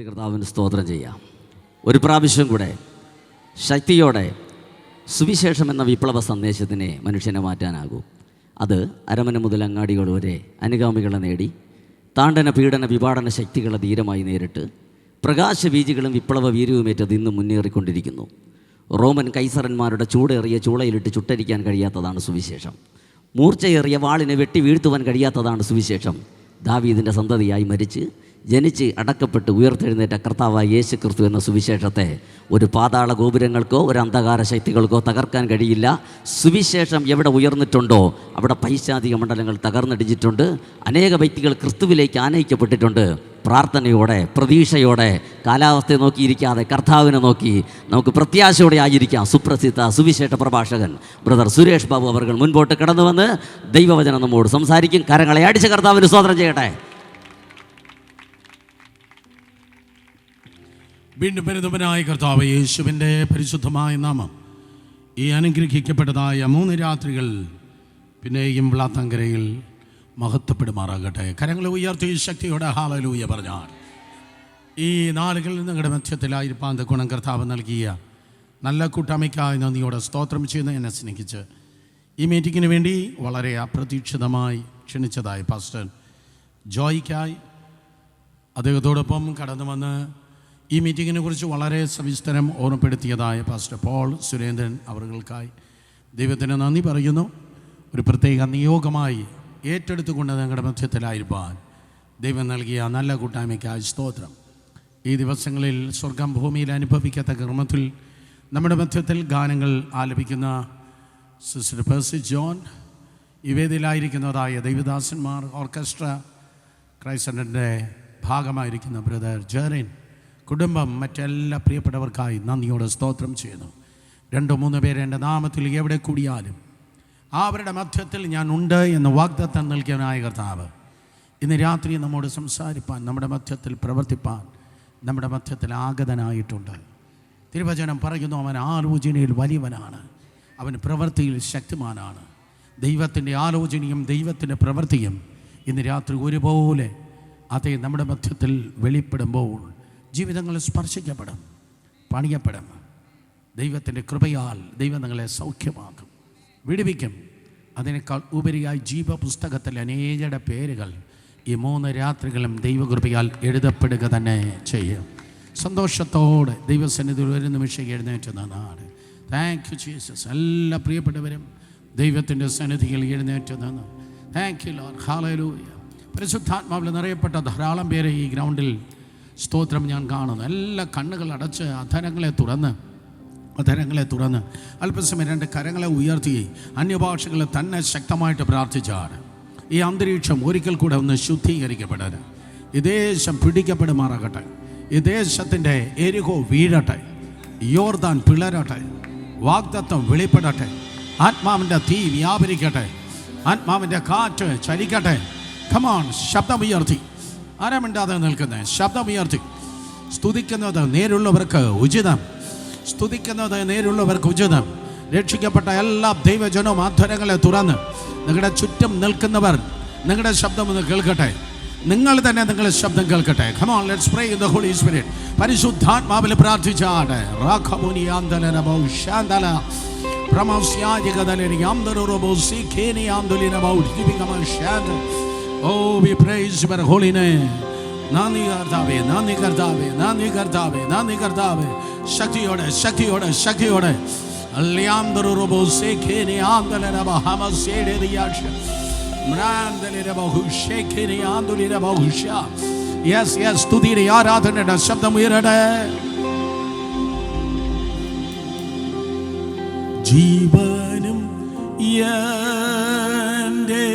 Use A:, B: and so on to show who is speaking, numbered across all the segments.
A: കർത്താവിന് സ്തോത്രം ചെയ്യാം. ഒരു പ്രാവശ്യം കൂടെ ശക്തിയോടെ സുവിശേഷം എന്ന വിപ്ലവ സന്ദേശത്തിനെ മനുഷ്യനെ മാറ്റാനാകൂ. അത് അരമന മുതൽ അങ്ങാടികൾ വരെ അനുഗാമികളെ നേടി താണ്ഡന പീഡന വിപാടന ശക്തികളെ ധീരമായി നേരിട്ട് പ്രകാശബീജികളും വിപ്ലവ വീര്യവുമേറ്റത് ഇന്ന് മുന്നേറിക്കൊണ്ടിരിക്കുന്നു. റോമൻ കൈസറന്മാരുടെ ചൂടേറിയ ചൂളയിലിട്ട് ചുട്ടരിക്കാൻ കഴിയാത്തതാണ് സുവിശേഷം. മൂർച്ചയേറിയ വാളിനെ വെട്ടി വീഴ്ത്തുവാൻ കഴിയാത്തതാണ് സുവിശേഷം. ദാവീദിൻ്റെ സന്തതിയായി മരിച്ച് ജനിച്ച് അടക്കപ്പെട്ട് ഉയർത്തെഴുന്നേറ്റ കർത്താവായ യേശു ക്രിസ്തു എന്ന സുവിശേഷത്തെ ഒരു പാതാള ഗോപുരങ്ങൾക്കോ ഒരു അന്ധകാര ശക്തികൾക്കോ തകർക്കാൻ കഴിയില്ല. സുവിശേഷം എവിടെ ഉയർന്നിട്ടുണ്ടോ അവിടെ പൈശാചിക മണ്ഡലങ്ങൾ തകർന്നടിച്ചിട്ടുണ്ട്. അനേക വ്യക്തികൾ ക്രിസ്തുവിലേക്ക് ആനയിക്കപ്പെട്ടിട്ടുണ്ട്. പ്രാർത്ഥനയോടെ പ്രതീക്ഷയോടെ കാലാവസ്ഥയെ നോക്കിയിരിക്കാതെ കർത്താവിനെ നോക്കി നമുക്ക് പ്രത്യാശയോടെ ആയിരിക്കാം. സുപ്രസിദ്ധ സുവിശേഷ പ്രഭാഷകൻ ബ്രദർ സുരേഷ് ബാബു അവർ മുൻപോട്ട് കടന്നു വന്ന് ദൈവവചനം നമ്മോട് സംസാരിക്കും. കരങ്ങളെ അടിച്ച് കർത്താവിന് സ്തോത്രം ചെയ്യട്ടെ.
B: വീണ്ടും വരുന്നവനായ കർത്താവ് യേശുവിൻ്റെ പരിശുദ്ധമായ നാമം ഈ അനുഗ്രഹിക്കപ്പെട്ടതായ 3 രാത്രികൾ പിന്നെയും വിളാത്തങ്കരയിൽ മഹത്വപ്പെടുമാറാകട്ടെ. കരങ്ങളെ ഉയർത്തി ശക്തിയോടെ ഹല്ലേലൂയ പറഞ്ഞാൽ ഈ നാളുകളിൽ നിങ്ങളുടെ മധ്യത്തിലായിരിക്കാൻ ഗുണം കർത്താവ് നൽകിയ നല്ല കൂട്ടായ്മയ്ക്കായി നന്ദിയോടെ സ്തോത്രം ചെയ്യുന്ന എന്നെ സ്നേഹിച്ച് ഈ മീറ്റിങ്ങിന് വേണ്ടി വളരെ അപ്രതീക്ഷിതമായി ക്ഷണിച്ചതായി പാസ്റ്റർ ജോയ്ക്കായി അദ്ദേഹത്തോടൊപ്പം കടന്നു വന്ന് ഈ മീറ്റിങ്ങിനെ കുറിച്ച് വളരെ സവിസ്തരം ഓർമ്മപ്പെടുത്തിയതായ പാസ്റ്റർ പോൾ സുരേന്ദ്രൻ അവർകൾക്കായി ദൈവത്തിന് നന്ദി പറയുന്നു. ഒരു പ്രത്യേക നിയോഗമായി ഏറ്റെടുത്തുകൊണ്ട് ഞങ്ങളുടെ മധ്യത്തിലായിരിക്കാൻ ദൈവം നൽകിയ നല്ല കൂട്ടായ്മയ്ക്കായി സ്തോത്രം. ഈ ദിവസങ്ങളിൽ സ്വർഗം ഭൂമിയിൽ അനുഭവിക്കത്തക്ക ക്രമത്തിൽ നമ്മുടെ മധ്യത്തിൽ ഗാനങ്ങൾ ആലപിക്കുന്ന സിസ്റ്റർ പേഴ്സി ജോൺ, ഈ വേദിയിലായിരിക്കുന്നതായ ദൈവദാസന്മാർ, ഓർക്കസ്ട്ര ക്രൈസ്റ്റൻ്റെ ഭാഗമായിരിക്കുന്ന ബ്രദർ ജെറിൻ, കുടുംബം, മറ്റെല്ലാ പ്രിയപ്പെട്ടവർക്കായി നന്ദിയോടെ സ്തോത്രം ചെയ്യുന്നു. 2-3 പേര് എൻ്റെ നാമത്തിൽ എവിടെ കൂടിയാലും അവരുടെ മധ്യത്തിൽ ഞാൻ ഉണ്ട് എന്ന് വാഗ്ദത്തം നൽകിയവനായ കർത്താവ് ഇന്ന് രാത്രി നമ്മോട് സംസാരിപ്പാൻ, നമ്മുടെ മധ്യത്തിൽ പ്രവർത്തിപ്പാൻ, നമ്മുടെ മധ്യത്തിൽ ആഗതനായിട്ടുണ്ട്. തിരുവചനം പറയുന്നു, അവൻ ആലോചനയിൽ വലിയവനാണ്, അവൻ പ്രവൃത്തിയിൽ ശക്തിമാനാണ്. ദൈവത്തിൻ്റെ ആലോചനയും ദൈവത്തിൻ്റെ പ്രവൃത്തിയും ഇന്ന് രാത്രി ഒരുപോലെ അതേ നമ്മുടെ മധ്യത്തിൽ വെളിപ്പെടുമ്പോൾ ജീവിതങ്ങൾ സ്പർശിക്കപ്പെടും, പണിയപ്പെടും. ദൈവത്തിൻ്റെ കൃപയാൽ ദൈവം നിങ്ങളെ സൗഖ്യമാക്കും, വിടുവിക്കും. അതിനേക്കാൾ ഉപരിയായി ജീവപുസ്തകത്തിൽ അനേകരുടെ പേരുകൾ ഈ 3 രാത്രികളും ദൈവകൃപയാൽ എഴുതപ്പെടുക തന്നെ ചെയ്യും. സന്തോഷത്തോടെ ദൈവസന്നിധിയിൽ ഒരു നിമിഷം എഴുന്നേറ്റ് നിന്നാണ്. Thank you Jesus. എല്ലാ പ്രിയപ്പെട്ടവരും ദൈവത്തിൻ്റെ സന്നിധിയിൽ എഴുന്നേറ്റ് നിന്ന് താങ്ക് യു ലോർഡ്. ഹല്ലേലൂയ. പരിശുദ്ധാത്മാവിൽ നിറയപ്പെട്ട ധാരാളം പേരെ ഈ ഗ്രൗണ്ടിൽ സ്തോത്രം ഞാൻ കാണുന്നു. എല്ലാ കണ്ണുകൾ അടച്ച് അധരങ്ങളെ തുറന്ന് അല്പസമയം 2 കരങ്ങളെ ഉയർത്തി അന്യഭാഷകളെ തന്നെ ശക്തമായിട്ട് പ്രാർത്ഥിച്ചാണ്. ഈ അന്തരീക്ഷം ഒരിക്കൽ കൂടെ ഒന്ന് ശുദ്ധീകരിക്കപ്പെടരുത്. ഈ ദേശം പിടിക്കപ്പെടുമാറാകട്ടെ. ഈ ദേശത്തിൻ്റെ എരിഹോ വീഴട്ടെ, യോർദാൻ പിളരട്ടെ, വാഗ്ദത്തം വെളിപ്പെടട്ടെ, ആത്മാവിൻ്റെ തീ വ്യാപരിക്കട്ടെ, ആത്മാവിൻ്റെ കാറ്റ് ചലിക്കട്ടെ. കമോൺ, ശബ്ദമുയർത്തി, ആരമിണ്ടാതെ നിൽക്കുന്നത് ശബ്ദമുയർത്തി സ്തുതിക്കുന്നത് നേരുള്ളവർക്ക് ഉചിതം, സ്തുതിക്കുന്നത് നേരുള്ളവർക്ക് ഉചിതം. രക്ഷിക്കപ്പെട്ട എല്ലാ ദൈവജനവും അധരങ്ങളെ തുറന്ന് നിങ്ങളുടെ ചുറ്റും നിൽക്കുന്നവർ നിങ്ങളുടെ ശബ്ദം ഒന്ന് കേൾക്കട്ടെ. നിങ്ങൾ തന്നെ നിങ്ങളുടെ ശബ്ദം കേൾക്കട്ടെ. Come on, let's pray in the Holy Spirit. പരിശുദ്ധാത്മാവിൽ പ്രാർത്ഥിച്ചാട്ടെ. റാഖമുനിയാന്തലനബൗ Shanthala പ്രമസ്യാജികദലനി ആന്തരറബൗ സിഖേനി ആന്തലിനബൗ ദിവികമ Shantha. Oh, we praise your holy name. നന്ദി കർത്താവേ, നന്ദി കർത്താവേ, നന്ദി കർത്താവേ, നന്ദി കർത്താവേ. ശക്തിയോടെ ശക്തിയോടെ ശക്തിയോടെ അല്യാന്തരറബൗ സിഖേനി ആന്തലനബ ഹമസേഡരിയാഷ മ്രാന്തലനബൗ ഷേഖേനി ആന്തലിനബൗ ഷാ. യെസ് യെസ്, സ്തുതിയുടെ ആരാധനയുടെ ശബ്ദം ഉയരട്ടെ. ജീവനും യന്റെ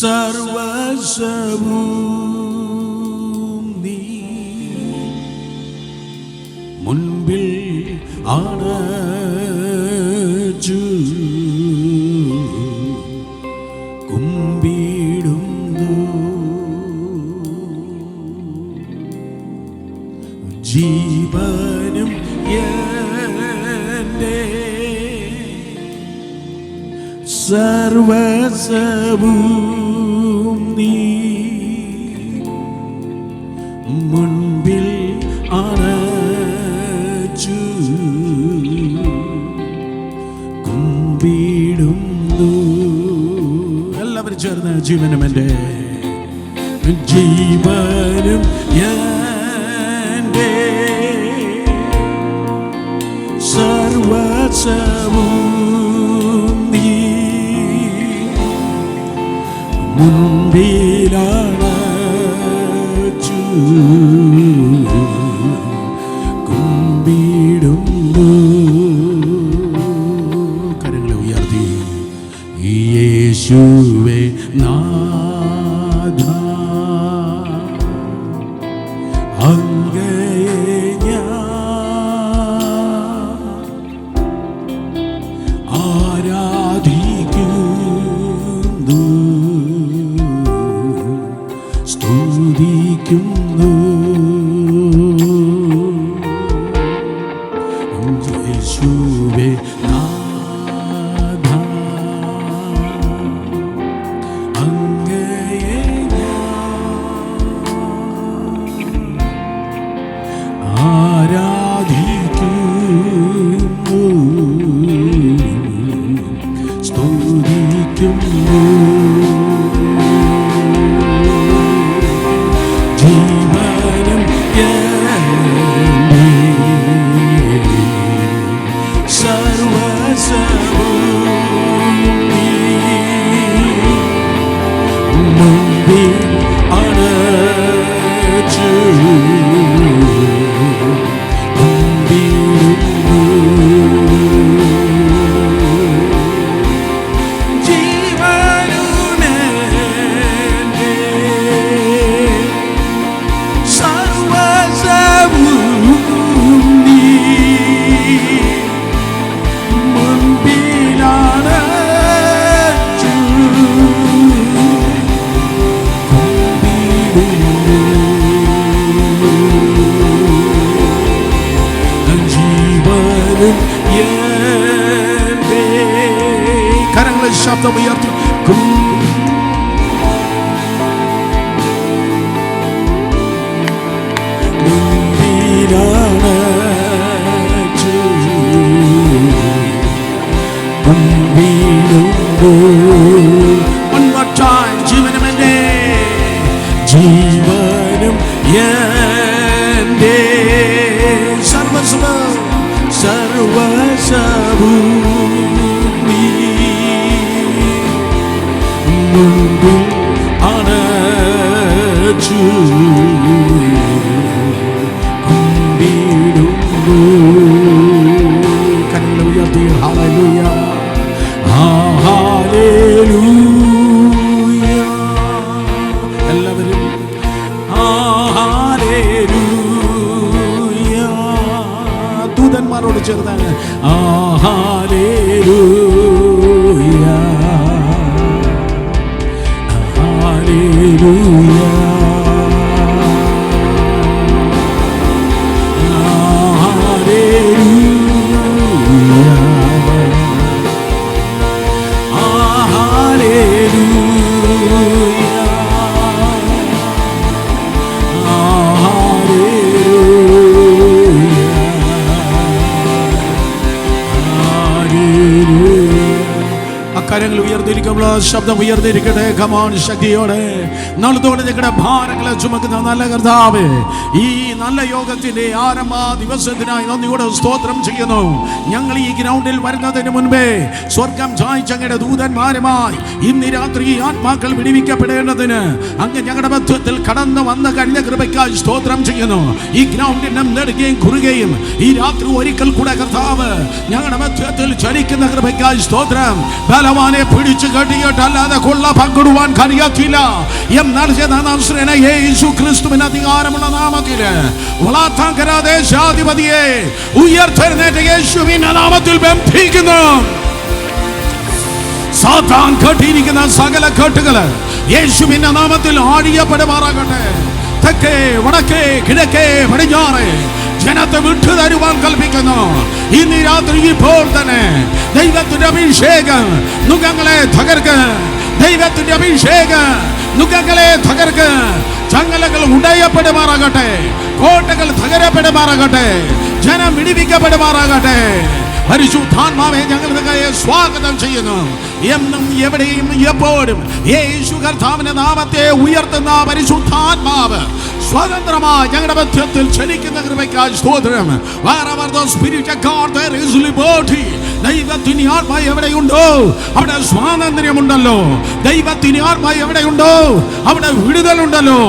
B: സർവസ്വവും നീ മുൻപിൽ അണച്ചു കുമ്പിടുന്നു. ജീവനും യന്റെ സർവസ്വവും നീ കുമ്പിടുന്നു. എല്ലാവരും ചേർന്ന് ജീവനും എൻ്റെ ജീവനും എൻ്റെ സർവസ്വവും നീ മുൻപിലാണ് കുമ്പിടുന്നു. കരങ്ങളെ ഉയർത്തി യേശുവേ നാഥ അങ്ങയെ ഞാൻ ആരാധിക്കുന്നു, സ്തുതിക്കുന്നു. യേശുവേ നാഥ അങ്ങയെ ആരാധിക്കുന്നു, സ്തുതിക്കുന്നു. ജീവനും സർവസ്വവും നീ മുൻപിൽ അണച്ചു കുമ്പിടുന്നു. ജീവനുമെൻ്റെ സർവസ്വവും നീ മുൻപിലാണ് ജീവനും എൻ്റെ കരങ്ങളെ ശബ്ദം ഉയർത്തി മുൻപിലാണ് One more time. ജീവനും എൻ്റെ ജീവനും എൻ്റെ സർവസ്വവും സർവസ്വവും നീ മുൻപിൽ അണച്ചു കുമ്പിടുന്നു. കരങ്ങളെ ഉയർത്തി ഹല്ലേലൂയ ഹല്ലേലൂയ. എല്ലാവരും ഹല്ലേലൂയ. ദൂതന്മാരോട് ചേർന്നാണ് ഹല്ലേലൂയ ഹല്ലേലൂയ കരങ്ങൾ ഉയർന്നിരിക്കുമ്പോൾ ശബ്ദം ഉയർന്നിരിക്കട്ടെ. കമാൺ ശക്തിയോടെ നാളത്തോടെ നിങ്ങളുടെ ഭാരങ്ങളെ ചുമക്കുന്ന നല്ല കർത്താവേ, ഈ നല്ല യോഗത്തിന്റെ ആരംഭ ദിവസത്തിനായി നന്ദിയോടെ സ്തോത്രം ചെയ്യുന്നു. ഞങ്ങൾ ഈ ഗ്രൗണ്ടിൽ വരുന്നതിന് മുൻപേ സ്വർഗം ചായ്ച്ച അങ്ങയുടെ ദൂതന്മാരുമായി ഇന്ന് രാത്രി ആത്മാക്കൾ വിടുവിക്കപ്പെടേണ്ടതിന് അങ്ങ് ഞങ്ങളുടെ മധ്യത്തിൽ കടന്നു വന്ന കഴിഞ്ഞ കൃപയ്ക്കായി സ്തോത്രം ചെയ്യുന്നു. ഈ ഗ്രൗണ്ടിനെ നെടുകയും കുറുകയും ഈ രാത്രി ഒരിക്കൽ കൂടെ കർത്താവ് ഞങ്ങളുടെ മധ്യത്തിൽ ചലിക്കുന്ന കൃപയ്ക്കായി സ്തോത്രം. ബലവാനെ പിടിച്ചു കെട്ടിയിട്ടല്ലാതെ കൊള്ള പങ്കിടുവാൻ കഴിയത്തില്ല. എന്നാൽ യേശു ക്രിസ്തുവിന് അധികാരമുള്ള നാമത്തില് വളാത്താങ്കര ദേശാധിപതിയെ ഉയർത്തെഴുന്നേറ്റ യേശുവിന്റെ നാമത്തിൽ ബന്ധിക്കുന്നു. സാത്താൻ കെട്ടിയിരിക്കുന്ന സകല കെട്ടുകള് യേശുവിന്റെ നാമത്തിൽ ആഴിയപ്പെടുമാറാകട്ടെ. തെക്കേ വടക്കേ കിഴക്കേ പടിഞ്ഞാറ് ജനത്തെ വിട്ടു തരുവാൻ കൽപ്പിക്കുന്നു. ഇന്ന് രാത്രി ഇപ്പോൾ തന്നെ ദൈവത്തിന്റെ അഭിഷേകം നുകങ്ങളെ തകർക്ക്. ദൈവത്തിന്റെ അഭിഷേകം നുകങ്ങളെ തകർക്ക്. ചങ്ങലകൾ ഉടയപ്പെടുമാറാകട്ടെ. കോട്ടകൾ തകരപ്പെടുമാറാകട്ടെ. ജനം വിടിവിക്കപ്പെടുമാറാകട്ടെ. പരിശുദ്ധാത്മാവെ ഞങ്ങൾ നിങ്ങളെ സ്വാഗതം ചെയ്യുന്നു. എന്നും എവിടെയും എപ്പോഴും യേശു കർത്താവിന്റെ നാമത്തെ ഉയർത്തുന്ന പരിശുദ്ധാത്മാവ് സ്വതന്ത്രമായി ഞങ്ങളുടെ മധ്യത്തിൽ ചലിക്കുന്ന കൃപയ്ക്കായി സ്തോത്രം. Wherever the Spirit of God, there is liberty. ദൈവത്തിന് ആത്മാവ് എവിടെയുണ്ടോ അവിടെ സ്വാതന്ത്ര്യമുണ്ടല്ലോ. ദൈവത്തിന് ആത്മാവ് എവിടെയുണ്ടോ അവിടെ വിടുതലുണ്ടല്ലോ.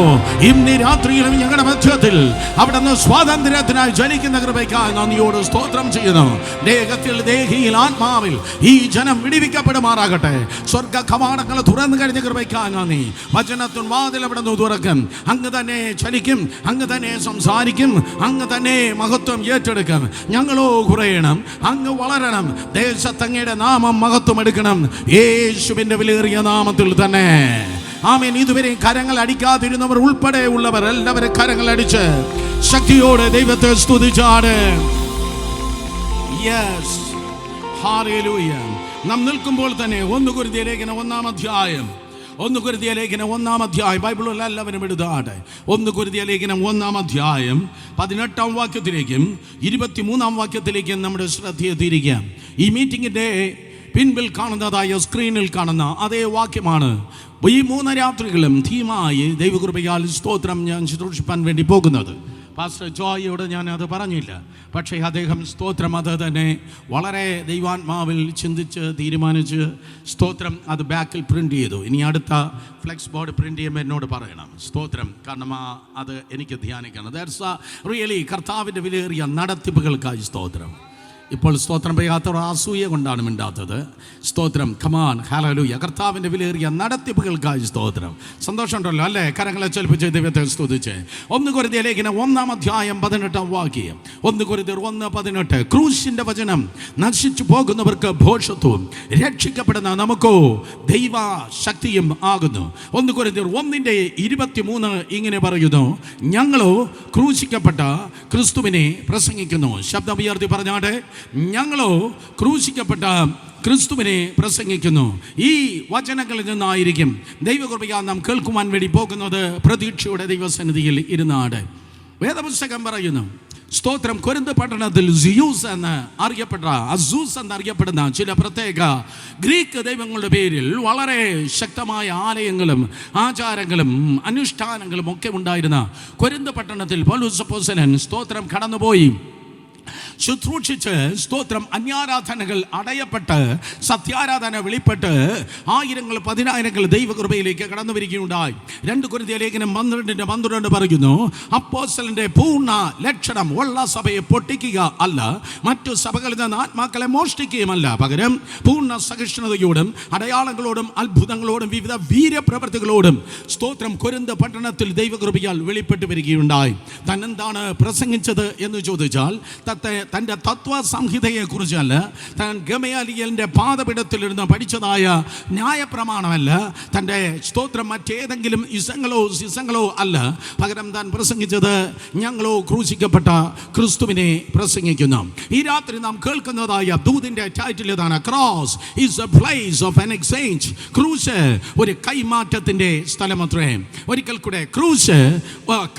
B: ഇന്ന് രാത്രിയിലും ഞങ്ങളുടെ മധ്യത്തിൽ അവിടുന്ന് സ്വാതന്ത്ര്യത്തിനായി ജനിക്കുന്ന കൃപയ്ക്കായി നന്ദിയോട് സ്തോത്രം ചെയ്യുന്നു. ദേഹത്തിൽ ദേഹിയിൽ ആത്മാവിൽ ഈ ജനം വിടിവിക്കപ്പെടുമാറാകട്ടെ. സ്വർഗ കവാടങ്ങൾ തുറന്നു കഴിഞ്ഞ കൃപയ്ക്കായി നന്ദി. വചനത്തിൻ വാതിൽ അവിടുന്ന് തുറക്കും. അങ്ങ് തന്നെ ചലിക്കും, അങ്ങ് തന്നെ സംസാരിക്കും, അങ്ങ് തന്നെ മഹത്വം ഏറ്റെടുക്കും. ഞങ്ങളോ കുറയണം, അങ്ങ് വളരണം. ദേശത്തങ്ങയുടെ നാമം മഹത്വം എടുക്കണം. യേശുവിന്റെ വിലയേറിയ നാമത്തിൽ തന്നെ ആമേൻ. ഇതുവരെ കരങ്ങൾ അടിക്കാതിരുന്നവർ ഉൾപ്പെടെ ഉള്ളവർ എല്ലാവരും കരങ്ങൾ അടിച്ച് ശക്തിയോടെ ദൈവത്തെ സ്തുതിച്ചാണ്. Yes, hallelujah. നാം നിൽക്കുമ്പോൾ തന്നെ 1 കൊരിന്ത്യർ ലേഖനം 1-ാം അധ്യായം, 1 കൊരിന്ത്യർ ലേഖനം 1-ാം അധ്യായം, ബൈബിളിൽ എല്ലാവരും എഴുതാട്ടെ. 1 കൊരിന്ത്യർ ലേഖനം 1-ാം അധ്യായം 18-ാം വാക്യത്തിലേക്കും 23-ാം വാക്യത്തിലേക്കും നമ്മുടെ ശ്രദ്ധയെ തിരിക്കാം. ഈ മീറ്റിംഗിൻ്റെ പിൻപിൽ കാണുന്നതായ സ്ക്രീനിൽ കാണുന്ന അതേ വാക്യമാണ് ഈ 3 രാത്രികളും തീമായി ദൈവകൃപയാൽ സ്തോത്രം ഞാൻ ശുശ്രൂഷിപ്പാൻ വേണ്ടി പോകുന്നത്. പാസ്റ്റർ ജോയോട് ഞാൻ അത് പറഞ്ഞില്ല, പക്ഷേ അദ്ദേഹം സ്തോത്രം അത് തന്നെ വളരെ ദൈവാത്മാവിൽ ചിന്തിച്ച് തീരുമാനിച്ച് സ്തോത്രം അത് ബാക്കിൽ പ്രിൻ്റ് ചെയ്തു. ഇനി അടുത്ത ഫ്ലെക്സ് ബോർഡ് പ്രിൻ്റ് ചെയ്യുമ്പോൾ എന്നോട് പറയണം സ്തോത്രം, കാരണം അത് എനിക്ക് ധ്യാനിക്കണം. ദാറ്റ്സ് റിയലി കർത്താവിൻ്റെ വിലയേറിയ നടത്തിപ്പുകൾക്കായി സ്തോത്രം. ഇപ്പോൾ സ്തോത്രം പറയാത്തവർ അസൂയ കൊണ്ടാണ് മിണ്ടാത്തത്. സ്തോത്രം, കമാൻ, ഹല്ലേലൂയ. കർത്താവിൻ്റെ വിലയേറിയ നടത്തിപ്പുകൾക്കായി സ്തോത്രം. സന്തോഷമുണ്ടല്ലോ അല്ലേ? കരങ്ങളെ ചലിപ്പിച്ച് ദൈവത്തെ സ്തുതിച്ച് 1 കൊരിന്ത്യർ ലേഖനം 1-ാം അധ്യായം 18-ാം വാക്യം. 1 കൊരിന്ത്യർ 1:18. ക്രൂശിൻ്റെ വചനം നശിച്ചു പോകുന്നവർക്ക് ഭോഷത്വവും രക്ഷിക്കപ്പെടുന്ന നമുക്കോ ദൈവ ശക്തിയും ആകുന്നു. 1 കൊരിന്ത്യർ 1:23 ഇങ്ങനെ പറയുന്നു, ഞങ്ങളോ ക്രൂശിക്കപ്പെട്ട ക്രിസ്തുവിനെ പ്രസംഗിക്കുന്നു. ശബ്ദം ഉയർത്തി പറഞ്ഞാട്ടെ, ഞങ്ങളോ ക്രൂശിക്കപ്പെട്ട ക്രിസ്തുവിനെ പ്രസംഗിക്കുന്നു. ഈ വചനങ്ങളിൽ നിന്നായിരിക്കും ദൈവകൃപയാൽ നാം കേൾക്കുവാൻ വേണ്ടി പോകുന്നത്. പ്രതീക്ഷയുടെ ദൈവസന്നിധിയിൽ ഇരുന്നാട് വേദപുസ്തകം പറയുന്നു സ്തോത്രം, കൊരിന്ത് പട്ടണത്തിൽ സിയൂസ് എന്ന് അറിയപ്പെട്ട അസൂസ് എന്നറിയപ്പെടുന്ന ചില പ്രത്യേക ഗ്രീക്ക് ദൈവങ്ങളുടെ പേരിൽ വളരെ ശക്തമായ ആലയങ്ങളും ആചാരങ്ങളും അനുഷ്ഠാനങ്ങളും ഒക്കെ ഉണ്ടായിരുന്ന കൊരിന്ത് പട്ടണത്തിൽ പൗലോസ് അപ്പോസ്തലൻ സ്തോത്രം കടന്നുപോയി ശുശ്രൂഷിച്ച് സ്തോത്രം അന്യാരാധനകൾ അടയപ്പെട്ട് സത്യാരാധന വെളിപ്പെട്ട് ആയിരങ്ങൾ പതിനായിരങ്ങൾ ദൈവകൃപയിലേക്ക് കടന്നു വരികയുണ്ടായി. 2 കൊരിന്ത്യർ ലേഖനം 12:12 പറയുന്നു, അപ്പോസ്തലന്റെ പൂർണ്ണ ലക്ഷണം ഉള്ള സഭയെ പൊട്ടിക്കുക അല്ല, മറ്റു സഭകളിൽ നിന്ന് ആത്മാക്കളെ മോഷ്ടിക്കുകയുമല്ല, പകരം പൂർണ്ണ സഹിഷ്ണുതയോടും അടയാളങ്ങളോടും അത്ഭുതങ്ങളോടും വിവിധ വീര്യപ്രവൃത്തികളോടും സ്തോത്രം കൊരിന്ത് പട്ടണത്തിൽ ദൈവകൃപയാൽ വെളിപ്പെട്ട് വരികയുണ്ടായി. തന്നെന്താണ് പ്രസംഗിച്ചത് എന്ന് ചോദിച്ചാൽ തൻ്റെ തത്വ സംഹിതയെക്കുറിച്ചല്ല, താൻ ഗമയാലിയലിൻ്റെ പാദപീഠത്തിലിരുന്ന് പഠിച്ചതായ ന്യായപ്രമാണമല്ല, തൻ്റെ സ്തോത്രം മറ്റേതെങ്കിലും ഇസങ്ങളോ അല്ല, പകരം താൻ പ്രസംഗിച്ചത് ഞങ്ങളോ ക്രൂശിക്കപ്പെട്ട ക്രിസ്തുവിനെ പ്രസംഗിക്കുന്നു. ഈ രാത്രി നാം കേൾക്കുന്നതായ ദൂതിൻ്റെ ടൈറ്റിൽ ഇതാണ്, cross is a place of an exchange. ക്രൂശ് ഒരു കൈമാറ്റത്തിൻ്റെ സ്ഥലമത്രേ. ഒരിക്കൽ കൂടെ, ക്രൂശ്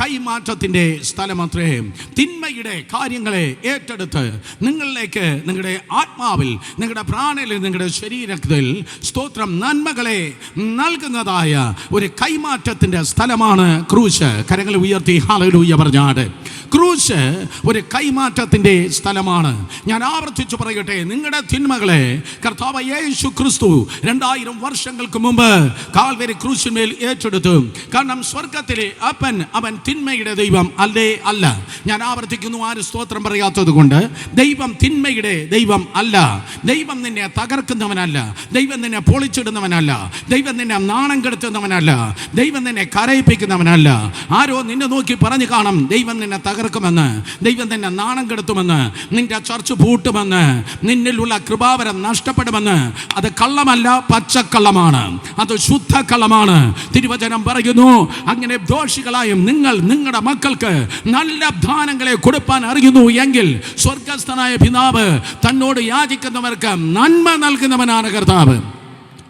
B: കൈമാറ്റത്തിൻ്റെ സ്ഥലമത്രേ. തിന്മയുടെ കാര്യങ്ങളെ ഏറ്റെടുത്ത് നിങ്ങളിലേക്ക് നിങ്ങളുടെ ആത്മാവിൽ, നിങ്ങളുടെ പ്രാണനിൽ, നിങ്ങളുടെ ശരീരത്തിൽ സ്തോത്രം നന്മകളെ നൽകുന്നതായ ഒരു കൈമാറ്റത്തിൻ്റെ സ്ഥലമാണ് ക്രൂശ്. കരങ്ങൾ ഉയർത്തി ഹല്ലേലൂയ പറഞ്ഞാട്. ക്രൂശ് ഒരു കൈമാറ്റത്തിൻ്റെ സ്ഥലമാണ്. ഞാൻ ആവർത്തിച്ചു പറയട്ടെ, നിങ്ങളുടെ തിന്മകളെ കർത്താവ് യേശു ക്രിസ്തു 2000 വർഷങ്ങൾക്ക് മുമ്പ് കാൽവരി ക്രൂശിന്മേൽ ഏറ്റെടുത്തു. കാരണം സ്വർഗത്തിലെ അവൻ തിന്മയുടെ ദൈവം അല്ല. ഞാൻ ആവർത്തിക്കുന്നു, ആര് സ്തോത്രം പറയാത്തത് കൊണ്ട്. ദൈവം തിന്മയുടെ ദൈവം അല്ല. ദൈവം നിന്നെ തകർക്കുന്നവനല്ല, ദൈവം നിന്നെ പൊളിച്ചിടുന്നവനല്ല, ദൈവം നിന്നെ നാണം കെടുത്തുന്നവനല്ല, ദൈവം നിന്നെ കരയിപ്പിക്കുന്നവനല്ല. ആരോ നിന്നെ നോക്കി പറഞ്ഞു കാണും, ദൈവം നിന്നെ തകർക്കുമെന്ന്, ദൈവം നിന്നെ നാണം കെടുത്തുമെന്ന്, നിന്റെ ചർച്ച് പൂട്ടുമെന്ന്, നിന്നിലുള്ള കൃപാവരം നഷ്ടപ്പെടുമെന്ന്. അത് കള്ളമല്ല, പച്ചക്കള്ളമാണ്, അത് ശുദ്ധ കള്ളമാണ്. തിരുവചനം പറയുന്നു, അങ്ങനെ ദോഷികളായും നിങ്ങൾ നിങ്ങളുടെ മക്കൾക്ക് നല്ല ദാനങ്ങളെ കൊടുപ്പാൻ അറിയുന്നു എങ്കിൽ സ്വർഗസ്ഥനായ പിതാവ് തന്നോട് യാചിക്കുന്നവർക്ക് നന്മ നൽകുന്നവനാണ് കർത്താവ്.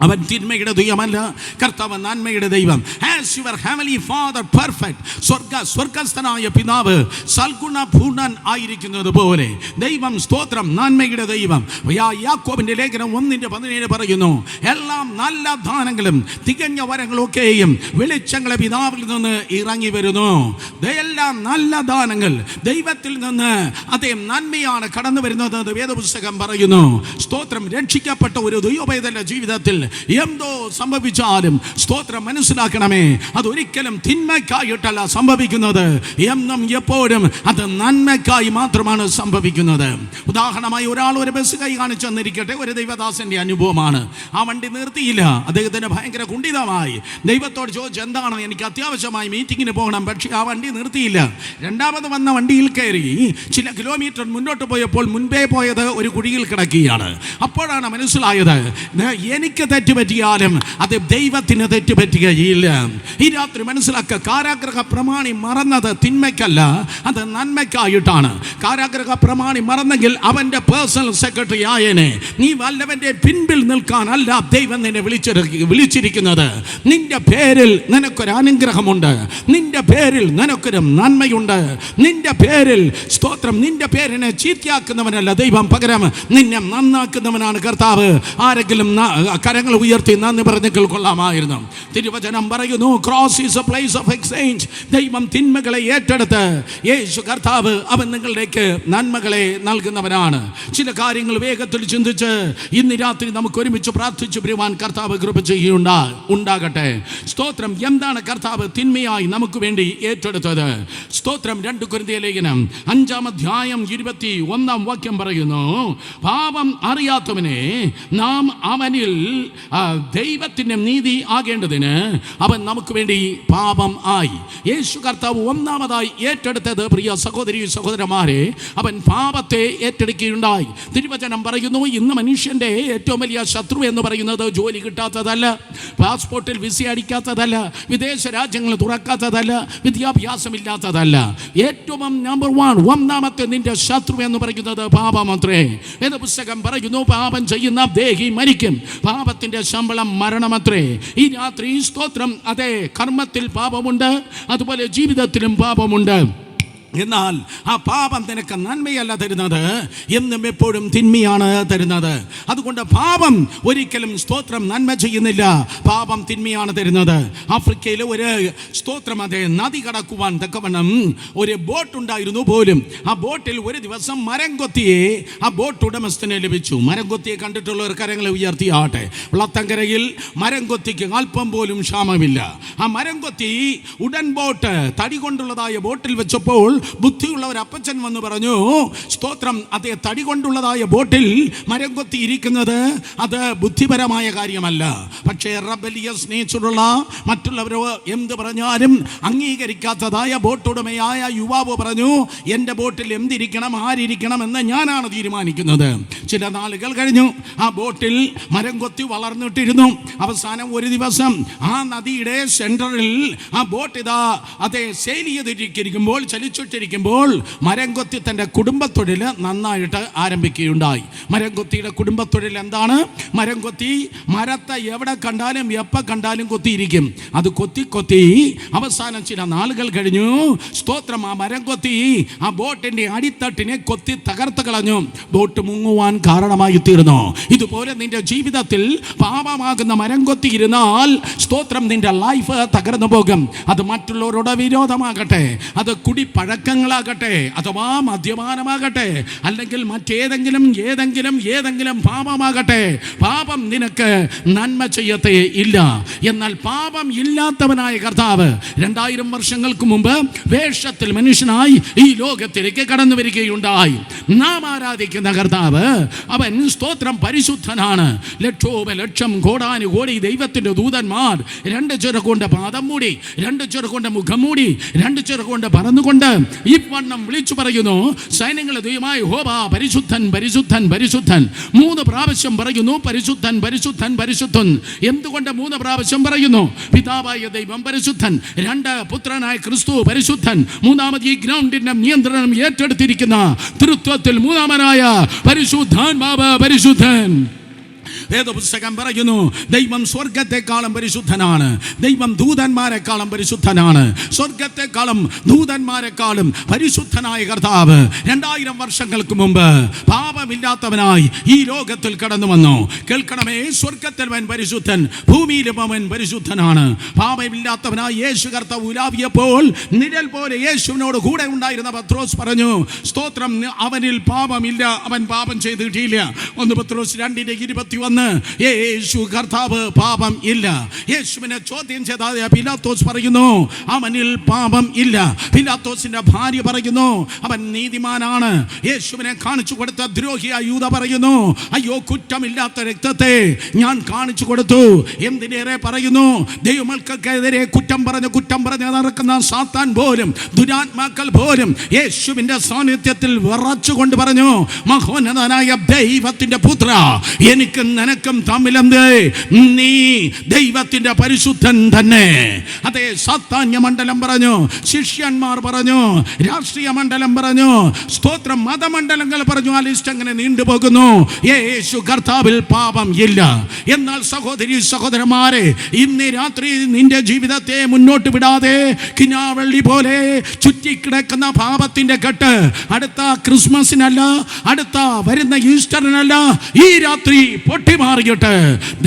B: അവൻ തിന്മയുടെ ദൈവമല്ല, കർത്താവ് നന്മയുടെ ദൈവം. As your heavenly father perfect, സ്വർഗസ്ഥനായ പിതാവ് സൽഗുണപൂർണ്ണൻ ആയിരിക്കുന്നത് പോലെ ദൈവം, സ്തോത്രം, നന്മയുടെ ദൈവം. യാക്കോബിന്റെ ലേഖനം 1:17 പറയുന്നു, എല്ലാം നല്ല ദാനങ്ങളും തികഞ്ഞ വരങ്ങളൊക്കെയും വെളിച്ചങ്ങളെ പിതാവിൽ നിന്ന് ഇറങ്ങി വരുന്നു. എല്ലാം നല്ല ദാനങ്ങൾ ദൈവത്തിൽ നിന്ന്, അതേ നന്മയാണ് കടന്നു വരുന്നത് എന്ന് വേദപുസ്തകം പറയുന്നു. സ്തോത്രം, രക്ഷിക്കപ്പെട്ട ഒരു ദൈവപൈതന്റെ ജീവിതത്തിൽ എന്തോ സംഭവിച്ചാലും സ്തോത്രം മനസ്സിലാക്കണമേ, അതൊരിക്കലും തിന്മയ്ക്കായിട്ടല്ല സംഭവിക്കുന്നത്. എന്നും എപ്പോഴും അത് നന്മയ്ക്കായി മാത്രമാണ് സംഭവിക്കുന്നത്. ഉദാഹരണമായി, ഒരാൾ ഒരു ബസ് കൈ കാണിച്ചു തന്നിരിക്കട്ടെ. ഒരു ദൈവദാസന്റെ അനുഭവമാണ്. ആ വണ്ടി നിർത്തിയില്ല. അദ്ദേഹത്തിന് ഭയങ്കര കുണ്ഠിതമായി. ദൈവത്തോട് ചോദിച്ചു, എന്താണ്? എനിക്ക് അത്യാവശ്യമായി മീറ്റിങ്ങിന് പോകണം, പക്ഷേ ആ വണ്ടി നിർത്തിയില്ല. രണ്ടാമത് വന്ന വണ്ടിയിൽ കയറി ചില കിലോമീറ്റർ മുന്നോട്ട് പോയപ്പോൾ മുൻപേ പോയത് ഒരു കുഴിയിൽ കിടക്കുകയാണ്. അപ്പോഴാണ് മനസ്സിലായത്, എനിക്ക് തെറ്റുപറ്റിയാലും അത് ദൈവത്തിന് തെറ്റുപറ്റുകയില്ല. ഈ രാത്രി മനസ്സിലാക്കുക, കാരാഗ്രഹ പ്രമാണി മറന്നത് തിന്മയ്ക്കല്ല, അത് നന്മയ്ക്കായിട്ടാണ്. കാരാഗ്രഹ പ്രമാണി മറന്നെങ്കിൽ അവന്റെ പേഴ്സണൽ സെക്രട്ടറി ആയേനെ. നീ വല്ലവന്റെ പിൻപിൽ നിൽക്കാനല്ല ദൈവം നിന്നെ വിളിച്ചിരിക്കുന്നത്. നിന്റെ പേരിൽ നിനക്കൊരു അനുഗ്രഹമുണ്ട്, നിന്റെ പേരിൽ നിനക്കൊരു നന്മയുണ്ട്, നിന്റെ പേരിൽ സ്തോത്രം. നിന്റെ പേരിനെ ചീത്തയാക്കുന്നവനല്ല ദൈവം, പകരം നിന്നെ നന്നാക്കുന്നവനാണ് കർത്താവ്. ആരെങ്കിലും കരങ്ങൾ ഉയർത്തി നന്ദി പറഞ്ഞെങ്കിൽ കൊള്ളാമായിരുന്നു. തിരുവചനം പറയുന്നു, cross is a place of exchange. ദൈവം തിന്മകളെ ഏറ്റെടുത്ത് യേശു കർത്താവ് അവൻ നിങ്ങളിലേക്ക് നന്മകളെ നൽകുന്നവനാണ്. ചില കാര്യങ്ങൾ വേഗത്തിൽ ചിന്തിച്ച് ഇന്ന് രാത്രി നമുക്ക് ഒരുമിച്ച് പ്രാർത്ഥിച്ചു പിരിവാൻ കർത്താവ് കൃപ ചെയ്യുണ്ടാകട്ടെ. സ്തോത്രം. എന്താണ് കർത്താവ് തിന്മയായി നമുക്ക് വേണ്ടി ഏറ്റെടുത്തത്? സ്തോത്രം. 2 കൊരിന്ത്യർ ലേഖനം 5:21 പറയുന്നു, പാപം അറിയാത്തവനെ നാം അവനിൽ ദൈവത്തിൻ്റെ നീതി ആകേണ്ടതിന് അവൻ നമുക്ക് വേണ്ടി പാപം ആയി. യേശു കർത്താവ് ഒന്നാമതായി ഏറ്റെടുത്തത്, പ്രിയ സഹോദരി സഹോദരന്മാരെ, അവൻ പാപത്തെ ഏറ്റെടുക്കുകയുണ്ടായി. തിരുവചനം പറയുന്നു, ഇന്ന് മനുഷ്യൻ്റെ ഏറ്റവും വലിയ ശത്രു എന്ന് പറയുന്നത് ജോലി കിട്ടാത്തതല്ല, പാസ്പോർട്ടിൽ വിസ അടിക്കാത്തതല്ല, വിദേശ രാജ്യങ്ങൾ തുറക്കാത്തതല്ല, വിദ്യാഭ്യാസമില്ലാത്തതല്ല. ഏറ്റവും നമ്പർ 1, ഒന്നാമത്തെ നിന്റെ ശത്രു എന്ന് പറയുന്നത് പാപമത്രേ. ഏത് പുസ്തകം പറയുന്നു, പാപം ചെയ്യുന്ന ദേഹി മരിക്കും, പാപത്തിന്റെ ശമ്പളം മരണമത്രേ. ഈ രാത്രി സ്തോത്രം, അതെ, കർമ്മത്തിൽ പാപമുണ്ട്, അതുപോലെ ജീവിതത്തിലും പാപമുണ്ട്. എന്നാൽ ആ പാപം നിനക്ക് നന്മയല്ല തരുന്നത്, എന്നും എപ്പോഴും തിന്മയാണ് തരുന്നത്. അതുകൊണ്ട് പാപം ഒരിക്കലും സ്തോത്രം നന്മ ചെയ്യുന്നില്ല, പാപം തിന്മയാണ് തരുന്നത്. ആഫ്രിക്കയിലെ ഒരു സ്തോത്രം, അതെ, നദി കടക്കുവാൻ തക്കവണ്ണം ഒരു ബോട്ട് ഉണ്ടായിരുന്നു പോലും. ആ ബോട്ടിൽ ഒരു ദിവസം മരംകൊത്തിയെ ആ ബോട്ട് ഉടമസ്ഥനെ ലഭിച്ചു. മരംകൊത്തിയെ കണ്ടിട്ടുള്ളവർ കരങ്ങളെ ഉയർത്തിയാട്ടെ. വെള്ളത്തങ്കരയിൽ മരംകൊത്തിക്ക് അല്പം പോലും ക്ഷാമമില്ല. ആ മരംകൊത്തി ഉടൻ ബോട്ട്, തടി കൊണ്ടുള്ളതായ ബോട്ടിൽ വെച്ചപ്പോൾ ബുദ്ധിയുള്ള ഒരു അപ്പച്ചൻ വന്ന് പറഞ്ഞു, സ്തോത്രം, അതേ, തടി കൊണ്ടുള്ളതായ ബോട്ടിൽ മരം കൊത്തി ഇരിക്കുന്നത് അത് ബുദ്ധിപരമായ കാര്യമല്ല. പക്ഷേ റബലിയസ് നേച്ചറുള്ള, മറ്റുള്ളവരോ എന്ത് പറഞ്ഞാലും അംഗീകരിക്കാത്തതായ ബോട്ടുടമയായ യുവാവ് പറഞ്ഞു, എൻ്റെ ബോട്ടിൽ എന്തിരിക്കണം, ആരിരിക്കണം എന്ന് ഞാനാണ് തീരുമാനിക്കുന്നത്. ചില നാളുകൾ കഴിഞ്ഞു. ആ ബോട്ടിൽ മരം കൊത്തി വളർന്നിട്ടിരുന്നു. അവസാനം ഒരു ദിവസം ആ നദിയുടെ സെൻട്രലിൽ ആ ബോട്ട് അതേ സെയിൽ ചെയ്തിരിക്കുമ്പോൾ, ചലിച്ചിട്ടിരിക്കുമ്പോൾ മരംകൊത്തി തൻ്റെ കുടുംബത്തൊഴിൽ നന്നായിട്ട് ആരംഭിക്കുകയുണ്ടായി. മരംകൊത്തിയുടെ കുടുംബത്തൊഴിൽ എന്താണ്? മരംകൊത്തി മരത്തെ എവിടെ കണ്ടാലും എപ്പോൾ കണ്ടാലും കൊത്തിയിരിക്കും. അത് കൊത്തി അവസാനം ചില നാളുകൾ കഴിഞ്ഞു. സ്തോത്രം. ആ മരംകൊത്തി ആ ബോട്ടിൻ്റെ അടിത്തട്ടിനെ കൊത്തി തകർത്ത് കളഞ്ഞു. ബോട്ട് മുങ്ങുവാൻ കാരണമായി തീർന്നു. ഇതുപോലെ നിന്റെ ജീവിതത്തിൽ പാപമാകുന്ന മരംകൊത്തി ഇരുന്നാൽ സ്തോത്രം, നിന്റെ ലൈഫ് തകർന്നു പോകും. അത് മറ്റുള്ളവരോട് വിരോധമാകട്ടെ, അത് കുടിപ്പഴക്കങ്ങളാകട്ടെ, അഥവാ മദ്യപാനമാകട്ടെ, അല്ലെങ്കിൽ ഏതെങ്കിലും പാപമാകട്ടെ, പാപം നിനക്ക് നന്മ ചെയ്യത്തേ ഇല്ല. എന്നാൽ പാപം ഇല്ലാത്തവനായ കർത്താവ് 2000 വർഷങ്ങൾക്ക് മുമ്പ് വേഷത്തിൽ മനുഷ്യനായി ഈ ലോകത്തിലേക്ക് കടന്നു വരികയുണ്ടായി. നാം ആരാധിക്കുന്ന കർത്താവ് അവൻ സ്തോത്രം പരിശുദ്ധനാണ്. ലക്ഷോപലക്ഷം കോടാനുകോടി ദൈവത്തിൻ്റെ ദൂതന്മാർ 2 ചിറകൊണ്ട് പാദം മൂടി, 2 ചിറകൊണ്ട് മുഖം മൂടി, 2 ചിറകൊണ്ട് പറന്നുകൊണ്ട് ഈ വണ്ണം വിളിച്ചു പറയുന്നു, സൈന്യങ്ങളുടെ ദൈവമായ യഹോവ പരിശുദ്ധൻ പരിശുദ്ധൻ പരിശുദ്ധൻ. 3 പ്രാവശ്യം പറയുന്നു, പരിശുദ്ധൻ പരിശുദ്ധൻ പരിശുദ്ധൻ. എന്തുകൊണ്ട് 3 പ്രാവശ്യം പറയുന്നു? പിതാവായ ദൈവം പരിശുദ്ധൻ, 2 പുത്രനായ ക്രിസ്തു പരിശുദ്ധൻ, 3 ഈ ഗ്രൗണ്ടിന്റെ നിയന്ത്രണം ഏറ്റെടുത്തിരിക്കുന്ന തൃത്വത്തിൽ 3-ാമനായ പരിശുദ്ധാത്മാവ് പരിശുദ്ധൻ. വേദപുസ്തകം പറയുന്നു, ദൈവം സ്വർഗത്തെക്കാളും പരിശുദ്ധനാണ്, ദൈവം ദൂതന്മാരെക്കാളും പരിശുദ്ധനാണ്, സ്വർഗത്തെക്കാളും ദൂതന്മാരെക്കാളും പരിശുദ്ധനായ കർത്താവ് 2000 വർഷങ്ങൾക്ക് മുമ്പ് പാപമില്ലാത്തവനായി ഈ ലോകത്തിൽ കടന്നു വന്നു. കേൾക്കണമേ, സ്വർഗത്തിൽ അവൻ പരിശുദ്ധൻ, ഭൂമിയിലും അവൻ പരിശുദ്ധനാണ്. പാപമില്ലാത്തവനായി യേശു കർത്താവ് ഉലാവിയപ്പോൾ നിഴൽ പോലെ യേശുവിനോട് കൂടെ ഉണ്ടായിരുന്ന പത്രോസ് പറഞ്ഞു, സ്തോത്രം, അവനിൽ പാപമില്ല, അവൻ പാപം ചെയ്തിട്ടില്ല. 1 പത്രോസ് 2:21. യേശു കർത്താവ് പാപം ഇല്ല. യേശുവിനെ ചോദ്യം ചെയ്ത പിലാത്തോസ് പറയുന്നു, അവനിൽ പാപം ഇല്ല. പിലാത്തോസിന്റെ ഭാര്യ പറയുന്നു, അവൻ നീതിമാനാണ്. യേശുവിനെ കാണിച്ചു കൊടുത്ത ദ്രോഹിയായ യൂദ പറയുന്നു, അയ്യോ, കുറ്റമില്ലാത്ത രക്തത്തെ ഞാൻ കാണിച്ചു കൊടുത്തു. എന്തിനേറെ പറയുന്നു, ദൈവമക്കൾക്കെതിരെ കുറ്റം പറഞ്ഞ് നടക്കുന്ന സാത്താൻ പോലും, ദുരാത്മാക്കൾ പോലും യേശുവിന്റെ സാന്നിധ്യത്തിൽ വിറച്ചുകൊണ്ട് പറഞ്ഞു, മഹോന്നതനായ ദൈവത്തിന്റെ പുത്ര, എനിക്കും നിനക്കും തമ്മിലെന്ത്? നീ ദൈവത്തിന്റെ പരിശുദ്ധൻ തന്നെ. അതെ, സാത്താന്യ മണ്ഡലം പറഞ്ഞു, ശിഷ്യന്മാർ പറഞ്ഞു, രാഷ്ട്രീയ മണ്ഡലം പറഞ്ഞു, സ്തോത്രം, മതമണ്ഡലങ്ങൾ പറഞ്ഞു. ആ ലിസ്റ്റ് അങ്ങനെ നീണ്ടുപോകുന്നു. യേശു കർത്താവിൽ പാപം ഇല്ല. എന്നാൽ സഹോദരി സഹോദരന്മാരെ, ഇന്ന് രാത്രി നിന്റെ ജീവിതത്തെ മുന്നോട്ട് വിടാതെ കിനാവള്ളി പോലെ ചുറ്റിക്കിടക്കുന്ന പാപത്തിന്റെ കെട്ട് അടുത്ത ക്രിസ്മസിനല്ല, അടുത്ത വരുന്ന ഈസ്റ്ററിനല്ല, ഈ രാത്രി പൊട്ടിമാറിയിട്ട്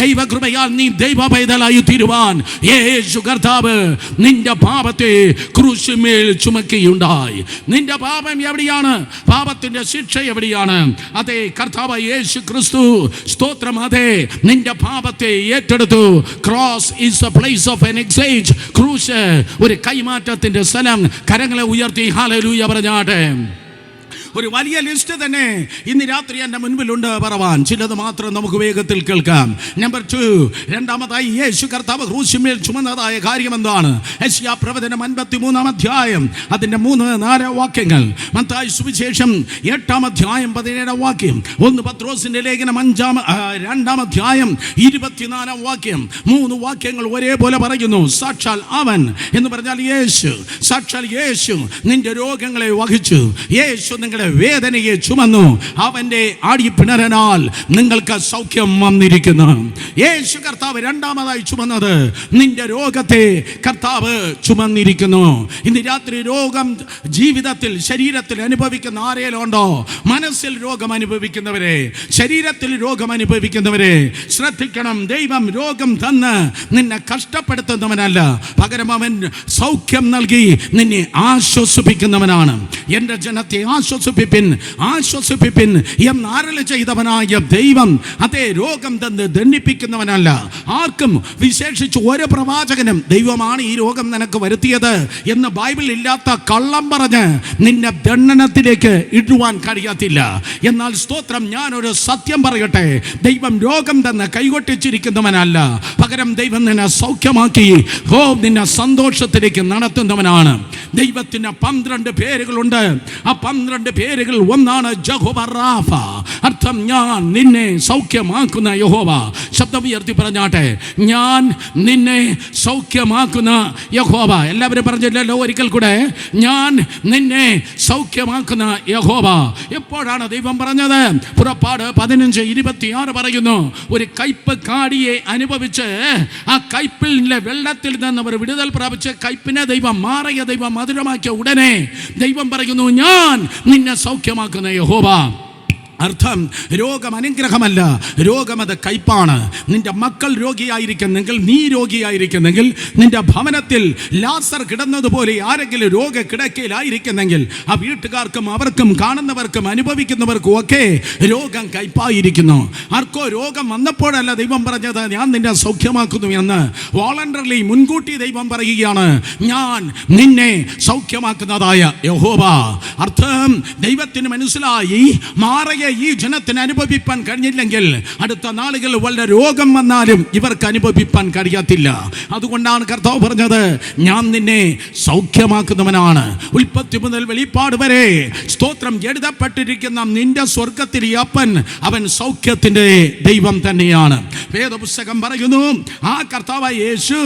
B: ദൈവകൃപയാൽ നീ ദൈവ പൈതലായി തീരുവാൻ യേശു കർത്താവ് നിന്റെ പാപത്തെ ക്രൂശിന്മേൽ ചുമക്കുകയുണ്ടായി. നിന്റെ പാപം എവിടെയാണ്? പാപത്തിന്റെ ശിക്ഷ എവിടെയാണ്? അതെ, കർത്താവ് യേശു ക്രിസ്തു, സ്തോത്രം, അതെ, നിന്റെ പാപത്തെ ഏറ്റെടുത്തു. Cross is a place of an exchange. ക്രൂശ് ഒരു കൈമാറ്റത്തിന്റെ സ്ഥലം. കരങ്ങളെ ഉയർത്തി ഹല്ലേലൂയ പറഞ്ഞാട്ടെ. ഒരു വലിയ ലിസ്റ്റ് തന്നെ ഇന്ന് രാത്രി എൻ്റെ മുൻപിലുണ്ട് പറവാൻ. ചിലത് മാത്രം നമുക്ക് വേഗത്തിൽ കേൾക്കാം. നമ്പർ 2, രണ്ടാമതായി യേശു കർത്താവ് ക്രൂശിന്മേൽ ചുമന്നതായ കാര്യം എന്താണ്? യെശയ്യാ പ്രവചനം 53-ാം അധ്യായം അതിൻ്റെ 3-4 വാക്യങ്ങൾ. മത്തായി സുവിശേഷം 8-ാം അധ്യായം 17-ാം വാക്യം. 1 പത്രോസിന്റെ ലേഖനം 2-ാം അധ്യായം 24-ാം വാക്യം. 3 വാക്യങ്ങൾ ഒരേപോലെ പറയുന്നു. സാക്ഷാൽ അവൻ എന്ന് പറഞ്ഞാൽ യേശു, സാക്ഷാൽ യേശു നിന്റെ രോഗങ്ങളെ വഹിച്ചു, യേശു നിങ്ങളുടെ വേദനയെ ചുമന്നു, അവന്റെ ആടിപ്പിണരനാൽ നിങ്ങൾക്ക് സൗഖ്യം വന്നിരിക്കുന്നു. യേശു കർത്താവ് രണ്ടാമതായി ചുമന്നത് നിന്റെ രോഗത്തെ കർത്താവ് ചുമന്നിരിക്കുന്നു. ഇന്ന് രാത്രി രോഗം ജീവിതത്തിൽ ശരീരത്തിൽ അനുഭവിക്കുന്ന ആരെങ്കിലും ഉണ്ടോ? മനസ്സിൽ രോഗം അനുഭവിക്കുന്നവരെ, ശരീരത്തിൽ രോഗം അനുഭവിക്കുന്നവരെ ശ്രദ്ധിക്കണം. ദൈവം രോഗം തന്ന് നിന്നെ കഷ്ടപ്പെടുത്തുന്നവനല്ല, പകരം അവൻ സൗഖ്യം നൽകി നിന്നെ ആശ്വസിപ്പിക്കുന്നവനാണ്. എൻ്റെ ജനത്തെ ആശ്വസിപ്പിപ്പിൻ എന്നരുളി ചെയ്തവനായ ദൈവം അതേ രോഗം തന്ന് ദണ്ഡിപ്പിക്കുന്നവനല്ല. ആർക്കും, വിശേഷിച്ച് ഒരു പ്രവാചകനും ദൈവമാണ് ഈ രോഗം നിനക്ക് വരുത്തിയത് എന്ന് ബൈബിൾ ഇല്ലാത്ത കള്ളം പറഞ്ഞ് നിന്നെ ദണ്ഡനത്തിലേക്ക് ഇടുവാൻ കഴിയത്തില്ല. എന്നാൽ സ്തോത്രം, ഞാനൊരു സത്യം പറയട്ടെ, ദൈവം രോഗം തന്ന് കൈകൊട്ടിച്ചിരിക്കുന്നവനല്ല, പകരം ദൈവം നിന്നെ സൗഖ്യമാക്കി നിന്നെ സന്തോഷത്തിലേക്ക് നടത്തുന്നവനാണ്. ദൈവത്തിന് 12 പേരുകളുണ്ട്. ആ 12 പേരുകൾ ഒന്നാണ് ജഹോവ റാഫ, അർത്ഥം ഞാൻ നിന്നെ സൗഖ്യമാക്കുന്ന യഹോവ. ശബ്ദം ഉയർത്തി പറഞ്ഞാട്ടെ, ഞാൻ നിന്നെ സൗഖ്യമാക്കുന്ന യഹോവ. എല്ലാവരും പറഞ്ഞില്ലല്ലോ, ഒരിക്കൽ കൂടെ, ഞാൻ നിന്നെ സൗഖ്യമാക്കുന്ന യഹോവ. എപ്പോഴാണ് ദൈവം പറഞ്ഞത്? പുറപ്പാട് 15:26 പറയുന്നു, ഒരു കയ്പ് കാടിയെ അനുഭവിച്ച് ആ കയ്പിലെ വെള്ളത്തിൽ നിന്ന് അവർ വിടുതൽ പ്രാപിച്ച് കയ്പിനെ ദൈവം മാറിയ ദൈവം മധുരമാക്കിയ ഉടനെ ദൈവം പറയുന്നു, ഞാൻ നിന്നെ സൗഖ്യമാക്കുന്ന യഹോവ. അർത്ഥം, രോഗം അനുഗ്രഹമല്ല, രോഗം അത് കയ്പാണ്. നിന്റെ മക്കൾ രോഗിയായിരിക്കുന്നെങ്കിൽ, നീ രോഗിയായിരിക്കുന്നെങ്കിൽ, നിന്റെ ഭവനത്തിൽ ലാസർ കിടന്നതുപോലെ ആരെങ്കിലും രോഗക്കിടക്കയിലായിരിക്കുന്നെങ്കിൽ ആ വീട്ടുകാർക്കും അവർക്കും കാണുന്നവർക്കും അനുഭവിക്കുന്നവർക്കും ഒക്കെ രോഗം കയ്പായിരിക്കുന്നു. ആർക്കോ രോഗം വന്നപ്പോഴല്ല ദൈവം പറഞ്ഞത് ഞാൻ നിന്നെ സൗഖ്യമാക്കുന്നു എന്ന്. വോളണ്ടറിലി മുൻകൂട്ടി ദൈവം പറയുകയാണ്, ഞാൻ നിന്നെ സൗഖ്യമാക്കുന്നതായ യഹോവ. അർത്ഥം, ദൈവത്തിന് മനസ്സിലായി മാറിയ ഈ ജനത്തിന് അനുഭവിപ്പാൻ കഴിഞ്ഞില്ലെങ്കിൽ അടുത്ത നാളുകൾ വളരെ രോഗം വന്നാലും ഇവർക്ക് അനുഭവിപ്പാൻ കഴിയത്തില്ല. അതുകൊണ്ടാണ് കർത്താവ് പറഞ്ഞത്, ഞാൻ നിന്നെ സൗഖ്യമാക്കുന്നവനാണ്. ഉൽപ്പത്തി മുതൽ വെളിപ്പാട് വരെ സ്തോത്രം എഴുതപ്പെട്ടിരിക്കുന്ന നിന്റെ സ്വർഗത്തിലെ അപ്പൻ അവൻ സൗഖ്യത്തിന്റെ ദൈവം തന്നെയാണ്. വേദപുസ്തകം പറയുന്നു, ആ കർത്താവായ യേശു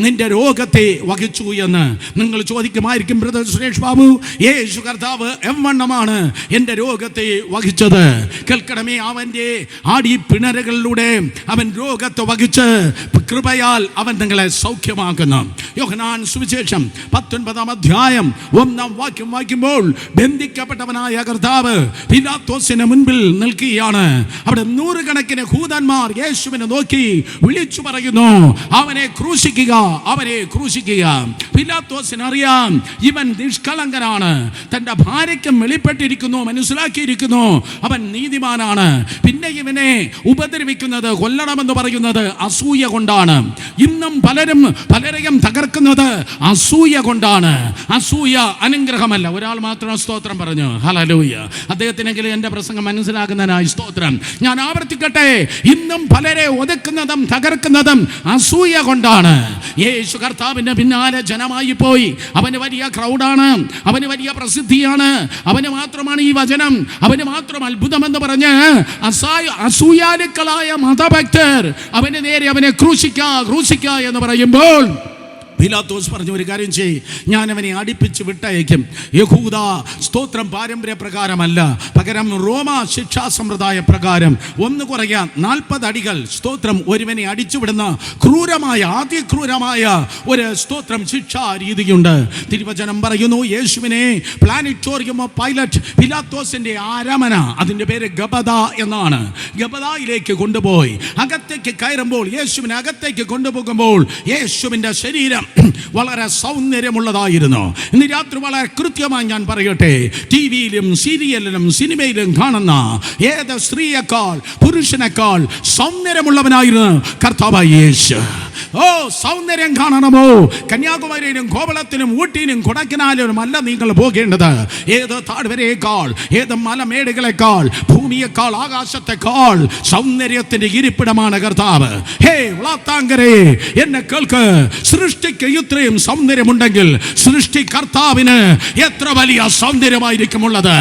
B: നിന്റെ രോഗത്തെ വഹിച്ചു എന്ന്. നിങ്ങൾ ചോദിക്കുമായിരിക്കും, ബ്രദർ സുരേഷ് ബാബു, യേശു കർത്താവ് എവണ്ണമാണ് എൻ്റെ രോഗത്തെ വഹിച്ചത്? കേൾക്കണമേ, അവൻ്റെ ആടിപ്പിണരുകളിലൂടെ അവൻ രോഗത്തെ വഹിച്ച് കൃപയാൽ അവൻ നിങ്ങളെ സൗഖ്യമാക്കുന്നു. യോഹന്നാൻ സുവിശേഷം 19-ാം അധ്യായം 1-ാം വാക്യം വായിക്കുമ്പോൾ, ബന്ധിക്കപ്പെട്ടവനായ കർത്താവ് പിലാത്തോസിന് മുൻപിൽ നിൽക്കുകയാണ്. അവിടെ നൂറുകണക്കിന് യൂദന്മാർ യേശുവിനെ നോക്കി വിളിച്ചു പറയുന്നു, അവനെ ക്രൂശിക്കുക, അവനെ ക്രൂശിക്കുക. പിലാത്തോസിന് അറിയാം ഇവൻ നിഷ്കളങ്കനാണ്, തൻ്റെ ഭാര്യയ്ക്കും വെളിപ്പെട്ടിരിക്കുന്നു, മനസ്സിലാക്കിയിരിക്കുന്നു, അവൻ നീതിമാനാണ്. പിന്നെ ഇവനെ ഉപദ്രവിക്കുന്നത്, കൊല്ലണമെന്ന് പറയുന്നത് അസൂയ കൊണ്ടാണ്. ഇന്നും പലരെയും തകർക്കുന്നത് അസൂയ കൊണ്ടാണ്. അസൂയ അനുഗ്രഹമല്ല. ഒരാൾ മാത്രം സ്തോത്രം പറഞ്ഞു, ഹല്ലേലൂയ. അദ്ദേഹത്തിനെങ്കിലും എൻ്റെ പ്രസംഗം മനസ്സിലാക്കുന്നതിനായി സ്തോത്രം. ഞാൻ ആവർത്തിക്കട്ടെ, ഇന്നും പലരെ ഒതുക്കുന്നതും തകർക്കുന്നതും അസൂയ കൊണ്ടാണ്. യേശു കർത്താവിൻ്റെ പിന്നാലെ ജനമായി പോയി. അവന് വലിയ ക്രൗഡാണ്, അവന് വലിയ പ്രസിദ്ധിയാണ്, അവന് മാത്രമാണ് ഈ വചനം, അവന് മാത്രം അത്ഭുതമെന്ന് പറഞ്ഞ് അസൂയാലുക്കളായ മതഭക്തർ അവന് നേരെ അവനെ ക്രൂശിക്ക എന്ന് പറയുമ്പോൾ പിലാത്തോസ് പറഞ്ഞു, ഒരു കാര്യം ചെയ്യ്, ഞാൻ അവനെ അടിപ്പിച്ച് വിട്ടയക്കും. യഹൂദ സ്തോത്രം പാരമ്പര്യ പ്രകാരമല്ല, പകരം റോമ ശിക്ഷാ സമ്പ്രദായ പ്രകാരം ഒന്ന് കുറയാൻ 40 അടികൾ സ്തോത്രം ഒരുവനെ അടിച്ചുവിടുന്ന ക്രൂരമായ, അതിക്രൂരമായ ഒരു സ്തോത്രം ശിക്ഷാ രീതിയുണ്ട്. തിരുവചനം പറയുന്നു, യേശുവിനെ പ്ലാനറ്റോറിയം ഓഫ് പൈലറ്റ്, പിലാത്തോസിന്റെ അരമന, അതിൻ്റെ പേര് ഗബദ എന്നാണ്, ഗബദയിലേക്ക് കൊണ്ടുപോയി. അകത്തേക്ക് കയറുമ്പോൾ, യേശുവിനെ അകത്തേക്ക് കൊണ്ടുപോകുമ്പോൾ യേശുവിൻ്റെ ശരീരം വളരെ സൗന്ദര്യമുള്ളതായിരുന്നു. ഇന്ന് രാത്രി വളരെ കൃത്യമായി ഞാൻ പറയട്ടെ, ടിവിയിലും സീരിയലിലും സിനിമയിലും കാണുന്ന ഏത് സ്ത്രീയേക്കാൾ പുരുഷനേക്കാൾ സൗന്ദര്യമുള്ളവനായിരുന്നു കർത്താവായ യേശു. ഓ, സൗന്ദര്യം കാണണമോ? കന്യാകുമാരിയിലും കോവളത്തിലും ഊട്ടിയിലും കൊടൈക്കനാലിലും അല്ല നിങ്ങൾ പോകേണ്ടത്. ഏത് താഴ്വരയേക്കാൾ, ഏത് മലമേടുകളെക്കാൾ, ഭൂമിയേക്കാൾ, ആകാശത്തെക്കാൾ സൗന്ദര്യത്തിന്റെ ഇരിപ്പിടമാണ് കർത്താവ്. ഹേ വ്ളാത്താങ്കരേ, എന്നെ കേൾക്ക്. സൃഷ്ടിക്ക് ഇത്രയും സൗന്ദര്യമുണ്ടെങ്കിൽ സൃഷ്ടി കർത്താവിന് എത്ര വലിയ സൗന്ദര്യമായിരിക്കുമുള്ളത്.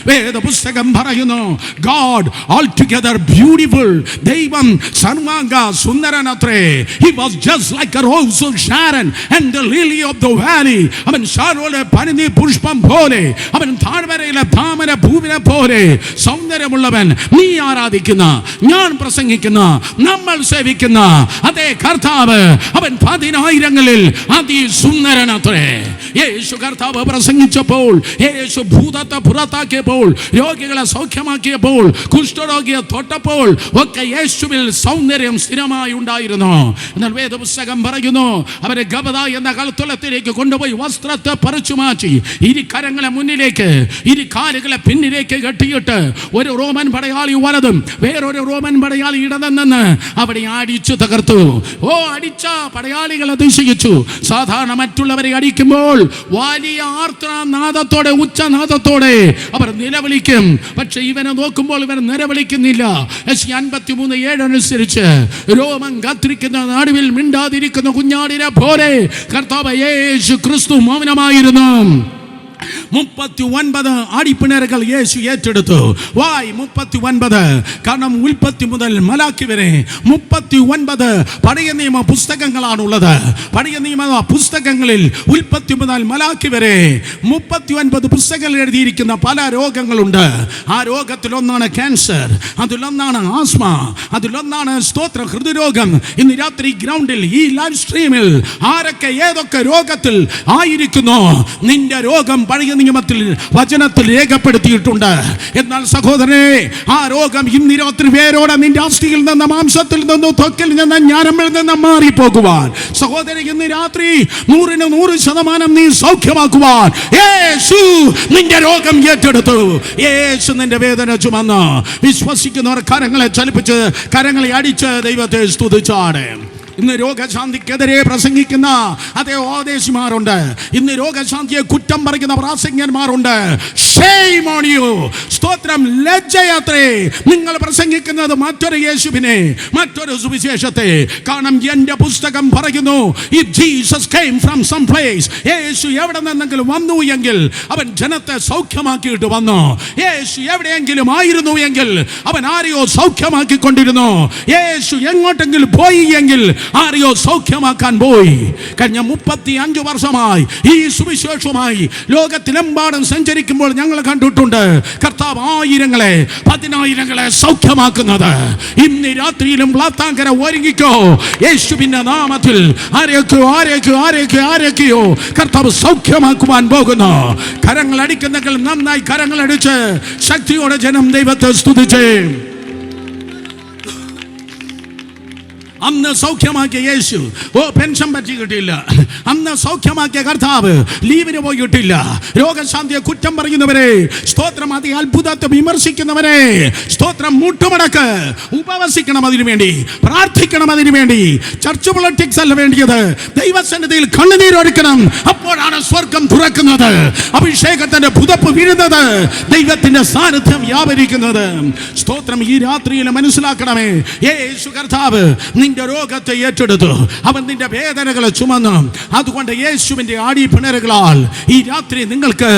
B: വേദപുസ്തകം പറയുന്നു, ഗോഡ് altogether beautiful. ദൈവം സർവാംഗ സുന്ദരനത്രേ. He was just like a rose of Sharon and the lily of the valley. അവൻ ഷാരോണിലെ പനിനീ പുഷ്പം പോലെ, അവൻ താഴ്വരയിലെ താമര പൂവിനെ പോലെ സൗന്ദര്യമുള്ളവൻ. നീ ആരാധിക്കുന്ന, ഞാൻ പ്രസംഗിക്കുന്ന, നമ്മൾ സേവിക്കുന്ന അതേ കർത്താവ്, അവൻ 10,000-ങ്ങളിൽ അതിസുന്ദരനത്രേ. യേശു കർത്താവ് പ്രസംഗിച്ചപ്പോൾ, യേശു ഭൂതത്തെ പുറത്താക്കിയപ്പോൾ, രോഗികളെ സൗഖ്യമാക്കിയപ്പോൾ, കുഷ്ഠരോഗിയെ തൊട്ടപ്പോൾ ഒക്കെ യേശുവിൽ സൗന്ദര്യം സ്ഥിരമായി ഉണ്ടായിരുന്നു. എന്നാൽ വേദപുസ്തകം പറയുന്നു, അവരെ ഗബദ എന്ന കളത്തുളത്തിലേക്ക് കൊണ്ടുപോയി വസ്ത്രത്തെ പറിച്ചു മാറ്റി, ഇരു കരങ്ങളെ മുന്നിലേക്ക്, ഇരു കാലുകളെ പിന്നിലേക്ക് കെട്ടിയിട്ട് ഒരു റോമൻ പടയാളി വലതും വേറൊരു റോമൻ പടയാളി ഇടതും നിന്ന് അവിടെ അടിച്ചു തകർത്തു. ഓ, അടിച്ച പടയാളികൾ അതിശയിച്ചു. സാധാരണ മറ്റുള്ളവരെ അടിക്കുമ്പോൾ വലിയ ആർത്തനാദത്തോടെ, ഉച്ചനാദത്തോടെ അവർ നിലവിളിക്കും. പക്ഷെ ഇവനെ നോക്കുമ്പോൾ ഇവൻ നിലവിളിക്കുന്നില്ല. 53:7 അനുസരിച്ച് രോമം കത്തിരിക്കുന്ന നടുവിൽ മിണ്ടാതിരിക്കുന്ന കുഞ്ഞാടിനെ പോലെ കർത്താവ് യേശു ക്രിസ്തു മൗനമായിരുന്നു. 39 ആടിപ്പിണരുകൾ യേശു ഏറ്റെടുത്തു. വായ് 39, കാരണം ഉൽപ്പത്തി മുതൽ മലാക്കി വരെ 39 പഴയ നിയമ പുസ്തകങ്ങളാണുള്ളത്. പഴയ നിയമ പുസ്തകങ്ങളിൽ ഉൽപ്പത്തി മുതൽ മലാക്കി വരെ 39 പുസ്തകങ്ങൾ എഴുതിയിരിക്കുന്ന പല രോഗങ്ങളുണ്ട്. ആ രോഗത്തിലൊന്നാണ് ക്യാൻസർ, അതിലൊന്നാണ് ആസ്മ, അതിലൊന്നാണ് സ്തോത്ര ഹൃദ്രോഗം. ഇന്ന് രാത്രി ഗ്രൗണ്ടിൽ ഈ ലൈവ് സ്ട്രീമിൽ ആരൊക്കെ ഏതൊക്കെ രോഗത്തിൽ ആയിരിക്കുന്നു, നിന്റെ രോഗം പഴയ നിയമത്തിൽ വചനത്തിൽ രേഖപ്പെടുത്തിയിട്ടുണ്ട്. എന്നാൽ സഹോദരനെ, ആ രോഗം ഇന്ന് രാത്രി വേരോടെ നിന്റെ അസ്ഥിയിൽ നിന്ന്, മാംസത്തിൽ നിന്ന്, ത്വക്കിൽ നിന്ന്, ഞരമ്പിൽ നിന്ന് മാറിപ്പോകുവാൻ, സഹോദരൻ, ഇന്ന് രാത്രി 100% നീ സൗഖ്യമാക്കുവാൻ യേശു നിന്റെ രോഗം ഏറ്റെടുത്തു. യേശു നിന്റെ വേദന ചുമന്ന് വിശ്വസിക്കുന്നവർ കരങ്ങളെ ചലിപ്പിച്ച്, കരങ്ങളെ അടിച്ച് ദൈവത്തെ സ്തുതിച്ചാണ്. ഇന്ന് രോഗശാന്തിക്കെതിരെ പ്രസംഗിക്കുന്ന അതേ ഉപദേശിമാരുണ്ട്. ഇന്ന് രോഗശാന്തിയെ കുറ്റം പറയുന്ന പ്രാസംഗികന്മാരുണ്ട്. Shame on you. സ്തോത്രം, ലജ്ജയാത്രേ നിങ്ങൾ പ്രസംഗിക്കുന്നത് മറ്റൊരു യേശുവിനെ, മറ്റൊരു സുവിശേഷത്തെ. കാരണം എന്റെ പുസ്തകം പറയുന്നു, if Jesus came from some place, യേശു എവിടെ നിന്നെങ്കിലും വന്നു എങ്കിൽ അവൻ ജനത്തെ സൗഖ്യമാക്കിയിട്ട് വന്നു. യേശു എവിടെയെങ്കിലും ആയിരുന്നു എങ്കിൽ അവൻ ആരെയോ സൗഖ്യമാക്കിക്കൊണ്ടിരുന്നു. യേശു എങ്ങോട്ടെങ്കിലും പോയി എങ്കിൽ ആരെയോ സൗഖ്യമാക്കാൻ പോയി. കഴിഞ്ഞ 35 വർഷമായി ഈ സുവിശേഷവുമായി ലോകത്തിലെമ്പാടും സഞ്ചരിക്കുമ്പോൾ ഞങ്ങൾ കണ്ടിട്ടുണ്ട് കർത്താവ് ആയിരങ്ങളെ, 10,000-ങ്ങളെ സൗഖ്യമാക്കുന്നത്. ഇന്ന് രാത്രിയിലും വ്ളാത്താങ്കര ഒരുങ്ങിക്കോ. യേശുവിന്റെ നാമത്തിൽ ആരെയൊക്കെയോ കർത്താവ് സൗഖ്യമാക്കുവാൻ പോകുന്നു. കരങ്ങൾ അടിക്കുന്നെങ്കിൽ നന്നായി കരങ്ങൾ അടിച്ച് ശക്തിയോടെ ജനം ദൈവത്തെ സ്തുതിച്ചേ. അന്ന് സൗഖ്യമാക്കിയ യേശു പെൻഷൻ പറ്റി കിട്ടിയില്ല. അന്ന് സൗഖ്യമാക്കിയ കർത്താവ് ലീവിന് പോയിട്ടില്ല. രോഗശാന്തിയെ കുറ്റം പറയുന്നവരെ സ്തോത്രം, അതി അത്ഭുതത്തെ വിമർശിക്കുന്നവരെ സ്തോത്രം, മുട്ടുമടക്ക്, ഉപവസിക്കണം അതിനു വേണ്ടി, പ്രാർത്ഥിക്കണം അതിനു വേണ്ടി. ചർച്ച് പൊളിറ്റിക്സ് അല്ല വേണ്ടിയത്. ദൈവസന്നിധിയിൽ കണ്ണുനീരൊഴുക്കണം. അപ്പോഴാണ് സ്വർഗം തുറക്കുന്നത്, അഭിഷേകത്തിന്റെ പുതപ്പ് വീഴുന്നത്, ദൈവത്തിന്റെ സാന്നിധ്യം വ്യാപരിക്കുന്നത്. സ്തോത്രം, ഈ രാത്രിയിൽ മനസ്സിലാക്കണമേ, യേശു കർത്താവ് നിന്റെ രോഗത്തെ ഏറ്റെടുത്തു. അവൻ നിന്റെ വേദനകളെ ചുമന്നു. അതുകൊണ്ട് യേശുവിന്റെ ആടിപ്പിണരുകളാൽ ഈ രാത്രി നിങ്ങൾക്ക്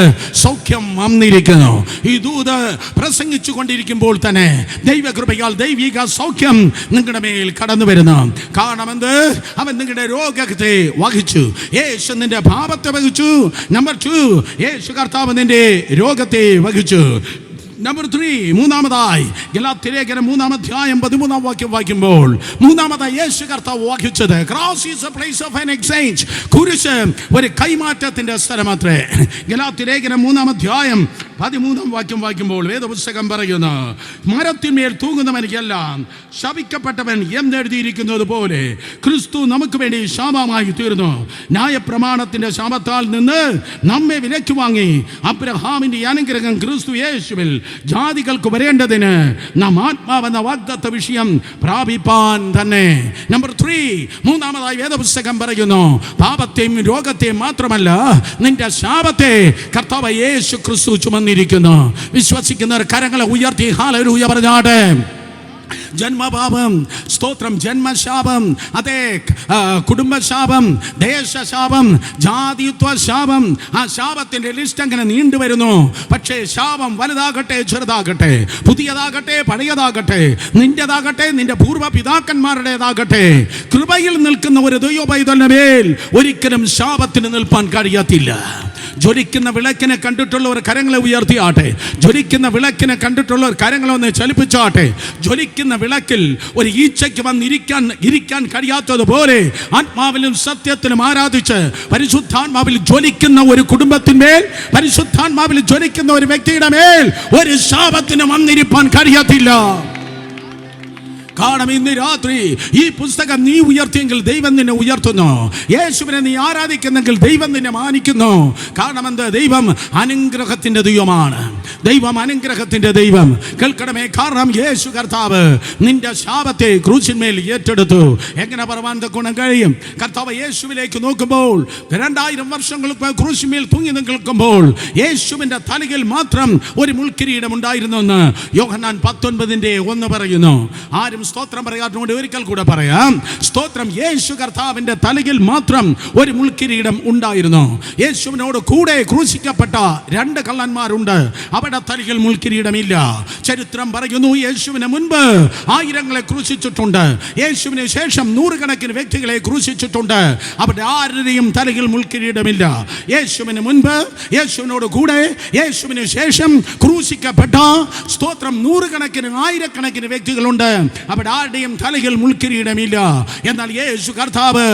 B: സൗഖ്യം വന്നിരിക്കുന്നു. ഈ ദൂത് പ്രസംഗിച്ചു കൊണ്ടിരിക്കുമ്പോൾ തന്നെ ദൈവകൃപയാൽ ദൈവിക സൗഖ്യം നിങ്ങളുടെ മേൽ കടന്നു വരുന്നു. കാരണമെന്ത്? അവൻ നിങ്ങളുടെ രോഗത്തെ വഹിച്ചു. യേശു നിന്റെ പാപത്തെ വഹിച്ചു. നമ്പർ 2, യേശു കർത്താവ് നിന്റെ രോഗത്തെ വഹിച്ചു. നമ്പർ 3, മൂന്നാമതായി ഗലാത്യലേഖനം 3-ാം അധ്യായം 13-ാം വാക്യം വായിക്കുമ്പോൾ മൂന്നാമതായി യേശു കർത്താവ് വായിച്ചത് cross is a place of an exchange. കുരിശ് ഒരു കൈമാറ്റത്തിന്റെ സ്ഥലമത്രേ. ഗലാത്യലേഖനം 3-ാം അധ്യായം 13-ാം വാക്യം വായിക്കുമ്പോൾ വേദപുസ്തകം പറയുന്നു, മരത്തിന്മേൽ തൂങ്ങുന്നവനെല്ലാം ശപിക്കപ്പെട്ടവൻ എന്നെഴുതിയിരിക്കുന്നത് പോലെ ക്രിസ്തു നമുക്ക് വേണ്ടി ശാപമായി തീർന്നു. ന്യായപ്രമാണത്തിന്റെ ശാപത്താൽ നിന്ന് നമ്മെ വിലയ്ക്ക് വാങ്ങി അബ്രഹാമിന്റെ അനുഗ്രഹം ക്രിസ്തു യേശുവിൽ ജാതികൾക്ക് വരേണ്ടതിന് നാം ആത്മാവെന്ന വാഗ്ദത്ത വിഷയം പ്രാപിപ്പാൻ തന്നെ. നമ്പർ 3, മൂന്നാമതായി വേദപുസ്തകം പറയുന്നു, പാപത്തെയും രോഗത്തെയും മാത്രമല്ല നിന്റെ ശാപത്തെ കർത്താവ് യേശു ക്രിസ്തു ചുമന്നിരിക്കുന്നു. വിശ്വസിക്കുന്നവർ കരങ്ങളെ ഉയർത്തി ഹല്ലേലൂയ പറഞ്ഞാട്ടെ. ജന്മപാപം, സ്തോത്രം, ജന്മശാപം, അതേ കുടുംബശാപം, ദേശശാപം, ജാതിത്വ ശാപം, ആ ശാപത്തിന്റെ ലിസ്റ്റ് അങ്ങനെ നീണ്ടുവരുന്നു. പക്ഷേ ശാപം വലുതാകട്ടെ ചെറുതാകട്ടെ, പുതിയതാകട്ടെ പഴയതാകട്ടെ, നിന്റേതാകട്ടെ നിന്റെ പൂർവ്വ പിതാക്കന്മാരുടേതാകട്ടെ, കൃപയിൽ നിൽക്കുന്ന ഒരു ദൈവപൈതലിന്റെ മേൽ ഒരിക്കലും ശാപത്തിന് നിൽപ്പാൻ കഴിയത്തില്ല. ജ്വലിക്കുന്ന വിളക്കിനെ കണ്ടിട്ടുള്ളവർ കരങ്ങളെ ഉയർത്തിയാട്ടെ. ജ്വലിക്കുന്ന വിളക്കിനെ കണ്ടിട്ടുള്ളവർ കരങ്ങളെ ഒന്ന് ചലിപ്പിച്ചാട്ടെ. ജ്വലിക്കുന്ന വിളക്കിൽ ഒരു ഈച്ചയ്ക്ക് ഇരിക്കാൻ കഴിയാത്തതുപോലെ ആത്മാവിലും സത്യത്തിലും ആരാധിച്ച് പരിശുദ്ധാത്മാവിൽ ജ്വലിക്കുന്ന ഒരു കുടുംബത്തിന്മേൽ, പരിശുദ്ധാത്മാവിൽ ജ്വലിക്കുന്ന ഒരു വ്യക്തിയുടെ മേൽ ഒരു ശാപത്തിന് വന്നിരിപ്പാൻ കഴിയത്തില്ല. കാരണം ഇന്ന് രാത്രി ഈ പുസ്തകം നീ ഉയർത്തിയെങ്കിൽ ദൈവം നിന്നെ ഉയർത്തുന്നു. യേശുവിനെ നീ ആരാധിക്കുന്നെങ്കിൽ ദൈവം നിന്നെ മാനിക്കുന്നു. കാരണം എന്ത്? ദൈവം അനുഗ്രഹത്തിന്റെ ദൈവമാണ്. ദൈവം അനുഗ്രഹത്തിന്റെ ദൈവം. കേൾക്കണമേ, കാരണം യേശു കർത്താവ് നിന്റെ ശാപത്തെ ക്രൂശിന്മേൽ ഏറ്റെടുത്തു. എങ്ങനെ പറയാൻ ഗുണം കഴിയും? കർത്താവ് യേശുവിലേക്ക് നോക്കുമ്പോൾ 2000 വർഷങ്ങൾക്ക് ക്രൂശിന്മേൽ തൂങ്ങി നിൽക്കുമ്പോൾ യേശുവിന്റെ തലയിൽ മാത്രം ഒരു മുൾക്കിരീടം ഉണ്ടായിരുന്നു എന്ന് യോഹന്നാൻ 19:1 പറയുന്നു. ആരും സ്തോത്രം പറയാത്തതുകൊണ്ട് ഒരിക്കൽ കൂടെ പറയാം. സ്തോത്രം, യേശു കർത്താവിന്റെ തലയിൽ മാത്രം ഒരു മുൾക്കിരീടം ഉണ്ടായിരുന്നു. യേശുവിനോട് കൂടെ ക്രൂശിക്കപ്പെട്ട 2 കള്ളന്മാരുണ്ട്, അവരുടെ തലയിൽ മുൾക്കിരീടമില്ല. ചരിത്രം പറയുന്നു, യേശുവിന് മുൻപ് 1000-ങ്ങളെ ക്രൂശിച്ചിട്ടുണ്ട്, യേശുവിന് ശേഷം 100-കണക്കിന് വ്യക്തികളെ ക്രൂശിച്ചിട്ടുണ്ട്. അവരുടെ ആരുടെയും തലയിൽ മുൾക്കിരീടമില്ല. യേശുവിന് മുൻപ്, യേശുവിനോട് കൂടെ, യേശുവിന് ശേഷം ക്രൂശിക്കപ്പെട്ട സ്തോത്രം 100-കണക്കിന് 1000-കണക്കിന് വ്യക്തികളുണ്ട്. അവിടെ ആരുടെയും തലയിൽ മുൾക്കിരീടമില്ല. എന്നാൽ യേശു കർത്താവ്,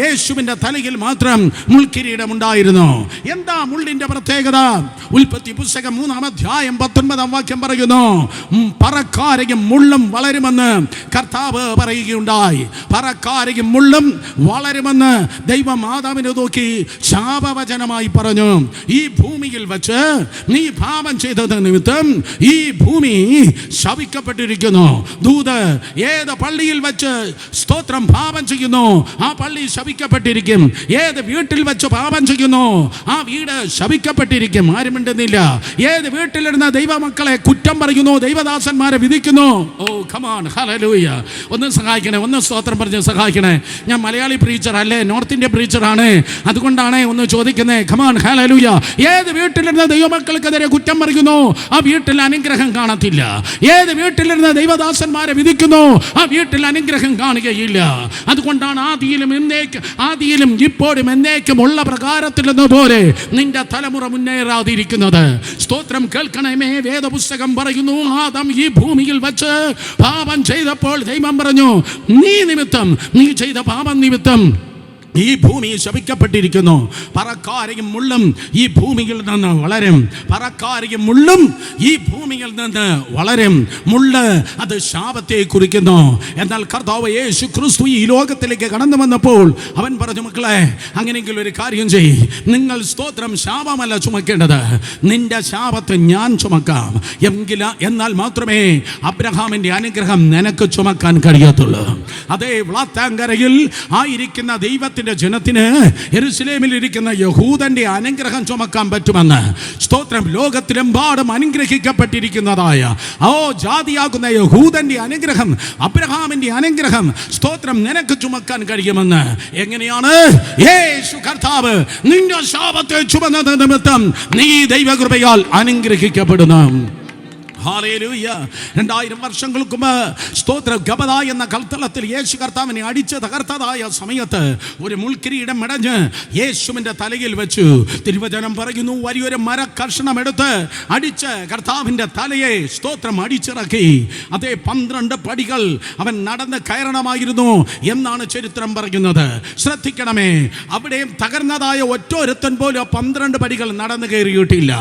B: യേശുവിന്റെ തലയിൽ മാത്രം മുൾക്കിരീടം ഉണ്ടായിരുന്നു. എന്താ മുള്ളിന്റെ പ്രത്യേകത? ഉൽപ്പത്തി പുസ്തകം 3-ാം അധ്യായം 19-ാം വാക്യം പറയുന്നു, പറക്കാരയും മുള്ളും വളരുമെന്ന് കർത്താവ് പറയുകയുണ്ടായി. പറക്കാരയും മുള്ളും വളരുമെന്ന് ദൈവം ആദാമിനെ നോക്കി ശാപവചനമായി പറഞ്ഞു. ഈ ഭൂമിയിൽ വച്ച് നീ പാപം ചെയ്തത് നിമിത്തം ഈ ഭൂമി ശപിക്കപ്പെട്ടിരിക്കുന്നു. ദൂത് ഏത് പള്ളിയിൽ വെച്ച് സ്തോത്രം പാപം ചെയ്യുന്നു ആ പള്ളി ശപിക്കപ്പെട്ടിരിക്കും. ഏത് വീട്ടിൽ വെച്ച് പാപം ചെയ്യുന്നു ആ വീട് ശപിക്കപ്പെട്ടിരിക്കും. ആരും മിണ്ടുന്നില്ല. ഏത് വീട്ടിലിരുന്ന ദൈവമക്കളെ കുറ്റം പറയുന്നു, ദൈവദാസന്മാരെ വിധിക്കുന്നു. ഓ കമാൺ, ഹല്ലേലൂയ. ഒന്ന് സഹായിക്കണേ, ഒന്ന് സ്തോത്രം പറഞ്ഞ് സഹായിക്കണേ. ഞാൻ മലയാളി പ്രീച്ചർ അല്ലേ, നോർത്ത് ഇന്ത്യ പ്രീച്ചറാണ്, അതുകൊണ്ടാണ് ഒന്ന് ചോദിക്കുന്നത്. Come on, hallelujah. ഏത് വീട്ടിലിരുന്ന ദൈവമക്കൾക്കെതിരെ കുറ്റം പറയുന്നു ആ വീട്ടിൽ അനുഗ്രഹം കാണത്തില്ല. ഏത് വീട്ടിലിരുന്ന ദൈവദാസന്മാരെ വിധിക്കുന്നു ആ വീട്ടിൽ അനുഗ്രഹം കാണുകയില്ല. അതുകൊണ്ടാണ് ആദിയിലും ഇപ്പോഴും എന്നേക്കും ഉള്ള പ്രകാരത്തിൽ പോലെ നിന്റെ തലമുറ മുന്നേറാതിരിക്കുന്നത്. സ്തോത്രം കേൾക്കണമേ. വേദപുസ്തകം പറയുന്നു, ആദം ഈ ഭൂമിയിൽ വെച്ച് പാപം ചെയ്തപ്പോൾ ദൈവം പറഞ്ഞു, നീ ചെയ്ത പാപം നിമിത്തം ഈ ഭൂമി ശപിക്കപ്പെട്ടിരിക്കുന്നു. പറക്കാരയും മുള്ളും ഈ ഭൂമിയിൽ നിന്ന് വളരും. പറക്കാരയും മുള്ളും ഈ ഭൂമിയിൽ നിന്ന് വളരും. മുള്ള് അത് ശാപത്തെ കുറിക്കുന്നു. എന്നാൽ കർത്താവ് യേശു ക്രിസ്തു ഈ ലോകത്തിലേക്ക് കടന്നു വന്നപ്പോൾ അവൻ പറഞ്ഞു, മക്കളെ അങ്ങനെയെങ്കിൽ ഒരു കാര്യം ചെയ്യ്, നിങ്ങൾ സ്തോത്രം ശാപമല്ല ചുമക്കേണ്ടത്, നിന്റെ ശാപത്തെ ഞാൻ ചുമക്കാം. എന്നാൽ മാത്രമേ അബ്രഹാമിൻ്റെ അനുഗ്രഹം നിനക്ക് ചുമക്കാൻ കഴിയത്തുള്ളൂ. അതേ വ്ളാത്താങ്കരയിൽ ആയിരിക്കുന്ന ദൈവത്തിൻ്റെ ജനത്തിന് യെരുശലേമിൽ ഇരിക്കുന്ന യഹൂദന്റെ അനുഗ്രഹം ചുമക്കാൻ പറ്റുമെന്ന് സ്തോത്രം ലോകത്തിലെമ്പാടും അനുഗ്രഹിക്കപ്പെട്ടിരിക്കുന്നതായ ജാതിയാകുന്ന യഹൂദന്റെ അനുഗ്രഹം, അബ്രഹാമിന്റെ അനുഗ്രഹം സ്തോത്രം നിനക്ക് ചുമക്കാൻ കഴിയുമെന്ന്. എങ്ങനെയാണ്? യേശു കർത്താവ് നിന്റെ ശാപത്തെ ചുമന്നത് നിമിത്തം നീ ദൈവകൃപയാൽ അനുഗ്രഹിക്കപ്പെടുന്നു. ഹല്ലേലൂയ. 2000 വർഷങ്ങൾക്ക് മുമ്പ് സ്തോത്രം ഗബദ എന്ന കൽത്തളത്തിൽ യേശു കർത്താവിനെ അടിച്ച് തകർത്തതായ സമയത്ത് ഒരു മുൾക്കിരീടം മെടഞ്ഞ് യേശുവിൻ്റെ തലയിൽ വെച്ചു. തിരുവചനം പറയുന്നു, വലിയൊരു മരക്കഷണം എടുത്ത് അടിച്ച് കർത്താവിൻ്റെ തലയെ സ്തോത്രം അടിച്ചിറക്കി. അതേ 12 പടികൾ അവൻ നടന്ന് കയറണമായിരുന്നു എന്നാണ് ചരിത്രം പറയുന്നത്. ശ്രദ്ധിക്കണമേ, അവിടെയും തകർന്നതായ ഒറ്റൊരുത്തൻ പോലും 12 പടികൾ നടന്നു കയറിയിട്ടില്ല.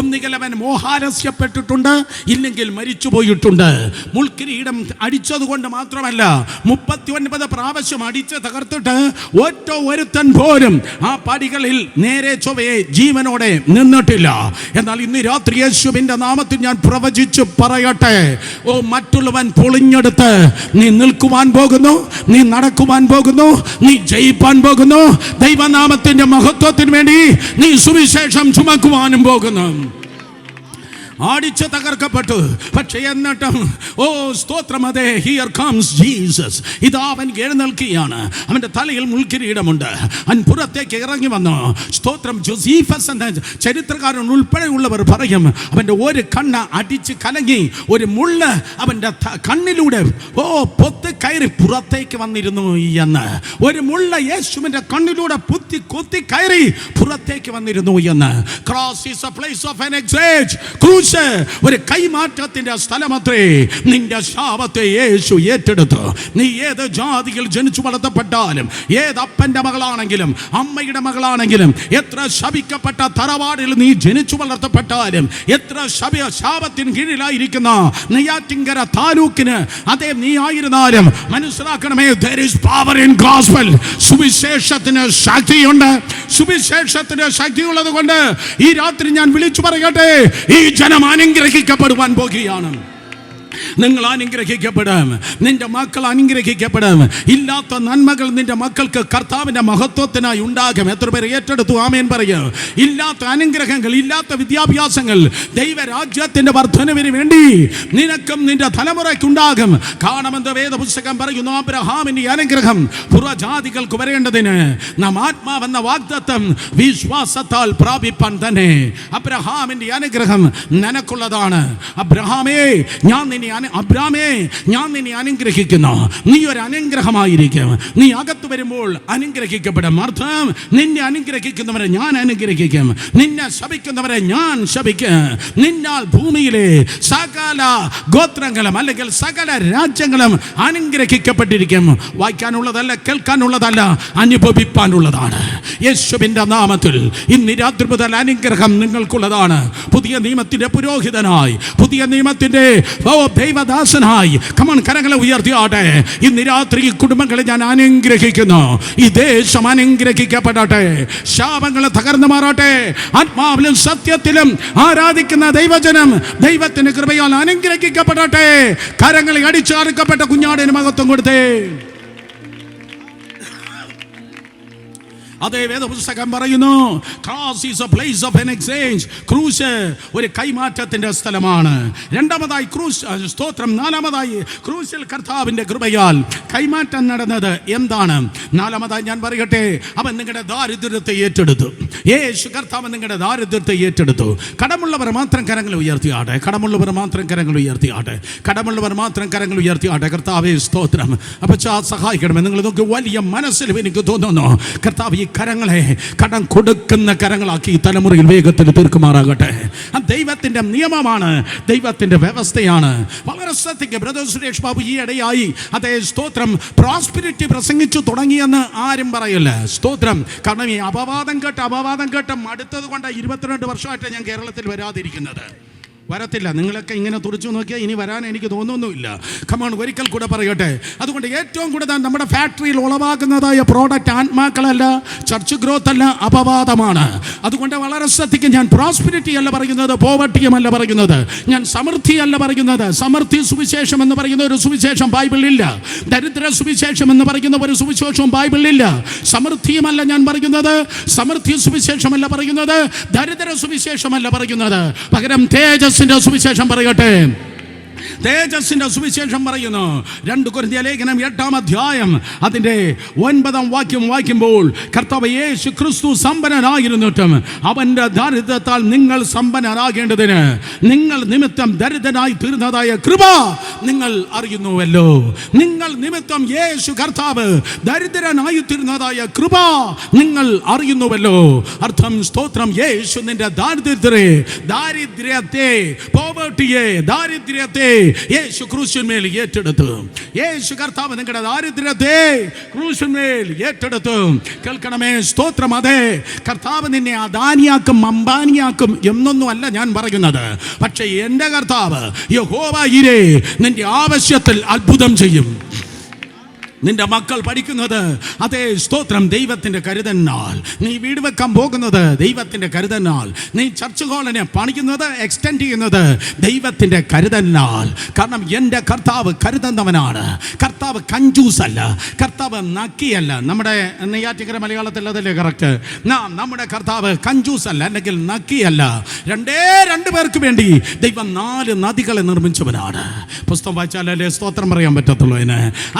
B: ഒന്നുകിൽ അവൻ മോഹാലസ്യപ്പെട്ടിട്ടുണ്ട്, ഇല്ലെങ്കിൽ മരിച്ചു പോയിട്ടുണ്ട്. മുൾക്കിരീടം അടിച്ചതുകൊണ്ട് മാത്രമല്ല, 39 പ്രാവശ്യം അടിച്ച് തകർത്തിട്ട് ഒറ്റ ഒരുത്തൻ പോലും ആ പടികളിൽ നേരെ ചൊവ്വേ ജീവനോടെ നിന്നിട്ടില്ല. എന്നാൽ ഇന്ന് രാത്രി യേശുവിൻ്റെ നാമത്തിൽ ഞാൻ പ്രവചിച്ചു പറയട്ടെ, മറ്റുള്ളവൻ പൊളിഞ്ഞെടുത്ത് നീ നിൽക്കുവാൻ പോകുന്നു, നീ നടക്കുവാൻ പോകുന്നു, നീ ജയിപ്പാൻ പോകുന്നു. ദൈവനാമത്തിൻ്റെ മഹത്വത്തിന് വേണ്ടി നീ സുവിശേഷം ചുമക്കുവാനും പോകുന്നു. അടിച്ച് തകർക്കപ്പെട്ടു. പക്ഷേ എന്നിട്ടും സ്തോത്രം, അതെ, ഹിയർ കംസ് ജീസസ്. ഇതാ അവൻ എഴുന്നേൽക്കുകയാണ്. അവൻ്റെ തലയിൽ മുൾക്കിരീടമുണ്ട്. അവൻ പുറത്തേക്ക് ഇറങ്ങി വന്നു. സ്തോത്രം. ജോസീഫസ് എന്ന ചരിത്രകാരൻ ഉൾപ്പെടെയുള്ളവർ പറയും, അവൻ്റെ ഒരു കണ്ണ് അടിച്ച് കലങ്ങി ഒരു മുള്ള് അവൻ്റെ കണ്ണിലൂടെ പൊത്തി കയറി പുറത്തേക്ക് വന്നിരുന്നു എന്ന്. ഒരു മുള്ള യേശുവിൻ്റെ കണ്ണിലൂടെ കുത്തി കയറി പുറത്തേക്ക് വന്നിരുന്നു എന്ന്. Cross is a place of an exchange. ക്രൂശ് ഒരു കൈമാറ്റത്തിന്റെ സ്ഥലമത്രേ. നിന്റെ ശാപത്തെ യേശു ഏറ്റെടുത്തു. നീ ഏത് ജാതിയിൽ ജനിച്ചു വളർത്തപ്പെട്ടാലും, ഏത് അപ്പന്റെ മകളാണെങ്കിലും അമ്മയുടെ മകളാണെങ്കിലും, എത്ര ശപിക്കപ്പെട്ട തറവാടിൽ നീ ജനിച്ചു വളർത്തപ്പെട്ടാലും, എത്ര ശാപത്തിന് കീഴിലായിരിക്കുന്ന നെയ്യാറ്റിൻകര താലൂക്കിന് അതേ നീ ആയിരുന്നാലും, മനസ്സിലാക്കണമേ, there is power in gospel. സുവിശേഷത്തിന് ശക്തിയുണ്ട്. സുവിശേഷത്തിന് ശക്തിയുള്ളത് കൊണ്ട് ഈ രാത്രി ഞാൻ വിളിച്ചു പറയട്ടെ, ഈ ജനം അനുഗ്രഹിക്കപ്പെടുവാൻ പോകുകയാണ്. നിങ്ങൾ അനുഗ്രഹിക്കപ്പെടും, നിന്റെ മക്കൾ അനുഗ്രഹിക്കപ്പെടും. ഇല്ലാത്ത നന്മകൾ നിന്റെ മക്കൾക്ക് കർത്താവിൻ്റെ മഹത്വത്തിനായി ഉണ്ടാകും. എത്ര പേർ ഏറ്റെടുത്തു ആമേൻ പറയും? ഇല്ലാത്ത അനുഗ്രഹങ്ങൾ, ഇല്ലാത്ത വിദ്യാഭ്യാസങ്ങൾ ദൈവരാജ്യത്തിൻ്റെ വർധനവിന് വേണ്ടി നിനക്കും നിന്റെ തലമുറയ്ക്കുണ്ടാകും. കാണുമെന്ന് വേദപുസ്തകം പറയുന്നു. അബ്രഹാമിൻ്റെ അനുഗ്രഹം പുറജാതികൾക്ക് വരേണ്ടതിന് നാം ആത്മാവെന്ന വാഗ്ദത്തം വിശ്വാസത്താൽ പ്രാപിപ്പാൻ തന്നെ അബ്രഹാമിൻ്റെ അനുഗ്രഹം നിനക്കുള്ളതാണ്. അബ്രഹാമേ, ഞാൻ നിന്നെ അനുഗ്രഹിക്കുന്നു. നീ ഒരു അനുഗ്രഹമായിരിക്കും. നീ അകത്ത് വരുമ്പോൾ അനുഗ്രഹിക്കപ്പെടും. അർത്ഥം, നിന്നെ അനുഗ്രഹിക്കുന്നവരെ ഞാൻ അനുഗ്രഹിക്കും, നിന്നെ ശപിക്കുന്നവരെ ഞാൻ ശപിക്കും. നിന്നാൽ ഭൂമിയിലെ സകല ഗോത്രങ്ങളും അല്ലെങ്കിൽ സകല രാജ്യങ്ങളും അനുഗ്രഹിക്കപ്പെട്ടിരിക്കും. വായിക്കാനുള്ളതല്ല, കേൾക്കാനുള്ളതല്ല, അനുഭവിപ്പാനുള്ളതാണ്. യേശുവിൻ്റെ നാമത്തിൽ ഇന്ന് രാത്രി മുതൽ അനുഗ്രഹം നിങ്ങൾക്കുള്ളതാണ്. പുതിയ നിയമത്തിൻ്റെ പുരോഹിതനായി, പുതിയ നിയമത്തിൻ്റെ ദൈവദാസനായി കരങ്ങളെ ഉയർത്തിയാട്ടെ. ഇന്ന് രാത്രി ഈ കുടുംബങ്ങളെ ഞാൻ അനുഗ്രഹിക്കുന്നു. ഈ ദേശം അനുഗ്രഹിക്കപ്പെടട്ടെ. ശാപങ്ങൾ തകർന്നു മാറട്ടെ. ആത്മാവിലും സത്യത്തിലും ആരാധിക്കുന്ന ദൈവജനം ദൈവത്തിന്റെ കൃപയാൽ അനുഗ്രഹിക്കപ്പെടട്ടെ. കരങ്ങളെ അടിച്ചറുക്കപ്പെട്ട കുഞ്ഞാടിന് മഹത്വം കൊടുത്തേ. അതേ വേദപുസ്തകം പറയുന്നു, cross is a place of an exchange. ക്രൂശ് ഒരു കൈമാറ്റത്തിന്റെ സ്ഥലമാണ്. രണ്ടാമതായി സ്തോത്രം. നാലാമതായി ക്രൂശിൽ കർത്താവിന്റെ കൃപയാൽ കൈമാറ്റം നടന്നത് എന്താണ്? നാലാമതായി ഞാൻ പറയട്ടെ, അവൻ നിങ്ങളുടെ ദാരിദ്ര്യത്തെ ഏറ്റെടുത്തു. യേശു കർത്താവ് നിങ്ങളുടെ ദാരിദ്ര്യത്തെ ഏറ്റെടുത്തു. കടമുള്ളവർ മാത്രം കരങ്ങൾ ഉയർത്തിയാട്ടെ. കടമുള്ളവർ മാത്രം കരങ്ങൾ ഉയർത്തിയാട്ടെ. കടമുള്ളവർ മാത്രം കരങ്ങൾ ഉയർത്തിയാട്ടെ. കർത്താവേ സ്തോത്രം. അപ്പച്ചാ സഹായിക്കണമേ. നിങ്ങൾ നോക്കി, വലിയ മനസ്സിൽ എനിക്ക് തോന്നുന്നു കർത്താവ് ഈ കരങ്ങളെ കടം കൊടുക്കുന്ന കരങ്ങളാക്കി തലമുറയിൽ വേഗത്തിൽ തീർക്കുമാറാകട്ടെ. ദൈവത്തിന്റെ നിയമമാണ്, ദൈവത്തിന്റെ വ്യവസ്ഥയാണ്. വളരെ ശ്രദ്ധിക്കുക. ബ്രദർ സുരേഷ് ബാബു ഈ ഇടയായി അതേ സ്തോത്രം പ്രോസ്പെരിറ്റി പ്രസംഗിച്ചു തുടങ്ങിയെന്ന് ആരും പറയില്ല. സ്തോത്രം. കാരണം ഈ അപവാദം കേട്ട് മടുത്തത് കൊണ്ട് 22 വർഷമായിട്ട് ഞാൻ കേരളത്തിൽ വരാതിരിക്കുന്നത്. വരത്തില്ല. നിങ്ങളൊക്കെ ഇങ്ങനെ തുറച്ചു നോക്കിയാൽ ഇനി വരാൻ എനിക്ക് തോന്നുന്നില്ല. കമാൺ, ഒരിക്കൽ കൂടെ പറയട്ടെ. അതുകൊണ്ട് ഏറ്റവും കൂടുതൽ നമ്മുടെ ഫാക്ടറിയിൽ ഉളവാക്കുന്നതായ പ്രോഡക്റ്റ് ആത്മാക്കളല്ല, ചർച്ച് ഗ്രോത്ത് അല്ല, അപവാദമാണ്. അതുകൊണ്ട് വളരെ ശ്രദ്ധിക്കും. ഞാൻ പ്രോസ്പെരിറ്റി അല്ല പറയുന്നത്, പോവർട്ടിയുമല്ല പറയുന്നത്, ഞാൻ സമൃദ്ധി അല്ല പറയുന്നത്. സമൃദ്ധി സുവിശേഷം എന്ന് പറയുന്ന ഒരു സുവിശേഷം ബൈബിളിലില്ല. ദരിദ്ര സുവിശേഷം എന്ന് പറയുന്ന ഒരു സുവിശേഷവും ബൈബിളിലില്ല. സമൃദ്ധിയുമല്ല ഞാൻ പറയുന്നത്, സമൃദ്ധി സുവിശേഷമല്ല പറയുന്നത്, ദരിദ്ര സുവിശേഷമല്ല പറയുന്നത്. പകരം തേജസ്സിന്റെ സുവിശേഷം പറയട്ടെ. തേജസ്സിന്റെ സുവിശേഷം പറയുന്നു. 2 കൊരിന്ത്യർ ലേഖനം 8-ാം അധ്യായം അതിന്റെ 9-ാം വാക്യം വായിക്കുമ്പോൾ, കർത്താവ് യേശു ക്രിസ്തു സമ്പന്നനായിരുന്നിട്ടും അവന്റെ ദാരിദ്ര്യത്താൽ നിങ്ങൾ സമ്പന്നരാകേണ്ടതിന് നിങ്ങൾ നിമിത്തം ദരിദ്രനായി തീർന്നതായ കൃപ നിങ്ങൾ അറിയുന്നുവല്ലോ. നിങ്ങൾ നിമിത്തം യേശു കർത്താവ് ദരിദ്രനായി തീർന്നതായ കൃപ നിങ്ങൾ അറിയുന്നുവല്ലോ. അർത്ഥം സ്തോത്രം. യേശു നിന്റെ ദാരിദ്ര്യത്തെ പോവർട്ടിയെ ദാരിദ്ര്യത്തെ യേശു ക്രൂശിന്മേൽ ഏറ്റെടുത്തു. യേശു കർത്താവ് നിങ്ങളുടെ ദാരിദ്ര്യത്തെ ക്രൂശിന്മേൽ ഏറ്റെടുത്തു. കേൾക്കണമേ സ്തോത്രം. അതെ, കർത്താവ് നിന്നെ അദാനിയാക്കും അംബാനിയാക്കും എന്നൊന്നും അല്ല ഞാൻ പറയുന്നത്. പക്ഷേ എൻ്റെ കർത്താവ് യഹോവ ഈരേ നിന്റെ ആവശ്യത്തിൽ അത്ഭുതം ചെയ്യും. നിന്റെ മക്കൾ പഠിക്കുന്നത് അതേ സ്തോത്രം ദൈവത്തിൻ്റെ കരുതനാൽ. നീ വീട് വെക്കാൻ പോകുന്നത് ദൈവത്തിൻ്റെ കരുതനാൽ. നീ ചർച്ച് ഹാളിനെ പണിക്കുന്നത് എക്സ്റ്റെൻഡ് ചെയ്യുന്നത് ദൈവത്തിൻ്റെ കരുതനാൽ. കാരണം എൻ്റെ കർത്താവ് കരുതുന്നവനാണ്. കർത്താവ് കഞ്ചൂസ് അല്ല, കർത്താവ് നക്കിയല്ല. നമ്മുടെ നെയ്യാറ്റിക്കര മലയാളത്തിൽ അതല്ലേ കറക്റ്റ്? നമ്മുടെ കർത്താവ് കഞ്ചൂസ് അല്ല, അല്ലെങ്കിൽ നക്കിയല്ല. 2 പേർക്ക് വേണ്ടി ദൈവം 4 നദികളെ നിർമ്മിച്ചവനാണ്. പുസ്തകം വായിച്ചാലല്ലേ സ്തോത്രം പറയാൻ പറ്റത്തുള്ളൂ.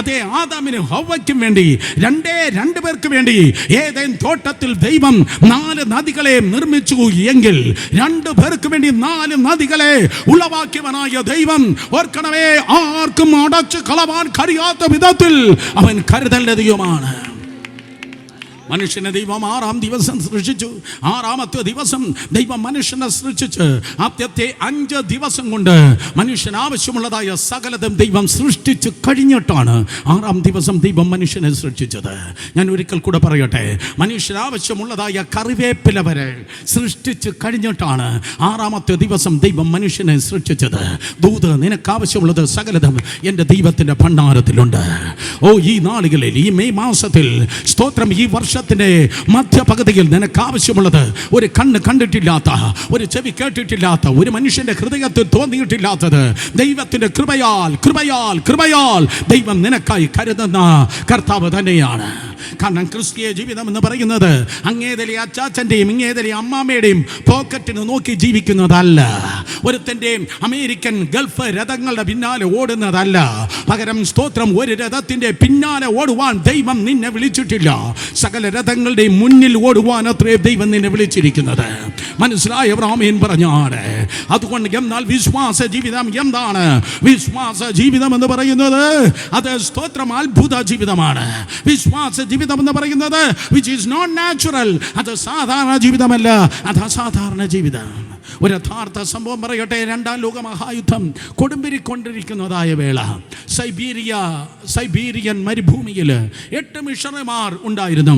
B: അതേ ആദാമിനും ഹവ്വയ്ക്കും വേണ്ടി 2 പേർക്ക് വേണ്ടി ഏദെൻ തോട്ടത്തിൽ ദൈവം 4 നദികളെ നിർമ്മിച്ചു എങ്കിൽ 2 പേർക്ക് വേണ്ടി 4 നദികളെ ഉളവാക്കിയവനായ ദൈവം ഓർക്കണമേ, ആർക്കും അടച്ചു കളവാൻ കഴിയാത്ത വിധത്തിൽ അവൻ കരുതലിന്റെ ദൈവമാണ്. മനുഷ്യനെ ദൈവം 6-ാം ദിവസം സൃഷ്ടിച്ചു. 6-ാമത്തെ ദിവസം ദൈവം മനുഷ്യനെ സൃഷ്ടിച്ച് ആദ്യത്തെ 5 ദിവസം കൊണ്ട് മനുഷ്യന് ആവശ്യമുള്ളതായ സകലതും ദൈവം സൃഷ്ടിച്ച് കഴിഞ്ഞിട്ടാണ് 6-ാം ദിവസം ദൈവം മനുഷ്യനെ സൃഷ്ടിച്ചത്. ഞാൻ ഒരിക്കൽ കൂടെ പറയട്ടെ, മനുഷ്യന് ആവശ്യമുള്ളതായ കറിവേപ്പില വരെ സൃഷ്ടിച്ച് കഴിഞ്ഞിട്ടാണ് 6-ാമത്തെ ദിവസം ദൈവം മനുഷ്യനെ സൃഷ്ടിച്ചത്. ദൂത്, നിനക്ക് ആവശ്യമുള്ളത് സകലതും എൻ്റെ ദൈവത്തിൻ്റെ ഭണ്ഡാരത്തിലുണ്ട്. ഈ നാളുകളിൽ, ഈ മെയ് മാസത്തിൽ സ്തോത്രം, ഈ വർഷ മധ്യപകുതിയിൽ നിനക്ക് ആവശ്യമുള്ളത് ഒരു കണ്ണ് കണ്ടിട്ടില്ലാത്ത, ഒരു ചെവി കേട്ടിട്ടില്ലാത്ത, ഒരു മനുഷ്യന്റെ ഹൃദയത്തിൽ തോന്നിയിട്ടില്ലാത്തത് ദൈവത്തിന്റെ കൃപയാൽ ദൈവം നിനക്കായി കരുതുന്ന കർത്താവ് തന്നെയാണ്. കാരണം ക്രിസ്തീയ ജീവിതം എന്ന് പറയുന്നത് അങ്ങേതലെ അച്ചാച്ചൻ്റെയും ഇങ്ങേതലെ അമ്മാമ്മയുടെയും പോക്കറ്റിന് നോക്കി ജീവിക്കുന്നതല്ല. ഒരുത്തൻ്റെയും അമേരിക്കൻ ഗൾഫ് രഥങ്ങളുടെ പിന്നാലെ ഓടുന്നതല്ല. പകരം സ്തോത്രം, ഒരു രഥത്തിന്റെ പിന്നാലെ ഓടുവാൻ ദൈവം നിന്നെ വിളിച്ചിട്ടില്ല. സകല രഥങ്ങളുടെ മുന്നിൽ ഓടുവാൻ അത്രേ ദൈവം നിന്നെ വിളിച്ചിരിക്കുന്നത്. മനസ്സിലായവർ ആമേൻ പറഞ്ഞാണ്. അതുകൊണ്ട് എന്നാൽ വിശ്വാസ ജീവിതം എന്താണ്? വിശ്വാസ ജീവിതം എന്ന് പറയുന്നത് അത് സ്തോത്രം അത്ഭുത ജീവിതമാണ്. വിശ്വാസ ജീവിതം എന്ന് പറയുന്നത് which is not natural, അത് സാധാരണ ജീവിതമല്ല, അത് അസാധാരണ ജീവിതം. ഒരു യഥാർത്ഥ സംഭവം പറയട്ടെ. 2-ാം ലോക മഹായുദ്ധം കൊടുമ്പിരിക്കൊണ്ടിരിക്കുന്നതായ വേള സൈബീരിയൻ മരുഭൂമിയിൽ 8 മിഷണറിമാർ ഉണ്ടായിരുന്നു.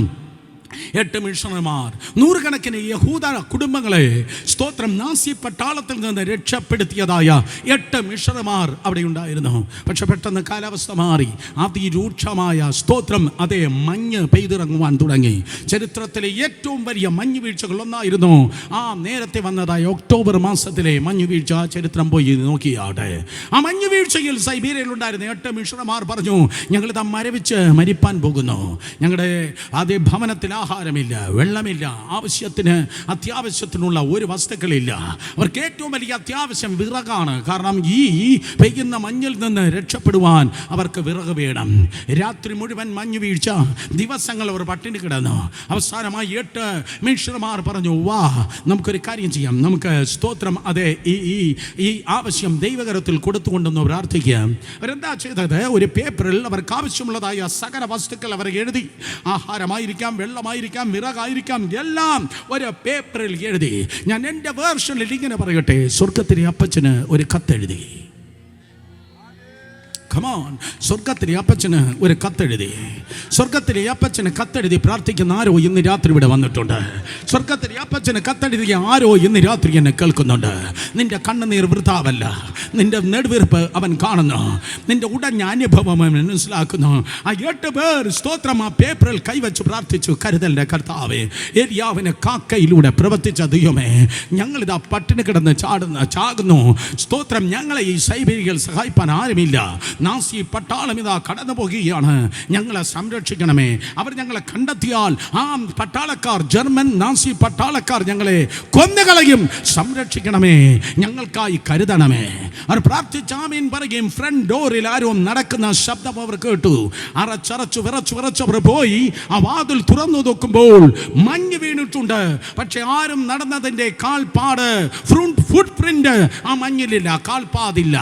B: 8 മിഷണറിമാർ, നൂറുകണക്കിന് യഹൂദ കുടുംബങ്ങളെ സ്തോത്രം നാസി പട്ടാളത്തിൽ നിന്ന് രക്ഷപ്പെടുത്തിയതായ 8 മിഷണറിമാർ അവിടെ ഉണ്ടായിരുന്നു. പക്ഷെ പെട്ടെന്ന് കാലാവസ്ഥ മാറി. അതിരൂക്ഷമായ സ്തോത്രം അതേ മഞ്ഞ് പെയ്തിറങ്ങുവാൻ തുടങ്ങി. ചരിത്രത്തിലെ ഏറ്റവും വലിയ മഞ്ഞ് വീഴ്ചകൾ ഒന്നായിരുന്നു ആ നേരത്തെ വന്നതായ ഒക്ടോബർ മാസത്തിലെ മഞ്ഞ് വീഴ്ച. ചരിത്രം പോയി നോക്കിയാട്ടെ. ആ മഞ്ഞ് വീഴ്ചയിൽ സൈബീരിയയിലുണ്ടായിരുന്ന 8 മിഷണറിമാർ പറഞ്ഞു, ഞങ്ങളിതാ മരവിച്ച് മരിപ്പാൻ പോകുന്നു. ഞങ്ങളുടെ അതേ ഭവനത്തിൽ ആഹാരമില്ല, വെള്ളമില്ല, അത്യാവശ്യത്തിനുള്ള ഒരു വസ്തുക്കളില്ല. അവർക്ക് ഏറ്റവും വലിയ അത്യാവശ്യം വിറകാണ്. കാരണം ഈ പെയ്യുന്ന മഞ്ഞിൽ നിന്ന് രക്ഷപ്പെടുവാൻ അവർക്ക് വിറക് വേണം. രാത്രി മുഴുവൻ മഞ്ഞ് വീഴ്ച, ദിവസങ്ങൾ അവർ പട്ടിണി കിടന്നു. അവസാനമായി 8 മിഷണറിമാർ പറഞ്ഞു, വാ നമുക്കൊരു കാര്യം ചെയ്യാം, നമുക്ക് സ്തോത്രം അതെ ഈ ആവശ്യം ദൈവകരത്തിൽ കൊടുത്തുകൊണ്ടെന്ന് പ്രാർത്ഥിക്കാം. അവരെന്താ ചെയ്തത്? ഒരു പേപ്പറിൽ അവർക്ക് ആവശ്യമുള്ളതായ സകല വസ്തുക്കൾ അവർ എഴുതി. ആഹാരമായിരിക്കാം, വെള്ളമായിരിക്കാം, വിറകായിരിക്കാം, എല്ലാം ഒരു പേപ്പറിൽ എഴുതി. ഞാൻ എൻ്റെ വേർഷനിൽ ഇങ്ങനെ പറയട്ടെ, സ്വർഗത്തിലെ അപ്പച്ചന് ഒരു കത്തെഴുതി. സ്വർഗത്തിലെ അപ്പച്ചന് ഒരു കത്തെഴുതി. സ്വർഗത്തിലെ അപ്പച്ചന് കത്തെഴുതി പ്രാർത്ഥിക്കുന്ന ആരോ ഇന്ന് രാത്രി ഇവിടെ വന്നിട്ടുണ്ട്. സ്വർഗത്തിലെ അപ്പച്ചന് കത്തെഴുതിയ ആരോ ഇന്ന് രാത്രി എന്നെ കേൾക്കുന്നുണ്ട്. നിന്റെ കണ്ണുനീർ വൃഥാവല്ല, നിന്റെ നെടുവീർപ്പ് അവൻ കാണുന്നു, നിന്റെ ഉടഞ്ഞ അനുഭവം അവൻ മനസ്സിലാക്കുന്നു. ആ 8 പേർ സ്തോത്രം ആ പേപ്പറിൽ കൈവച്ച് പ്രാർത്ഥിച്ചു, കരുതലിന്റെ കർത്താവേ, ഏലിയാവിനെ കാക്കയിലൂടെ പ്രവർത്തിച്ച ദൈവമേ, ഞങ്ങളിതാ പട്ടിണി കിടന്ന് ചാകുന്നു. സ്തോത്രം, ഞങ്ങളെ ഈ സൈബീരിയയിൽ സഹായിപ്പാൻ ആരുമില്ല. നാസി പട്ടാളം ഇതാ കടന്നു പോകുകയാണ്, ഞങ്ങളെ സംരക്ഷിക്കണമേ. അവർ ഞങ്ങളെ കണ്ടെത്തിയാൽ ആ പട്ടാളക്കാർ, ജർമ്മൻ നാസി പട്ടാളക്കാർ ഞങ്ങളെ കൊന്നുകളയും, സംരക്ഷിക്കണമേ, ഞങ്ങൾക്കായി കരുതണമേ. അവർ പ്രാർത്ഥിച്ചാമീൻ പറയുകയും ഫ്രണ്ട് ഡോറിൽ ആരോ നടക്കുന്ന ശബ്ദം അവർ കേട്ടു. വിറച്ചവർ പോയി ആ വാതിൽ തുറന്നു നോക്കുമ്പോൾ മഞ്ഞ് വീണിട്ടുണ്ട്. പക്ഷെ ആരും നടന്നതിൻ്റെ കാൽപ്പാട്, ഫുട് പ്രിന്റ് ആ മഞ്ഞിലില്ല, കാൽപാതില്ല,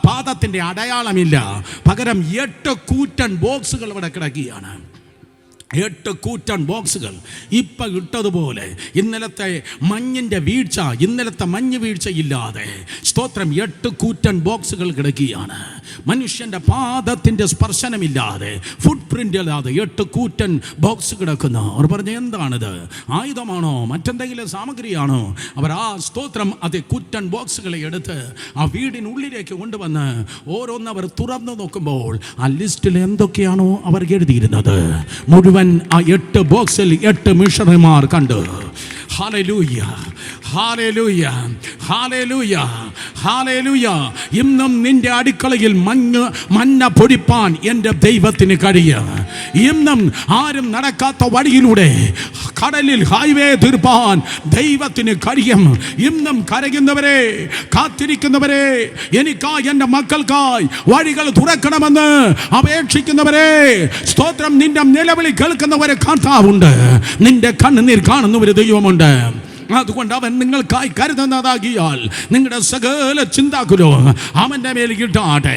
B: പാദത്തിന്റെ അടയാളമില്ല. പകരം 8 കൂറ്റൻ ബോക്സുകൾ ഇവിടെ കിടക്കുകയാണ്. 8 കൂറ്റൻ ബോക്സുകൾ ഇപ്പം ഇട്ടതുപോലെ. ഇന്നലത്തെ മഞ്ഞിൻ്റെ വീഴ്ച, ഇന്നലത്തെ മഞ്ഞ് വീഴ്ചയില്ലാതെ സ്തോത്രം 8 കൂറ്റൻ ബോക്സുകൾ കിടക്കുകയാണ്. മനുഷ്യൻ്റെ പാദത്തിൻ്റെ സ്പർശനമില്ലാതെ, ഫുട് പ്രിൻ്റ് ഇല്ലാതെ 8 കൂറ്റൻ ബോക്സ് കിടക്കുന്നു. അവർ പറഞ്ഞ എന്താണിത്? ആയുധമാണോ, മറ്റെന്തെങ്കിലും സാമഗ്രിയാണോ? അവർ ആ സ്തോത്രം അതേ കൂറ്റൻ ബോക്സുകളെ എടുത്ത് ആ വീടിനുള്ളിലേക്ക് കൊണ്ടുവന്ന് ഓരോന്നവർ തുറന്നു നോക്കുമ്പോൾ ആ ലിസ്റ്റിൽ എന്തൊക്കെയാണോ അവർ എഴുതിയിരുന്നത് മുഴുവൻ ആ 8 ബോക്സിൽ 8 മിഷണറിമാർ കണ്ടു. Hallelujah, hallelujah, hallelujah, hallelujah. ഇന്നും നിന്റെ അടുക്കളയിൽ മഞ്ഞ പൊടിപ്പാൻ എൻ്റെ ദൈവത്തിന് കഴിയും. ഇന്നും ആരും നടക്കാത്ത വഴിയിലൂടെ കടലിൽ ഹൈവേ തീർപ്പാൻ ദൈവത്തിന് കഴിയും. ഇന്നും കരയുന്നവരെ, കാത്തിരിക്കുന്നവരെ, എനിക്കായി എൻ്റെ മക്കൾക്കായി വഴികൾ തുറക്കണമെന്ന് അപേക്ഷിക്കുന്നവരെ, സ്തോത്രം, നിന്റെ നിലവിളി കേൾക്കുന്നവരെ കർത്താവുണ്ട്. നിന്റെ കണ്ണുനീർ കാണുന്ന ഒരു ദൈവമുണ്ട്. അതുകൊണ്ട് അവൻ നിങ്ങൾക്കായി കരുതുന്നതാകിയാൽ നിങ്ങളുടെ സകല ചിന്താകുലോ അവൻ്റെ മേൽ ഇട്ടാട്ടെ.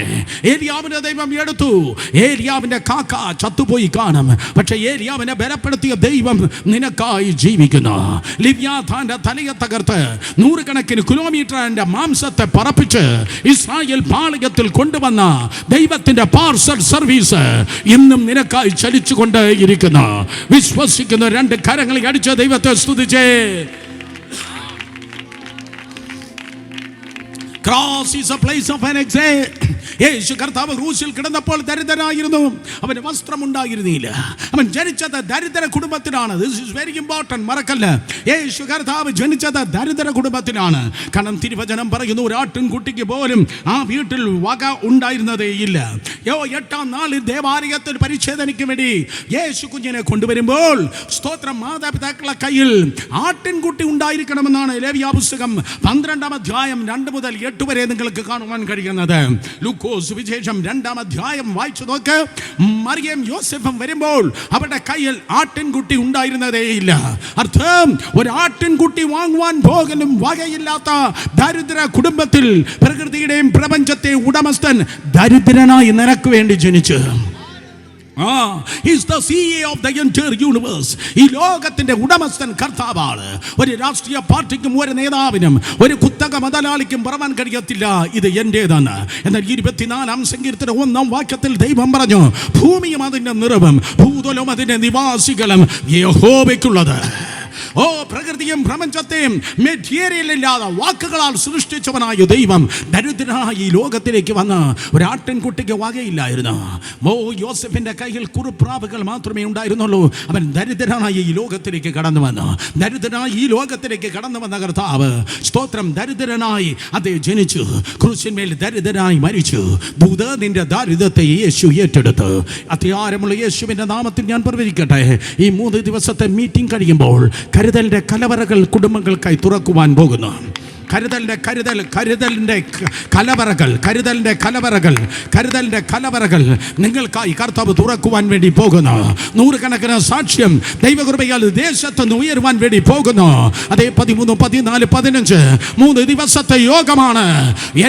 B: ഏലിയാവിൻ്റെ ദൈവം എടുത്തു. ഏലിയാവിൻ്റെ കാക്ക ചത്തുപോയി കാണും, പക്ഷെ ഏലിയാവിനെ ബലപ്പെടുത്തിയ ദൈവം നിനക്കായി ജീവിക്കുന്നു. ലിവ്യാഥാന്റെ തലയെ തകർത്ത് 100 കണക്കിന് കിലോമീറ്ററിന്റെ മാംസത്തെ പറപ്പിച്ച് ഇസ്രായേൽ പാളയത്തിൽ കൊണ്ടുവന്ന ദൈവത്തിന്റെ പാർസൽ സർവീസ് ഇന്നും നിനക്കായി ചലിച്ചുകൊണ്ട് ഇരിക്കുന്നു. വിശ്വസിക്കുന്ന 2 കരങ്ങളിൽ അടിച്ച ദൈവത്തെ സ്തുതിച്ചേ. Cross is a place of an exile. യേശു കർത്താവ് ക്രൂശിൽ കിടന്നപ്പോൾ ദരിദ്രനായിരുന്നു. അവന് വസ്ത്രമുണ്ടായിരുന്നില്ല. അവൻ ജനിച്ചത് ദരിദ്ര കുടുംബത്തിലാണ്. ദിസ് ഈസ് വെരി ഇമ്പോർട്ടൻറ്റ്, മറക്കല്ല. യേശു കർത്താവ് ജനിച്ചത് ദരിദ്ര കുടുംബത്തിലാണ്. കാരണം തിരുവചനം പറയുന്നു, ഒരു ആട്ടിൻകുട്ടിക്ക് പോലും ആ വീട്ടിൽ വക ഉണ്ടായിരുന്നതേ ഇല്ല. 8-ാം നാളിൽ ദേവാലയത്തിൽ പരിച്ഛേദനയ്ക്ക് വേണ്ടി യേശു കുഞ്ഞിനെ കൊണ്ടുവരുമ്പോൾ സ്തോത്രം, മാതാപിതാക്കളുടെ കയ്യിൽ ആട്ടിൻകുട്ടി ഉണ്ടായിരിക്കണമെന്നാണ് ലേവ്യ പുസ്തകം 12-ാം അധ്യായം 2 മുതൽ 8 വരെ നിങ്ങൾക്ക് കാണുവാൻ കഴിയുന്നത്. ലൂക്കോസ് വിശേഷം 2-ാം അധ്യായം വായിച്ചു നോക്ക്. മറിയം യോസെഫും വരുമ്പോൾ അവരുടെ കയ്യിൽ ആട്ടിൻകുട്ടി ഉണ്ടായിരുന്നതേ ഇല്ല. അർത്ഥം, ഒരു ആട്ടിൻകുട്ടി വാങ്ങുവാൻ പോകലും വകയില്ലാത്ത ദരിദ്ര കുടുംബത്തിൽ പ്രകൃതിയുടെയും പ്രപഞ്ചത്തെ ഉടമസ്ഥൻ ദരിദ്രനായി നിനക്ക് വേണ്ടി ജനിച്ചു. He's the CEO of the entire universe. ഈ ലോകത്തിന്റെ ഉടമസ്ഥൻ കർത്താവാണ്. ഒരു രാഷ്ട്രീയ പാർട്ടിക്കും ഒരു നേതാവിനും ഒരു കുത്തക മുതലാളിക്കും പറയാൻ കഴിയത്തില്ല ഇത് എന്റേതാണ്. എന്നാൽ 24-ാം സങ്കീർത്തനം 1-ാം വാക്യത്തിൽ ദൈവം പറഞ്ഞു, ഭൂമിയും അതിന്റെ നിറവും ഭൂതലവും അതിന്റെ നിവാസികളും യഹോവയ്ക്കുള്ളത്. ഓ, പ്രകൃതിയും പ്രപഞ്ചത്തെയും മെറ്റീരിയൽ ഇല്ലാതെ വാക്കുകളാൽ സൃഷ്ടിച്ചവനായ ദൈവം ദരിദ്രനായ ഈ ലോകത്തിലേക്ക് വന്ന് ഒരു ആട്ടിൻകുട്ടിക്ക് വകയില്ലായിരുന്നു. യോസെഫിന്റെ കയ്യിൽ കുറുപ്രാവുകൾ മാത്രമേ ഉണ്ടായിരുന്നുള്ളൂ. അവൻ ദരിദ്രനായി ഈ ലോകത്തിലേക്ക് കടന്നു വന്നു. ദരിദ്രനായി ഈ ലോകത്തിലേക്ക് കടന്നു വന്ന കർത്താവ്, സ്തോത്രം, ദരിദ്രനായി അതേ ജനിച്ചു, ക്രൂശിന്മേൽ ദരിദ്രനായി മരിച്ചു. നിന്റെ ദാരിദ്ര്യത്തെ യേശു ഏറ്റെടുത്തു. അധികാരമുള്ള യേശുവിന്റെ നാമത്തിൽ ഞാൻ പ്രവചിക്കട്ടെ, ഈ 3 ദിവസത്തെ മീറ്റിംഗ് കഴിയുമ്പോൾ കരുതലിന്റെ കലവറകൾ കുടുംബങ്ങൾക്കായി തുറക്കുവാൻ പോകുന്നു. കരുതലിന്റെ കലവറകൾ നിങ്ങൾക്കായി കർത്താവ് തുറക്കുവാൻ വേണ്ടി പോകുന്നു. 100കണക്കിന് സാക്ഷ്യം ദൈവകൃപയാൽ ദേശത്ത് നിന്ന് ഉയരുവാൻ വേണ്ടി പോകുന്നു. അതേ 13, 14, 15 3 ദിവസത്തെ യോഗമാണ്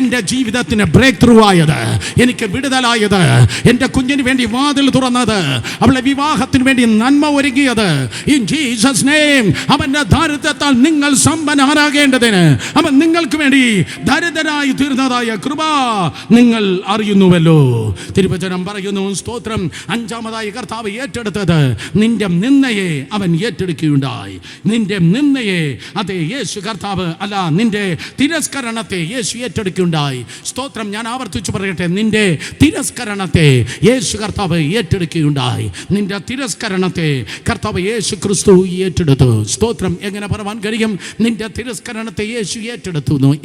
B: എൻ്റെ ജീവിതത്തിന് ബ്രേക്ക് ത്രൂ ആയത്, എനിക്ക് വിടുതലായത്, എൻ്റെ കുഞ്ഞിന് വേണ്ടി വാതിൽ തുറന്നത്, അവളുടെ വിവാഹത്തിന് വേണ്ടി നന്മ ഒരുങ്ങിയത്. In Jesus name. അവൻ്റെ ദാരിദ്ര്യത്താൽ നിങ്ങൾ സമ്പന്നരാകേണ്ടതിന് അവൻ നിങ്ങൾക്ക് വേണ്ടി ദരിദ്രനായി തീർന്നതായ കൃപ നിങ്ങൾ അറിയുന്നുവല്ലോ. തിരുവചനം പറയുന്നു, സ്തോത്രം, 5-ാമതായി കർത്താവ് ഏറ്റെടുത്തത് നിന്റെ നിന്ദയെ അവൻ ഏറ്റെടുക്കുകയുണ്ടായി. നിന്റെ നിന്ദയെ അതേ യേശു കർത്താവ് അല്ല, നിന്റെ തിരസ്കരണത്തെ യേശു ഏറ്റെടുക്കുകയുണ്ടായി. സ്തോത്രം, ഞാൻ ആവർത്തിച്ചു പറയട്ടെ, നിന്റെ തിരസ്കരണത്തെ യേശു കർത്താവ് ഏറ്റെടുക്കുകയുണ്ടായി. നിന്റെ തിരസ്കരണത്തെ കർത്താവ് യേശു ക്രിസ്തു ഏറ്റെടുത്തു. സ്തോത്രം, എങ്ങനെ പറയാൻ കഴിയും നിന്റെ തിരസ്കരണത്തെ യേശു ഏറ്റെടുത്തു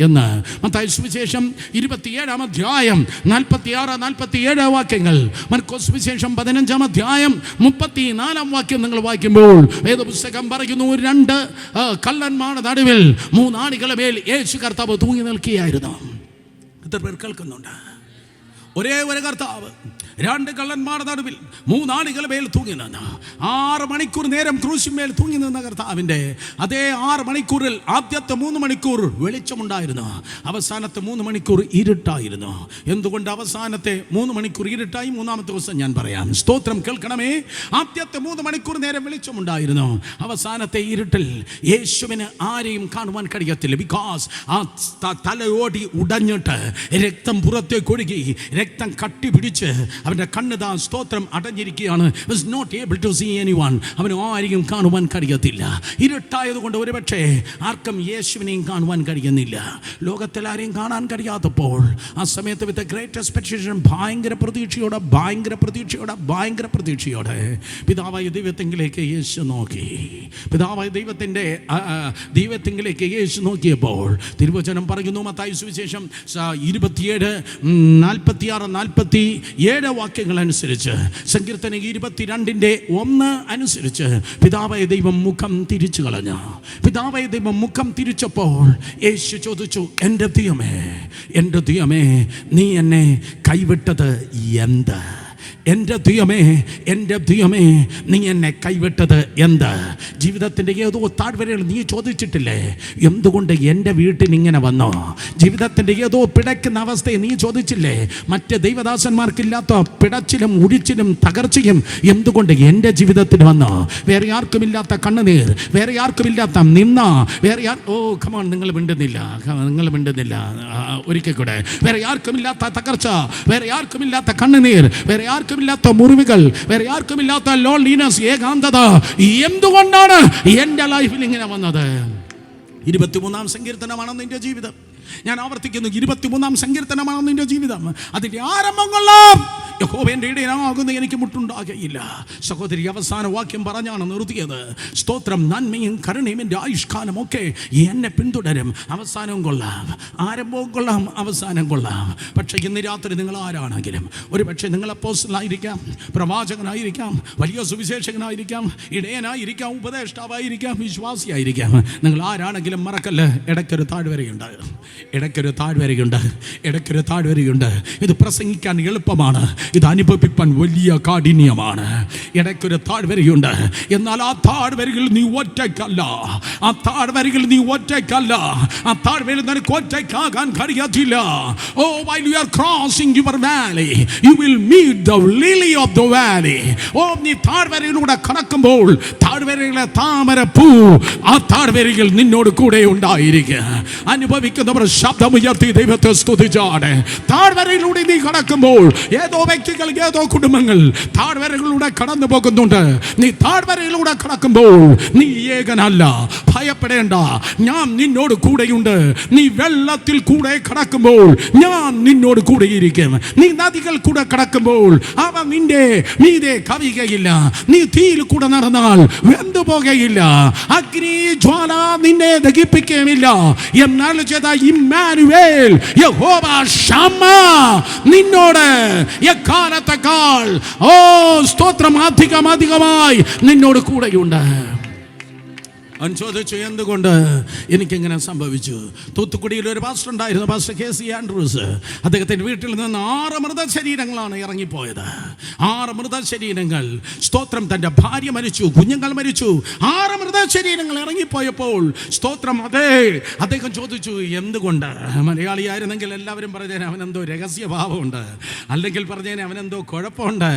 B: എന്ന്? മത്തായി സുവിശേഷം 27-ാം അധ്യായം 46-47 വാക്യങ്ങൾ, മർക്കോസ് സുവിശേഷം 15-ാം അധ്യായം 34-ാം വാക്യം നിങ്ങൾ വായിക്കുമ്പോൾ വേദപുസ്തകം പറയുന്നു, 2 കള്ളന്മാരുടെ നടുവിൽ 3 ആണികളുടെ മേൽ യേശു കർത്താവ് തൂങ്ങി നിൽക്കുകയായിരുന്നു. എത്ര പേർ കേൾക്കുന്നുണ്ട്? ഒരേ ഒരു കർത്താവ് 2 കള്ളന്മാരുടെ നടുവിൽ 3 ആണികളുടെ മേൽ തൂങ്ങി നിന്ന് 6 മണിക്കൂർ നേരം ക്രൂശിന്മേൽ തൂങ്ങി നിന്ന കർത്താവിൻ്റെ അതേ 6 മണിക്കൂറിൽ ആദ്യത്തെ 3 മണിക്കൂർ വെളിച്ചമുണ്ടായിരുന്നു, അവസാനത്തെ 3 മണിക്കൂർ ഇരുട്ടായിരുന്നു. എന്തുകൊണ്ട് അവസാനത്തെ 3 മണിക്കൂർ ഇരുട്ടായി? 3-ാമത്തെ ദിവസം ഞാൻ പറയാം. സ്തോത്രം, കേൾക്കണമേ. ആദ്യത്തെ 3 മണിക്കൂർ നേരം വെളിച്ചമുണ്ടായിരുന്നു, അവസാനത്തെ ഇരുട്ടിൽ യേശുവിന് ആരെയും കാണുവാൻ കഴിയത്തില്ല. ബിക്കോസ് ആ തലയോടി ഉടഞ്ഞിട്ട് രക്തം പുറത്തേക്ക് ഒഴുകി, രക്തം കട്ടി പിടിച്ച് അവൻ്റെ കണ്ണിതാ, സ്തോത്രം, അടഞ്ഞിരിക്കുകയാണ്. was not able to see anyone. അവന് ആരെയും കാണുവാൻ കഴിയത്തില്ല. ഇരുട്ടായതുകൊണ്ട് ഒരുപക്ഷെ ആർക്കും യേശുവിനെയും കാണുവാൻ കഴിയുന്നില്ല. ലോകത്തിൽ ആരെയും കാണാൻ കഴിയാത്തപ്പോൾ ആ സമയത്ത് വിത്ത് ഗ്രേറ്റ് എക്സ്പെക്ടേഷൻ, ഭയങ്കര പ്രതീക്ഷയോടെ പിതാവായ ദൈവത്തെങ്കിലേക്ക് യേശു നോക്കി. പിതാവായ ദൈവത്തെങ്കിലേക്ക് യേശു നോക്കിയപ്പോൾ തിരുവചനം പറയുന്നു, മത്തായി സുവിശേഷം 27, 46, 47 വാക്യങ്ങൾ അനുസരിച്ച്, സങ്കീർത്തനം 22-ന്റെ 1 അനുസരിച്ച് പിതാവായ ദൈവം മുഖം തിരിച്ചു കളഞ്ഞു. പിതാവായ ദൈവം മുഖം തിരിച്ചപ്പോൾ യേശു ചോദിച്ചു, എൻ്റെ ദൈവമേ നീ എന്നെ കൈവിട്ടത് എന്ത്? എൻ്റെ ദൈവമേ നീ എന്നെ കൈവിട്ടത് എന്ത്? ജീവിതത്തിൻ്റെ ഏതോ താഴ്വരയിൽ നീ ചോദിച്ചിട്ടില്ലേ, എന്തുകൊണ്ട് എൻ്റെ വീട്ടിൽ ഇങ്ങനെ വന്നോ? ജീവിതത്തിൻ്റെ ഏതോ പിടയ്ക്കുന്ന അവസ്ഥയെ നീ ചോദിച്ചില്ലേ, മറ്റ് ദൈവദാസന്മാർക്കില്ലാത്ത പിടച്ചിലും ഉഴിച്ചിലും തകർച്ചയും എന്തുകൊണ്ട് എൻ്റെ ജീവിതത്തിൽ വന്നോ? വേറെ ആർക്കുമില്ലാത്ത കണ്ണുനീർ, വേറെ ആർക്കുമില്ലാത്ത നിന്ന, കമാൺ, നിങ്ങൾ മിണ്ടുന്നില്ല. ഒരിക്കൽ കൂടെ, വേറെ ആർക്കുമില്ലാത്ത തകർച്ച, വേറെ ആർക്കുമില്ലാത്ത കണ്ണുനീർ, വേറെ ആർക്കുമില്ലാത്ത മുറിവുകൾ, വേറെ ആർക്കുമില്ലാത്ത ലോൺലിനെസ്, ഏകാന്തത എന്തുകൊണ്ടാണ് എൻ്റെ ലൈഫിൽ ഇങ്ങനെ വന്നത്? 23-ാം സങ്കീർത്തനമാണ് നിന്റെ ജീവിതം. ഞാൻ ആവർത്തിക്കുന്നു, 23-ാം സങ്കീർത്തനമാണ് നിന്റെ ജീവിതം. അതിൻ്റെ ആരംഭം കൊള്ളാം. യഹോവയുടെ ഇടയനാകുന്ന എനിക്ക് മുട്ടുണ്ടാകുകയില്ല. സഹോദരി, അവസാന വാക്യം പറഞ്ഞാണ് നിർത്തിയത്. സ്തോത്രം, നന്മയും കരുണയും എൻ്റെ ആയുഷ്കാലമൊക്കെ എന്നെ പിന്തുടരും. അവസാനവും കൊള്ളാം, ആരംഭവും കൊള്ളാം, അവസാനം കൊള്ളാം. പക്ഷേ ഇന്ന് രാത്രി നിങ്ങൾ ആരാണെങ്കിലും, ഒരു പക്ഷേ നിങ്ങൾ അപ്പോസ്തലനായിരിക്കാം, പ്രവാചകനായിരിക്കാം, വലിയ സുവിശേഷകനായിരിക്കാം, ഇടയനായിരിക്കാം, ഉപദേഷ്ടാവായിരിക്കാം, വിശ്വാസിയായിരിക്കാം. നിങ്ങൾ ആരാണെങ്കിലും മറക്കല്ല്, ഇടയ്ക്കൊരു താഴ്വരയുണ്ട്. ഇത് പ്രസംഗിക്കാൻ എളുപ്പമാണ്, ഇത് അനുഭവിപ്പാൻ വലിയ കാഠിന്യമാണ്. ഇടയ്ക്കൊരു താഴ്വരയുണ്ട്. എന്നാൽ ആ താഴ്വരയിൽ നീ ഒറ്റയ്ക്കല്ല. ആ താഴ്വരയിൽ നീ ഒറ്റയ്ക്കല്ല. ആ താഴ്വരയിൽ നിനക്ക് ഒറ്റയ്ക്കാകാൻ കഴിയത്തില്ല. Oh, while you are crossing your valley, you will meet the lily of the valley. Oh, നീ താഴ്വരയിലൂടെ കടക്കുമ്പോൾ താഴ്വരയിലെ താമരപ്പൂ ആ താഴ്വരയിൽ നിന്നോട് കൂടെ ഉണ്ടായിരിക്കുക. അനുഭവിക്കുന്നവർ ശബ്ദമുയർത്തി ദൈവത്തെ സ്തുതിച്ചാണ്. താഴ്വരയിലൂടെ നീ കടക്കുമ്പോൾ ഏതോ വ്യക്തികൾ, ഏതോ കുടുംബങ്ങൾ താഴ്വരകളിലൂടെ കടന്നു പോകുന്നുണ്ട്. നീ താഴ്വരയിലൂടെ കടക്കുമ്പോൾ നീ ഏകനല്ല, ഭയപ്പെടേണ്ട, ഞാൻ നിന്നോട് കൂടെയുണ്ട്. നീ വെള്ളത്തിൽ കൂടെ കടക്കുമ്പോൾ ഞാൻ നിന്നോട് കൂടെയിരിക്കും. നീ നദികൾ കൂടെ കടക്കുമ്പോൾ അവ നിന്റെ മീതെ കവിയുകയില്ല. നീ തീയിൽ കൂടെ നടന്നാൽ വെന്തു പോകുകയില്ല. അഗ്നി ജ്വാല നിന്നെ ദഹിപ്പിക്കുകയുമില്ല. എന്നാൽ ചെയ്ത ഇമ്മാനുവേൽ യഹോവ ശമ്മ നിന്നോട് എക്കാലത്തേക്കാൾ സ്തോത്രം അധികമായി നിന്നോട് കൂടെയുണ്ട്. അവൻ ചോദിച്ചു, എന്തുകൊണ്ട് എനിക്കിങ്ങനെ സംഭവിച്ചു? തൂത്തുക്കുടിയിൽ ഒരു പാസ്റ്റർ ഉണ്ടായിരുന്നു, പാസ്റ്റർ KC ആൻഡ്രൂസ്. അദ്ദേഹത്തിൻ്റെ വീട്ടിൽ നിന്ന് 6 മൃതശരീരങ്ങളാണ് ഇറങ്ങിപ്പോയത്. 6 മൃതശരീരങ്ങൾ. സ്തോത്രം, തൻ്റെ ഭാര്യ മരിച്ചു, കുഞ്ഞുങ്ങൾ മരിച്ചു. 6 മൃതശരീരങ്ങൾ ഇറങ്ങിപ്പോയപ്പോൾ സ്തോത്രം, അതെ, അദ്ദേഹം ചോദിച്ചു എന്തുകൊണ്ട്? മലയാളിയായിരുന്നെങ്കിൽ എല്ലാവരും പറഞ്ഞേനെ അവനെന്തോ രഹസ്യഭാവമുണ്ട്, അല്ലെങ്കിൽ പറഞ്ഞേനെ അവനെന്തോ കുഴപ്പമുണ്ട്.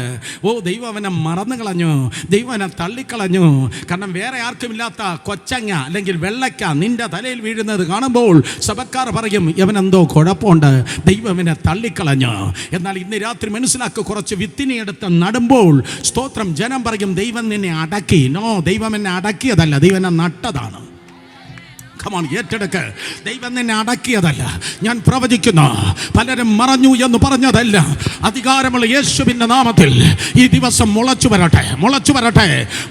B: ദൈവം അവനെ മറന്നു കളഞ്ഞു, ദൈവം അവനെ തള്ളിക്കളഞ്ഞു. കാരണം വേറെ ആർക്കുമില്ലാത്ത കൊച്ചങ്ങ അല്ലെങ്കിൽ വെള്ളക്ക നിന്റെ തലയിൽ വീഴുന്നത് കാണുമ്പോൾ സഭക്കാർ പറയും ഇവനെന്തോ കുഴപ്പമുണ്ട്, ദൈവം ഇവനെ തള്ളിക്കളഞ്ഞു. എന്നാൽ ഇന്ന് രാത്രി മനസ്സിലാക്കുക, കുറച്ച് വിത്തിനെ എടുത്ത് നടുമ്പോൾ സ്തോത്രം, ജനം പറയും ദൈവം നിന്നെ അടക്കി. നോ, ദൈവം എന്നെ അടക്കിയതല്ല, ദൈവം എന്നെ നട്ടതാണ്. ഏറ്റെടുക്ക്. ദൈവം നിന്നെ അടക്കിയതല്ല. ഞാൻ പ്രവചിക്കുന്നു, പലരും മറഞ്ഞു എന്ന് പറഞ്ഞതല്ല. അധികാരമുള്ള യേശുവിന്റെ നാമത്തിൽ ഈ ദിവസം മുളച്ചു വരട്ടെ, മുളച്ചു വരട്ടെ,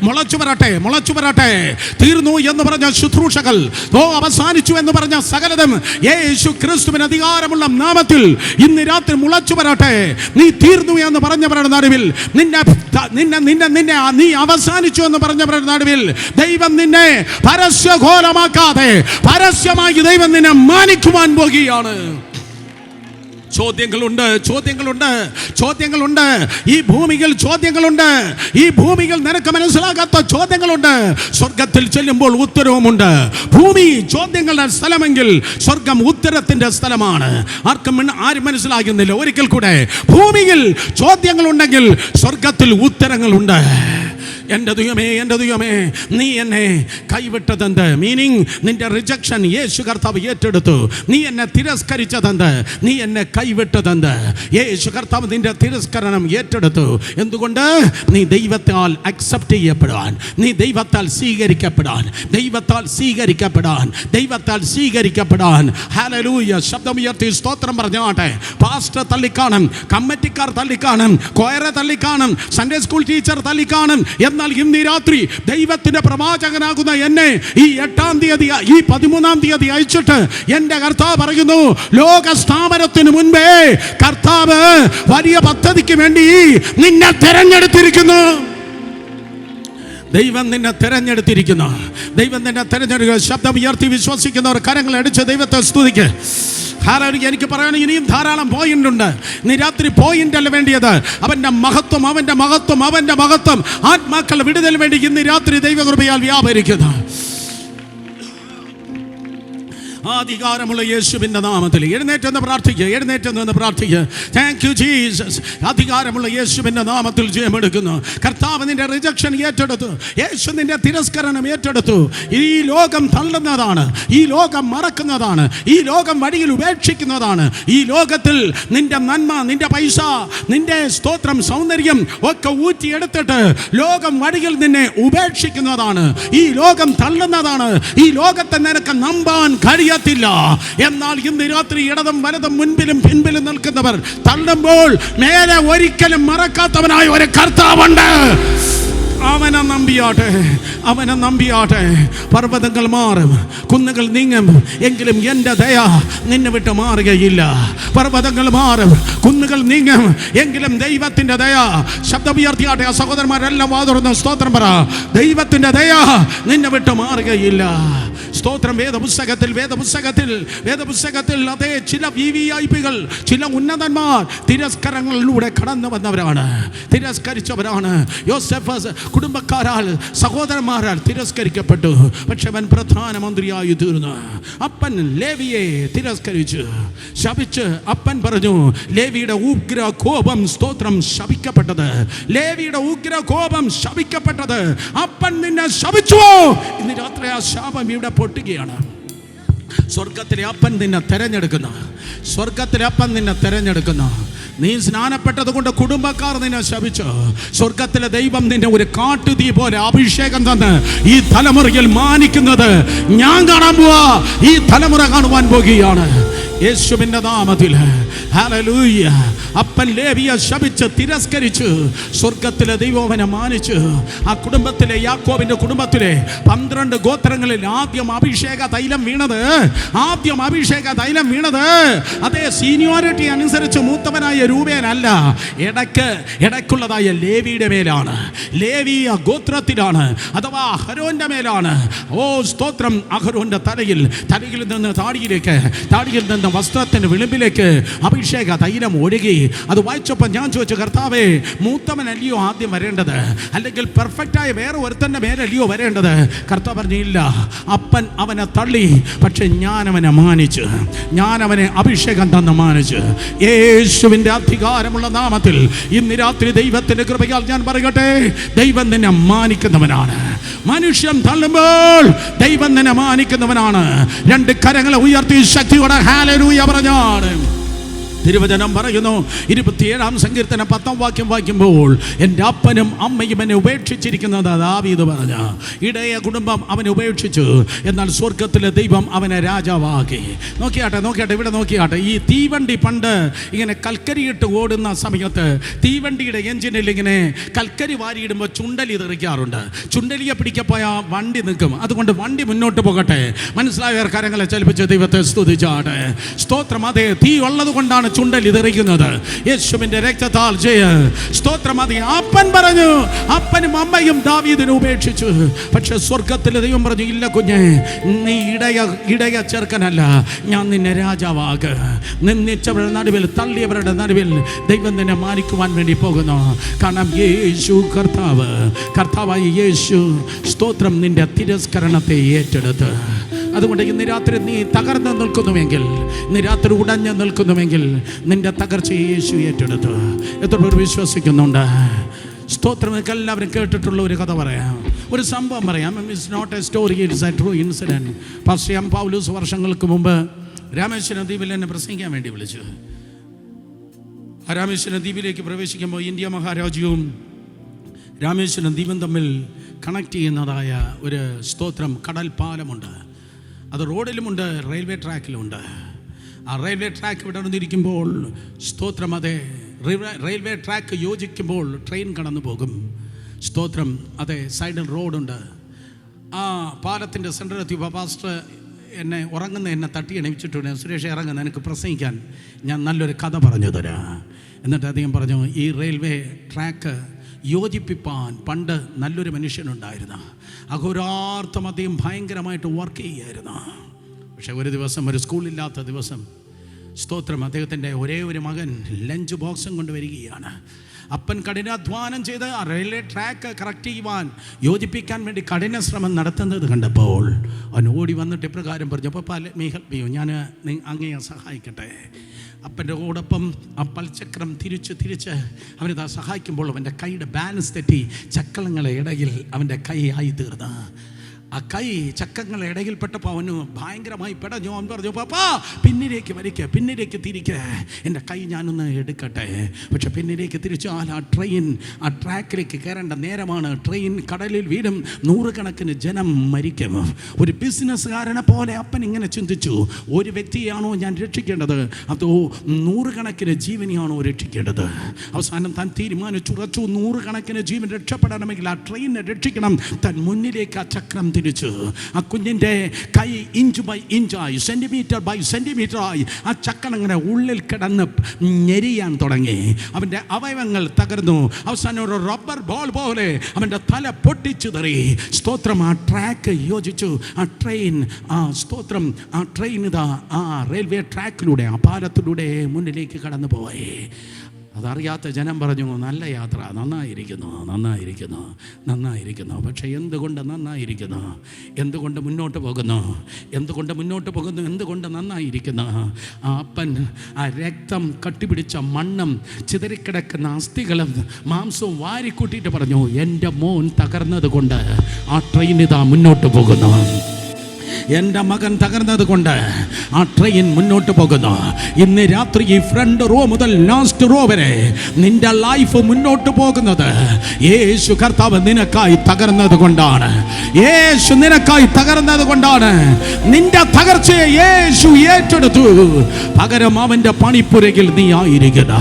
B: മുളച്ചു വരട്ടെ, മുളച്ചു വരട്ടെ. തീർന്നു എന്ന് പറഞ്ഞ ശുശ്രൂഷകൾ, അവസാനിച്ചു എന്ന് പറഞ്ഞ സകലതും യേശു ക്രിസ്തുവിന് അധികാരമുള്ള നാമത്തിൽ ഇന്ന് രാത്രി മുളച്ചു വരട്ടെ. നീ തീർന്നു എന്ന് പറഞ്ഞവരുടെ നടുവിൽ, നീ അവസാനിച്ചു എന്ന് പറഞ്ഞവരുടെ നടുവിൽ ദൈവം നിന്നെ പരസ്യഘോരമാക്കാതെ പരസ്യമായി ദൈവം നിന്നെ മാനിക്കുവാൻ പോകുകയാണ്. ചോദ്യങ്ങളുണ്ട്, ചോദ്യങ്ങളുണ്ട്, ചോദ്യങ്ങളുണ്ട്. ഈ ഭൂമിയിൽ ചോദ്യങ്ങളുണ്ട്. ഈ ഭൂമിയിൽ നിനക്ക് മനസ്സിലാകാത്ത ചോദ്യങ്ങളുണ്ട്. സ്വർഗത്തിൽ ചെല്ലുമ്പോൾ ഉത്തരവുമുണ്ട്. ഭൂമി ചോദ്യങ്ങളുടെ സ്ഥലമെങ്കിൽ സ്വർഗം ഉത്തരത്തിന്റെ സ്ഥലമാണ്. ആരും മനസ്സിലാകുന്നില്ല. ഒരിക്കൽ കൂടെ, ഭൂമിയിൽ ചോദ്യങ്ങളുണ്ടെങ്കിൽ സ്വർഗത്തിൽ ഉത്തരങ്ങളുണ്ട്. എൻ്റെ ദൈവമേ, എൻ്റെ ദൈവമേ, നീ എന്നെ കൈവിട്ടതെന്ത്? മീനിങ്, നിന്റെ റിജക്ഷൻ യേശു കർത്താവ് ഏറ്റെടുത്തു. നീ എന്നെ തിരസ്കരിച്ചതെന്ത്? നീ എന്നെ കൈവിട്ടതെന്ത്? യേശു കർത്താവ് നിന്റെ തിരസ്കരണം ഏറ്റെടുത്തു. എന്തുകൊണ്ട്? നീ ദൈവത്താൽ അക്സെപ്റ്റ് ചെയ്യപ്പെടാൻ, നീ ദൈവത്താൽ സ്വീകരിക്കപ്പെടാൻ, ദൈവത്താൽ സ്വീകരിക്കപ്പെടാൻ, ദൈവത്താൽ സ്വീകരിക്കപ്പെടാൻ. ഹല്ലേലൂയ. ശബ്ദമുയർത്തി സ്തോത്രം പറഞ്ഞാട്ടെ. പാസ്റ്റർ തള്ളിക്കാണും, കമ്മിറ്റിക്കാർ തള്ളിക്കാണും, കൊയറെ തള്ളിക്കാണും, സൺഡേ സ്കൂൾ ടീച്ചർ തള്ളിക്കാണും. എന്നാൽ ഇന്ന് രാത്രി ദൈവത്തിന്റെ പ്രവാചകനാകുന്ന എന്നെ ഈ 8-ാം തീയതി, ഈ 13-ാം തീയതി അയച്ചിട്ട് എൻ്റെ കർത്താവ് പറയുന്നു, ലോക സ്ഥാപനത്തിന് മുൻപേ കർത്താവ് വലിയ പദ്ധതിക്ക് വേണ്ടി നിന്നെ തെരഞ്ഞെടുത്തിരിക്കുന്നു. ദൈവം നിന്നെ തെരഞ്ഞെടുത്തിരിക്കുന്നു. ദൈവം നിന്നെ തെരഞ്ഞെടുക്കുക. ശബ്ദം ഉയർത്തി വിശ്വസിക്കുന്നവർ കരങ്ങൾ അടിച്ച് ദൈവത്തെ സ്തുതിക്ക്. എനിക്ക് പറയണം, ഇനിയും ധാരാളം പോയിന്റ് ഉണ്ട്. ഇന്ന് രാത്രി പോയിന്റ് അല്ല വേണ്ടിയത്, അവൻ്റെ മഹത്വം, അവൻ്റെ മഹത്വം, അവൻ്റെ മഹത്വം. ആത്മാക്കളുടെ വിടുതൽ വേണ്ടി ഇന്ന് രാത്രി ദൈവകൃപയാൽ വ്യാപരിക്കുന്നു. അധികാരമുള്ള യേശുവിൻ്റെ നാമത്തിൽ എഴുന്നേറ്റെന്ന് പ്രാർത്ഥിക്കുക, എഴുന്നേറ്റെന്ന് പ്രാർത്ഥിക്കുക. Thank you Jesus. അധികാരമുള്ള യേശുവിൻ്റെ നാമത്തിൽ ജയമെടുക്കുന്നു. കർത്താവ് നിന്റെ റിജക്ഷൻ ഏറ്റെടുത്തു. യേശു നിന്റെ തിരസ്കരണം ഏറ്റെടുത്തു. ഈ ലോകം തള്ളുന്നതാണ്, ഈ ലോകം മറക്കുന്നതാണ്, ഈ ലോകം വഴിയിൽ ഉപേക്ഷിക്കുന്നതാണ്. ഈ ലോകത്തിൽ നിന്റെ നന്മ, നിന്റെ പൈസ, നിന്റെ സ്തോത്രം, സൗന്ദര്യം ഒക്കെ ഊറ്റിയെടുത്തിട്ട് ലോകം വഴിയിൽ നിന്നെ ഉപേക്ഷിക്കുന്നതാണ്. ഈ ലോകം തള്ളുന്നതാണ്. ഈ ലോകത്തെ നിനക്ക് നമ്പാൻ കഴിയ. എന്നാൽ ഇന്ന് രാത്രി ഇടതും വലതും മുൻപിലും പിൻപിലും നിൽക്കുന്നവർ തള്ളുമ്പോൾ മേലെ ഒരിക്കലും മറക്കാത്തവനായ ഒരു കർത്താവുണ്ട്. അവനെ നമ്പിയാട്ടെ, അവനെ നമ്പിയാട്ടെ. പർവ്വതങ്ങൾ മാറും, കുന്നുകൾ നീങ്ങും, എങ്കിലും എൻ്റെ ദയ നിന്നെ വിട്ട് മാറുകയില്ല. പർവ്വതങ്ങൾ മാറും, കുന്നുകൾ നീങ്ങും, എങ്കിലും ദൈവത്തിൻ്റെ ദയ. ശബ്ദമുയർത്തിയാട്ടെ. ആ സഹോദരന്മാരെല്ലാം വാതുറന്ന് സ്തോത്രം പറ. ദൈവത്തിൻ്റെ ദയ നിന്നെ വിട്ട് മാറുകയില്ല. സ്തോത്രം. വേദപുസ്തകത്തിൽ അതേ ചില വിവിഐപികൾ, ചില ഉന്നതന്മാർ തിരസ്കരങ്ങളിലൂടെ കടന്നു വന്നവരാണ്, തിരസ്കരിച്ചവരാണ്. യോസേഫ് കുടുംബക്കാരാൽ, സഹോദരന്മാരാൽ തിരസ്കരിക്കപ്പെട്ടു. പക്ഷെ അവൻ പ്രധാനമന്ത്രിയായി തീർന്നു. അപ്പൻ ലേവിയെ തിരസ്കരിച്ചു, ശപിച്ച്. അപ്പൻ പറഞ്ഞു, ലേവിയുടെ ഉഗ്ര കോപം, സ്തോത്രം, ശപിക്കപ്പെട്ടത്. ലേവിയുടെ ഉഗ്ര കോപം ശപിക്കപ്പെട്ടത്. അപ്പൻ നിന്നെ ശപിച്ചു. ഇന്ന് രാത്രി ആ ശാപം ഇവിടെ പൊട്ടുകയാണ്. സ്വർഗത്തിലെ അപ്പൻ നിന്നെ തെരഞ്ഞെടുക്കുന്നു. സ്വർഗത്തിലെ അപ്പൻ നിന്നെ തെരഞ്ഞെടുക്കുന്നു. നീ സ്നാനപ്പെട്ടത് കൊണ്ട് കുടുംബക്കാർ നിന്നെ ശപിച്ചു. സ്വർഗത്തിലെ ദൈവം നിന്നെ ഒരു കാട്ടുതീ പോലെ അഭിഷേകം തന്ന് ഈ തലമുറയിൽ മാനിക്കുന്നത് ഞാൻ കാണാൻ പോവാ. ഈ തലമുറ കാണുവാൻ പോകുകയാണ് യേശുവിന്റെ നാമത്തിൽ. ഹല്ലേലൂയ. അപ്പൻ ലേവിയെ ശപിച്ച് തിരസ്കരിച്ചു. സ്വർഗത്തിലെ ദൈവം അവനെ മാനിച്ചു. ആ കുടുംബത്തിലെ, യാക്കോബിന്റെ കുടുംബത്തിലെ 12 ഗോത്രങ്ങളിൽ ആദ്യം അഭിഷേക തൈലം വീണത് അതേ സീനിയോറിറ്റി അനുസരിച്ച് മൂത്തവനായ രൂബേനല്ല, ഇടയ്ക്കുള്ളതായ ലേവിയുടെ മേലാണ്. ലേവിയ ഗോത്രത്തിലാണ്, അഥവാ അഹരോന്റെ മേലാണ്. ഓ സ്തോത്രം. അഹരോന്റെ തലയിൽ നിന്ന് താടിയിൽ നിന്ന് വസ്ത്രത്തിന്റെ വിളിമ്പിലേക്ക് അഭിഷേക തൈലം ഒഴുകി. അത് വായിച്ചപ്പോൾ ഞാൻ ചോദിച്ചു, കർത്താവേ, മൂത്തവനല്ലയോ ആദ്യം വരേണ്ടത്? അല്ലെങ്കിൽ പെർഫെക്റ്റായ വേറെ ഒരുത്തൻ്റെ മേലല്ലയോ വരേണ്ടത്? കർത്താവ് പറഞ്ഞില്ല. അപ്പൻ അവനെ തള്ളി, പക്ഷെ ഞാൻ അവനെ മാനിച്ചു. ഞാൻ അവനെ അഭിഷേകം തന്ന് മാനിച്ചു. യേശുവിൻ്റെ അധികാരമുള്ള നാമത്തിൽ ഇന്ന് രാത്രി ദൈവത്തിൻ്റെ കൃപയാൽ ഞാൻ പറയട്ടെ, ദൈവം നിന്നെ മാനിക്കുന്നവനാണ്. മനുഷ്യൻ തള്ളുമ്പോൾ ദൈവം നിന്നെ മാനിക്കുന്നവനാണ്. 2 കരങ്ങളെ ഉയർത്തി ശക്തിയോടെ ഹല്ലേലൂയ പറഞ്ഞാണ്. തിരുവചനം പറയുന്നു, 27-ാം സങ്കീർത്തനം 10-ാം വാക്യം വായിക്കുമ്പോൾ, എൻ്റെ അപ്പനും അമ്മയും എന്നെ ഉപേക്ഷിച്ചിരിക്കുന്നത് ദാവീദ് പറഞ്ഞ ഇടയ കുടുംബം അവനെ ഉപേക്ഷിച്ചു, എന്നാൽ സ്വർഗത്തിലെ ദൈവം അവനെ രാജാവാക്കി. നോക്കിയാട്ടെ, ഇവിടെ നോക്കിയാട്ടെ. ഈ തീവണ്ടി പണ്ട് ഇങ്ങനെ കൽക്കരിയിട്ട് ഓടുന്ന സമയത്ത് തീവണ്ടിയുടെ എഞ്ചിനിൽ ഇങ്ങനെ കൽക്കരി വാരിയിടുമ്പോൾ ചുണ്ടലി തെറിക്കാറുണ്ട്. ചുണ്ടലിയെ പിടിക്കപ്പോയ വണ്ടി നിൽക്കും. അതുകൊണ്ട് വണ്ടി മുന്നോട്ട് പോകട്ടെ. മനസ്സിലായവർ കരങ്ങളെ ചലിപ്പിച്ച് ദൈവത്തെ സ്തുതിച്ചാട്ടെ. സ്തോത്രം. അതെ, തീ ഉള്ളത് കൊണ്ടാണ് ചുണ്ടലി തെറിക്കുന്നത്. യേശുവിന്റെ രക്തത്താൽ ജയ. സ്തോത്രം. അതെ, അപ്പൻ പറഞ്ഞു, അപ്പനും അമ്മയും ദാവീദിനെ ഉപേക്ഷിച്ചു. പക്ഷെ സ്വർഗത്തിലെ ദൈവം പറഞ്ഞു, ഇല്ല കുഞ്ഞെ, നീ ഇടയ ചെറുക്കനല്ല, ഞാൻ നിന്നെ രാജാവാക. നിന്നിച്ചവരുടെ നടുവിൽ, തള്ളിയവരുടെ നടുവിൽ ദൈവം നിന്നെ മാനിക്കുവാൻ വേണ്ടി പോകുന്നു. കാരണം യേശു കർത്താവായ യേശു, സ്തോത്രം, നിന്റെ തിരസ്കരണത്തെ ഏറ്റെടുത്ത്. അതുകൊണ്ട് ഇന്ന് രാത്രി നീ തകർന്ന് നിൽക്കുന്നുവെങ്കിൽ, ഇന്ന് രാത്രി ഉടഞ്ഞ് നിൽക്കുന്നുവെങ്കിൽ, നിന്റെ തകർച്ച യേശു ഏറ്റെടുത്തു. എത്ര പേർ വിശ്വസിക്കുന്നുണ്ട്? സ്തോത്രം. എല്ലാവരും കേട്ടിട്ടുള്ള ഒരു കഥ പറയാം, ഒരു സംഭവം പറയാം. It's not a story, it's a true incident. Pastor M Paulose വർഷങ്ങൾക്ക് മുമ്പ് രാമേശ്വരം ദ്വീപിൽ എന്നെ പ്രസംഗിക്കാൻ വേണ്ടി വിളിച്ചു. ആ രാമേശ്വരം ദ്വീപിലേക്ക് പ്രവേശിക്കുമ്പോൾ ഇന്ത്യ മഹാരാജ്യവും രാമേശ്വരം ദ്വീപും തമ്മിൽ കണക്ട് ചെയ്യുന്നതായ ഒരു സ്തോത്രം കടൽ പാലമുണ്ട്. അത് റോഡിലുമുണ്ട്, റെയിൽവേ ട്രാക്കിലുമുണ്ട്. ആ റെയിൽവേ ട്രാക്ക് ഇവിടെ നടന്നിരിക്കുമ്പോൾ, സ്തോത്രം, അതെ, റെയിൽവേ ട്രാക്ക് യോജിക്കുമ്പോൾ ട്രെയിൻ കടന്നു പോകും. സ്തോത്രം. അതെ, സൈഡിൽ റോഡുണ്ട്. ആ പാലത്തിൻ്റെ സെൻറ്ററിലെത്തിയപ്പോൾ പാസ്റ്റർ എന്നെ തട്ടി എണീച്ചിട്ടുണ്ട്. സുരേഷ്, ഇറങ്ങുന്ന എനിക്ക് പ്രസംഗിക്കാൻ ഞാൻ നല്ലൊരു കഥ പറഞ്ഞു തരാം. എന്നിട്ട് അദ്ദേഹം പറഞ്ഞു, ഈ റെയിൽവേ ട്രാക്ക് യോജിപ്പിപ്പാൻ പണ്ട് നല്ലൊരു മനുഷ്യനുണ്ടായിരുന്നു. അഹോരാർത്ഥം അദ്ദേഹം ഭയങ്കരമായിട്ട് വർക്ക് ചെയ്യുമായിരുന്നു. പക്ഷെ ഒരു ദിവസം, ഒരു സ്കൂളില്ലാത്ത ദിവസം, സ്തോത്രം, അദ്ദേഹത്തിൻ്റെ ഒരേ ഒരു മകൻ ലഞ്ച് ബോക്സും കൊണ്ട് വരികയാണ്. അപ്പൻ കഠിനാധ്വാനം ചെയ്ത് ആ റെയിൽവേ ട്രാക്ക് കറക്റ്റ് ചെയ്യുവാൻ, യോജിപ്പിക്കാൻ വേണ്ടി കഠിന ശ്രമം നടത്തുന്നത് കണ്ടപ്പോൾ അവൻ ഓടി വന്നിട്ട് ഇപ്രകാരം പറഞ്ഞു, അപ്പോൾ ഞാൻ അങ്ങയെ സഹായിക്കട്ടെ. അപ്പൻ്റെ കൂടൊപ്പം ആ പൽചക്രം തിരിച്ച് അവനിതാ സഹായിക്കുമ്പോൾ അവൻ്റെ കൈയുടെ ബാലൻസ് തെറ്റി ചക്രങ്ങളുടെ ഇടയിൽ അവൻ്റെ കൈ ആയി തീർന്നു. ആ കൈ ചക്കങ്ങളുടെ ഇടയിൽപ്പെട്ടപ്പോൾ അവന് ഭയങ്കരമായി പെടഞ്ഞു. അവൻ പറഞ്ഞു, പാപ്പാ പിന്നിലേക്ക് തിരിക്കുക, എൻ്റെ കൈ ഞാനൊന്ന് എടുക്കട്ടെ. പക്ഷെ പിന്നിലേക്ക് തിരിച്ചാൽ ആ ട്രാക്കിലേക്ക് കയറേണ്ട നേരമാണ്. ട്രെയിൻ കടലിൽ വീഴും, 100 കണക്കിന് ജനം മരിക്കും. ഒരു ബിസിനസ്സുകാരനെ പോലെ അപ്പൻ ഇങ്ങനെ ചിന്തിച്ചു, ഒരു വ്യക്തിയാണോ ഞാൻ രക്ഷിക്കേണ്ടത്, അതോ 100 കണക്കിന് ജീവനെയാണോ രക്ഷിക്കേണ്ടത്? അവസാനം താൻ തീരുമാനിച്ചുറച്ചു, 100 കണക്കിന് ജീവൻ രക്ഷപ്പെടണമെങ്കിൽ ആ ട്രെയിനിനെ രക്ഷിക്കണം. താൻ മുന്നിലേക്ക് ആ ചക്രം വേർതിരിച്ചു. ആ കുഞ്ഞിൻ്റെ കൈ ഇഞ്ച് ബൈ ഇഞ്ചായി, സെൻറ്റിമീറ്റർ ബൈ സെൻറ്റിമീറ്ററായി ആ ചക്കനങ്ങനെ ഉള്ളിൽ കിടന്ന് ഞെരിയാൻ തുടങ്ങി. അവൻ്റെ അവയവങ്ങൾ തകർന്നു. അവസാനം ഒരു റബ്ബർ ബോൾ പോലെ അവൻ്റെ തല പൊട്ടിച്ചു തെറി. സ്തോത്രം. ആ ട്രാക്ക് യോജിച്ചു. ആ ട്രെയിൻ, ആ സ്തോത്രം, ആ ട്രെയിൻ ഇതാ ആ റെയിൽവേ ട്രാക്കിലൂടെ, ആ പാലത്തിലൂടെ മുന്നിലേക്ക് കടന്നു പോയി. അതറിയാത്ത ജനം പറഞ്ഞു, നല്ല യാത്ര, നന്നായിരിക്കുന്നു, നന്നായിരിക്കുന്നു, നന്നായിരിക്കുന്നു. പക്ഷേ എന്തുകൊണ്ട് നന്നായിരിക്കുന്നു? എന്തുകൊണ്ട് മുന്നോട്ട് പോകുന്നു? എന്തുകൊണ്ട് മുന്നോട്ട് പോകുന്നു? എന്തുകൊണ്ട് നന്നായിരിക്കുന്നു? ആ അപ്പൻ ആ രക്തം കട്ടിപിടിച്ച മണ്ണും ചിതറിക്കിടക്കുന്ന അസ്ഥികളും മാംസവും വാരിക്കൂട്ടിയിട്ട് പറഞ്ഞു, എൻ്റെ മോൻ തകർന്നത് കൊണ്ട് ആ ട്രെയിൻ ഇതാ മുന്നോട്ട് പോകുന്നു. എൻ്റെ മകൻ തകർന്നത് കൊണ്ട് ആ ട്രെയിൻ മുന്നോട്ട് പോകുന്നു. ഇന്ന് രാത്രി ഈ ഫ്രണ്ട് റോ മുതൽ ലാസ്റ്റ് റോ വരെ നിന്റെ ലൈഫ് മുന്നോട്ട് പോകുന്നത് യേശു കർത്താവ് നിനക്കായി തകർന്നത് കൊണ്ടാണ്. യേശു നിനക്കായി തകർന്നത് കൊണ്ടാണ്. നിന്റെ തകർച്ചയെ യേശു ഏറ്റെടുത്തു. പകരം അവൻ്റെ പണിപ്പുരയിൽ നീ ആയിരിക്കുക.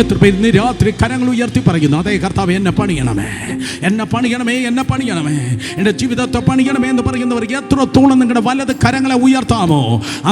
B: എത്ര പേര് ഇന്ന് രാത്രി കരങ്ങൾ ഉയർത്തി പറയുന്നു, അതേ കർത്താവ് എന്നെ പണിയണമേ, എന്നെ പണിയണമേ, എന്നെ പണിയണമേ, എൻ്റെ ജീവിതത്തെ പണിയണമേ എന്ന് പറയുന്നവർ എത്രത്തോളം നിങ്ങളുടെ വലത് കരങ്ങളെ ഉയർത്താമോ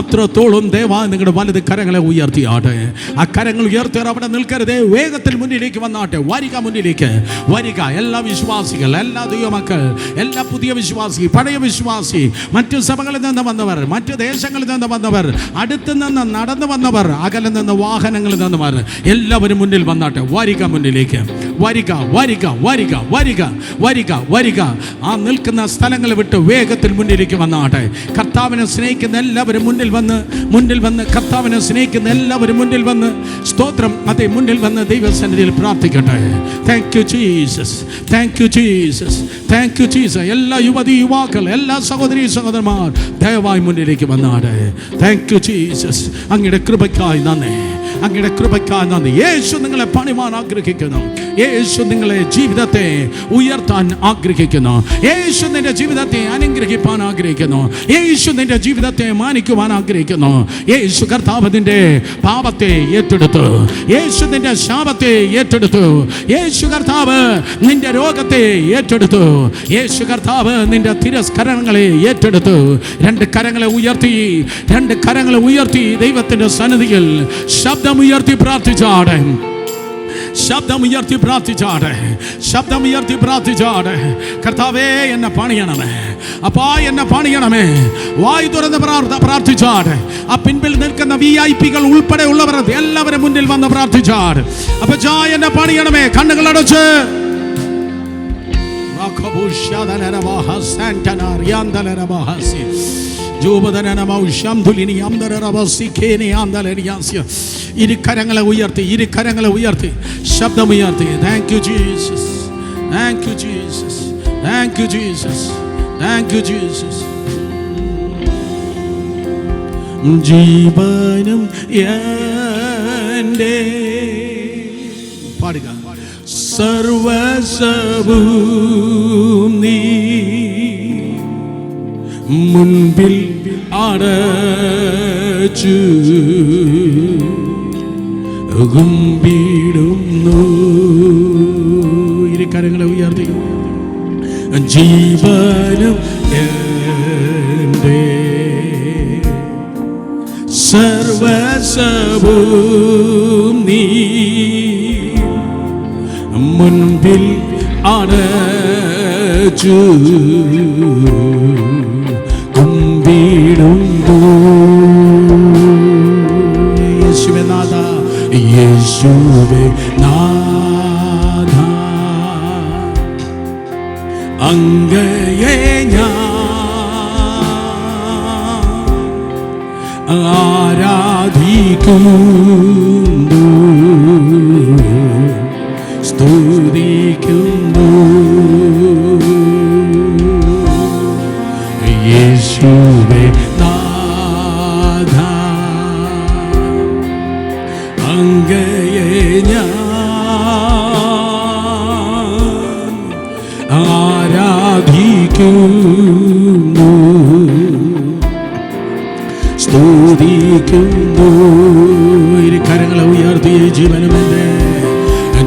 B: അത്രത്തോളം ദയവായി നിങ്ങളുടെ വലത് കരങ്ങളെ ഉയർത്തിയാട്ടെ. ആ കരങ്ങൾ ഉയർത്തിയാൽ അവിടെ നിൽക്കരുതേ, വേഗത്തിൽ മുന്നിലേക്ക് വന്നാട്ടെ. വരിക, മുന്നിലേക്ക് വരിക. എല്ലാ വിശ്വാസികൾ, എല്ലാ ദൈവമക്കൾ, എല്ലാ പുതിയ വിശ്വാസി, പഴയ വിശ്വാസി, മറ്റു സഭകളിൽ നിന്ന് വന്നവർ, മറ്റു ദേശങ്ങളിൽ നിന്ന് വന്നവർ, അടുത്ത് നിന്ന് നടന്നു വന്നവർ, അകലെ നിന്ന് വാഹനങ്ങളിൽ നിന്നവർ, എല്ലാവരും മുന്നിൽ വന്നാട്ടെ. വരിക, മുന്നിലേക്ക് വരിക, വരിക, വരിക, വരിക, വരിക, വരിക. ആ നിൽക്കുന്ന സ്ഥലങ്ങൾ വിട്ട് വേഗത്തിൽ മുന്നിലേക്ക് വന്നാട്ടെ. കർത്താവിനെ സ്നേഹിക്കുന്ന എല്ലാവരും മുന്നിൽ വന്ന് കർത്താവിനെ സ്നേഹിക്കുന്ന എല്ലാവരും മുന്നിൽ വന്ന് സ്തോത്രം, അതേ മുന്നിൽ വന്ന് ദൈവസന്നിധിയിൽ പ്രാർത്ഥിക്കട്ടെ. Thank you Jesus, thank you Jesus, thank you Jesus. എല്ലാ യുവതി യുവാക്കൾ, എല്ലാ സഹോദരി സഹോദരന്മാർ ദയവായി മുന്നിലേക്ക് വന്നാട്ടെ. Thank you Jesus. അങ്ങയുടെ കൃപയ്ക്കായി നന്ദി, അങ്ങയുടെ കൃപയ്ക്കായി നന്ദി. യേശു നിങ്ങളെ പണിവാൻ ആഗ്രഹിക്കുന്നു. യേശു നിങ്ങളെ ജീവിതത്തെ ഉയർത്താൻ ആഗ്രഹിക്കുന്നു. യേശു നിന്റെ ജീവിതത്തെ അനുഗ്രഹിപ്പാൻ ആഗ്രഹിക്കുന്നു. യേശു നിന്റെ ജീവിതത്തെ മാനിക്കുവാൻ ആഗ്രഹിക്കുന്നു. യേശു കർത്താവ് നിന്റെ പാപത്തെ ഏറ്റെടുത്തു. യേശു നിന്റെ ശാപത്തെ ഏറ്റെടുത്തു. യേശു കർത്താവ് നിന്റെ രോഗത്തെ ഏറ്റെടുത്തു. യേശു കർത്താവ് നിന്റെ തിരസ്കരണങ്ങളെ ഏറ്റെടുത്തു. രണ്ട് കരങ്ങളെ ഉയർത്തി ദൈവത്തിന്റെ സന്നിധിയിൽ ശബ്ദമുയർത്തി പ്രാർത്ഥിച്ചാടെ, ശബ്ദമുയർത്തി പ്രാർത്ഥിച്ചാടെ, ശബ്ദമുയർത്തി പ്രാർത്ഥിച്ചാടെ. കർത്താവേ എന്നെ പണിയണമേ, അപ്പാ എന്നെ പണിയണമേ. വായു തുറന്ന് പ്രാർത്ഥിച്ചാട്. ആ പിൻപിൽ നിൽക്കുന്ന VIP-കൾ ഉൾപ്പെടെ ഉള്ളവർ എല്ലാവരും മുന്നിൽ വന്ന് പ്രാർത്ഥിച്ചാട്. അപ്പച്ചാ എന്നെ പണിയണമേ. കണ്ണുകൾ അടച്ച് ഇരു കരങ്ങളെ ഉയർത്തി ശബ്ദമുയർത്തി. Thank you Jesus, thank you Jesus, thank you Jesus, thank you Jesus. ജീവനും എൻ്റെ പാടുക, സർവസവും നീ മുൻപിൽ അടച്ചു കുമ്പിടുന്നു. ഇരു കരങ്ങളെ ഉയർത്തി. ജീവനും എൻ്റെ സർവസവും നീ മുൻപിൽ അടച്ചു കുമ്പിടുന്നു. യേശുവേ നാഥ, യേശുവേ നാഥ, അങ്ങയെ ഞാൻ ആരാധിക്കുന്നു, സ്തുതിക്കുന്നു. യേശുവേ നാഥ, അങ്ങയെ ഞാൻ ആരാധിക്കുന്നു, സ്തുതിക്കുന്നു. ഇരു കരങ്ങളെ ഉയർത്തിയ ജീവനുമെന്റെ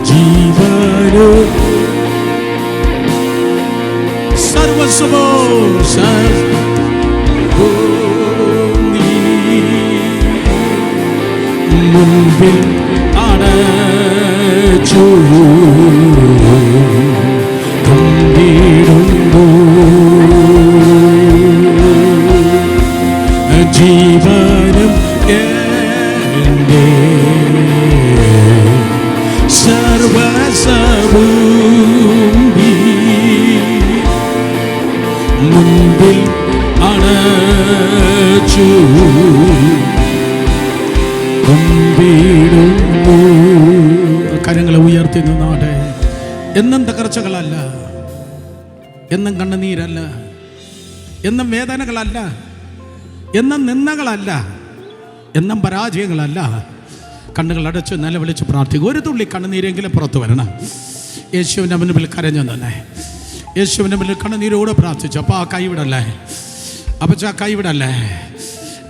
B: ജീവനും സർവസ്വവും മുൻപിൽ അടച്ചു കൊണ്ടിടുന്നു. ജീവനും എൻ്റെ സർവസ്വവും മുൻപിൽ അടച്ചു കൊണ്ടിടുന്നു. കരങ്ങളെ ഉയർത്തി നിന്നാട്ടെ. എന്നും തകർച്ചകളല്ല, എന്നും കണ്ണുനീരല്ല, എന്നും വേദനകളല്ല, എന്നും നിന്ദകളല്ല, എന്നും പരാജയങ്ങളല്ല. കണ്ണുകൾ അടച്ച് നിലവിളിച്ച് പ്രാർത്ഥിക്കും. ഒരു തുള്ളി കണ്ണുനീരെങ്കിലും പുറത്തു വരണം. യേശുവിൻ്റെ മുൻപിൽ കരഞ്ഞു തന്നെ, യേശുവിൻ്റെ മുന്നിൽ കണ്ണുനീരോട് പ്രാർത്ഥിച്ചു. അപ്പോൾ ആ കൈവിടല്ലേ, അപ്പച്ച കൈവിടല്ലേ.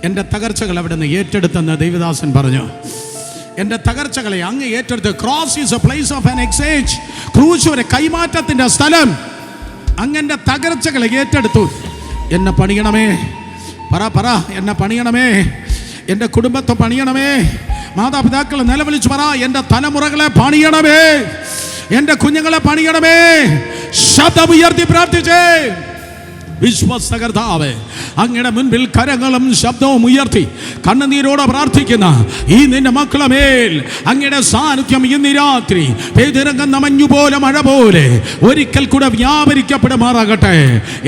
B: എൻ്റെ തകർച്ചകൾ അവിടെ നിന്ന് ഏറ്റെടുത്തെന്ന് ദൈവദാസൻ പറഞ്ഞു. എൻ്റെ തകർച്ചകളെ അങ്ങ് ഏറ്റെടുത്ത്. Cross is a place of an exchange. ക്രൂശ് ഒരു കൈമാറ്റത്തിൻ്റെ സ്ഥലം. അങ്ങൻ്റെ തകർച്ചകളെ ഏറ്റെടുത്തു. എന്നെ പണിയണമേ, പറ എന്നെ പണിയണമേ, എൻ്റെ കുടുംബത്തെ പണിയണമേ. മാതാപിതാക്കൾ നിലവിളിച്ച് പറ, എൻ്റെ തലമുറകളെ പണിയണമേ, എൻ്റെ കുഞ്ഞുങ്ങളെ പണിയണമേ. ശബ്ദമുയർത്തി പ്രാർത്ഥിച്ചേ. വിശ്വസ്ത കർത്താവേ, അങ്ങയുടെ മുൻപിൽ കരങ്ങളും ശബ്ദവും ഉയർത്തി കണ്ണുനീരോടെ പ്രാർത്ഥിക്കുന്ന ഈ നിന്റെ മക്കളെ മേൽ അങ്ങയുടെ സാന്നിധ്യം ഇന്ന് രാത്രി പെയ്തിറങ്ങുന്ന മഞ്ഞുപോലെ മഴ പോലെ ഒരിക്കൽ കൂടെ വ്യാപരിക്കപ്പെടുമാറാകട്ടെ.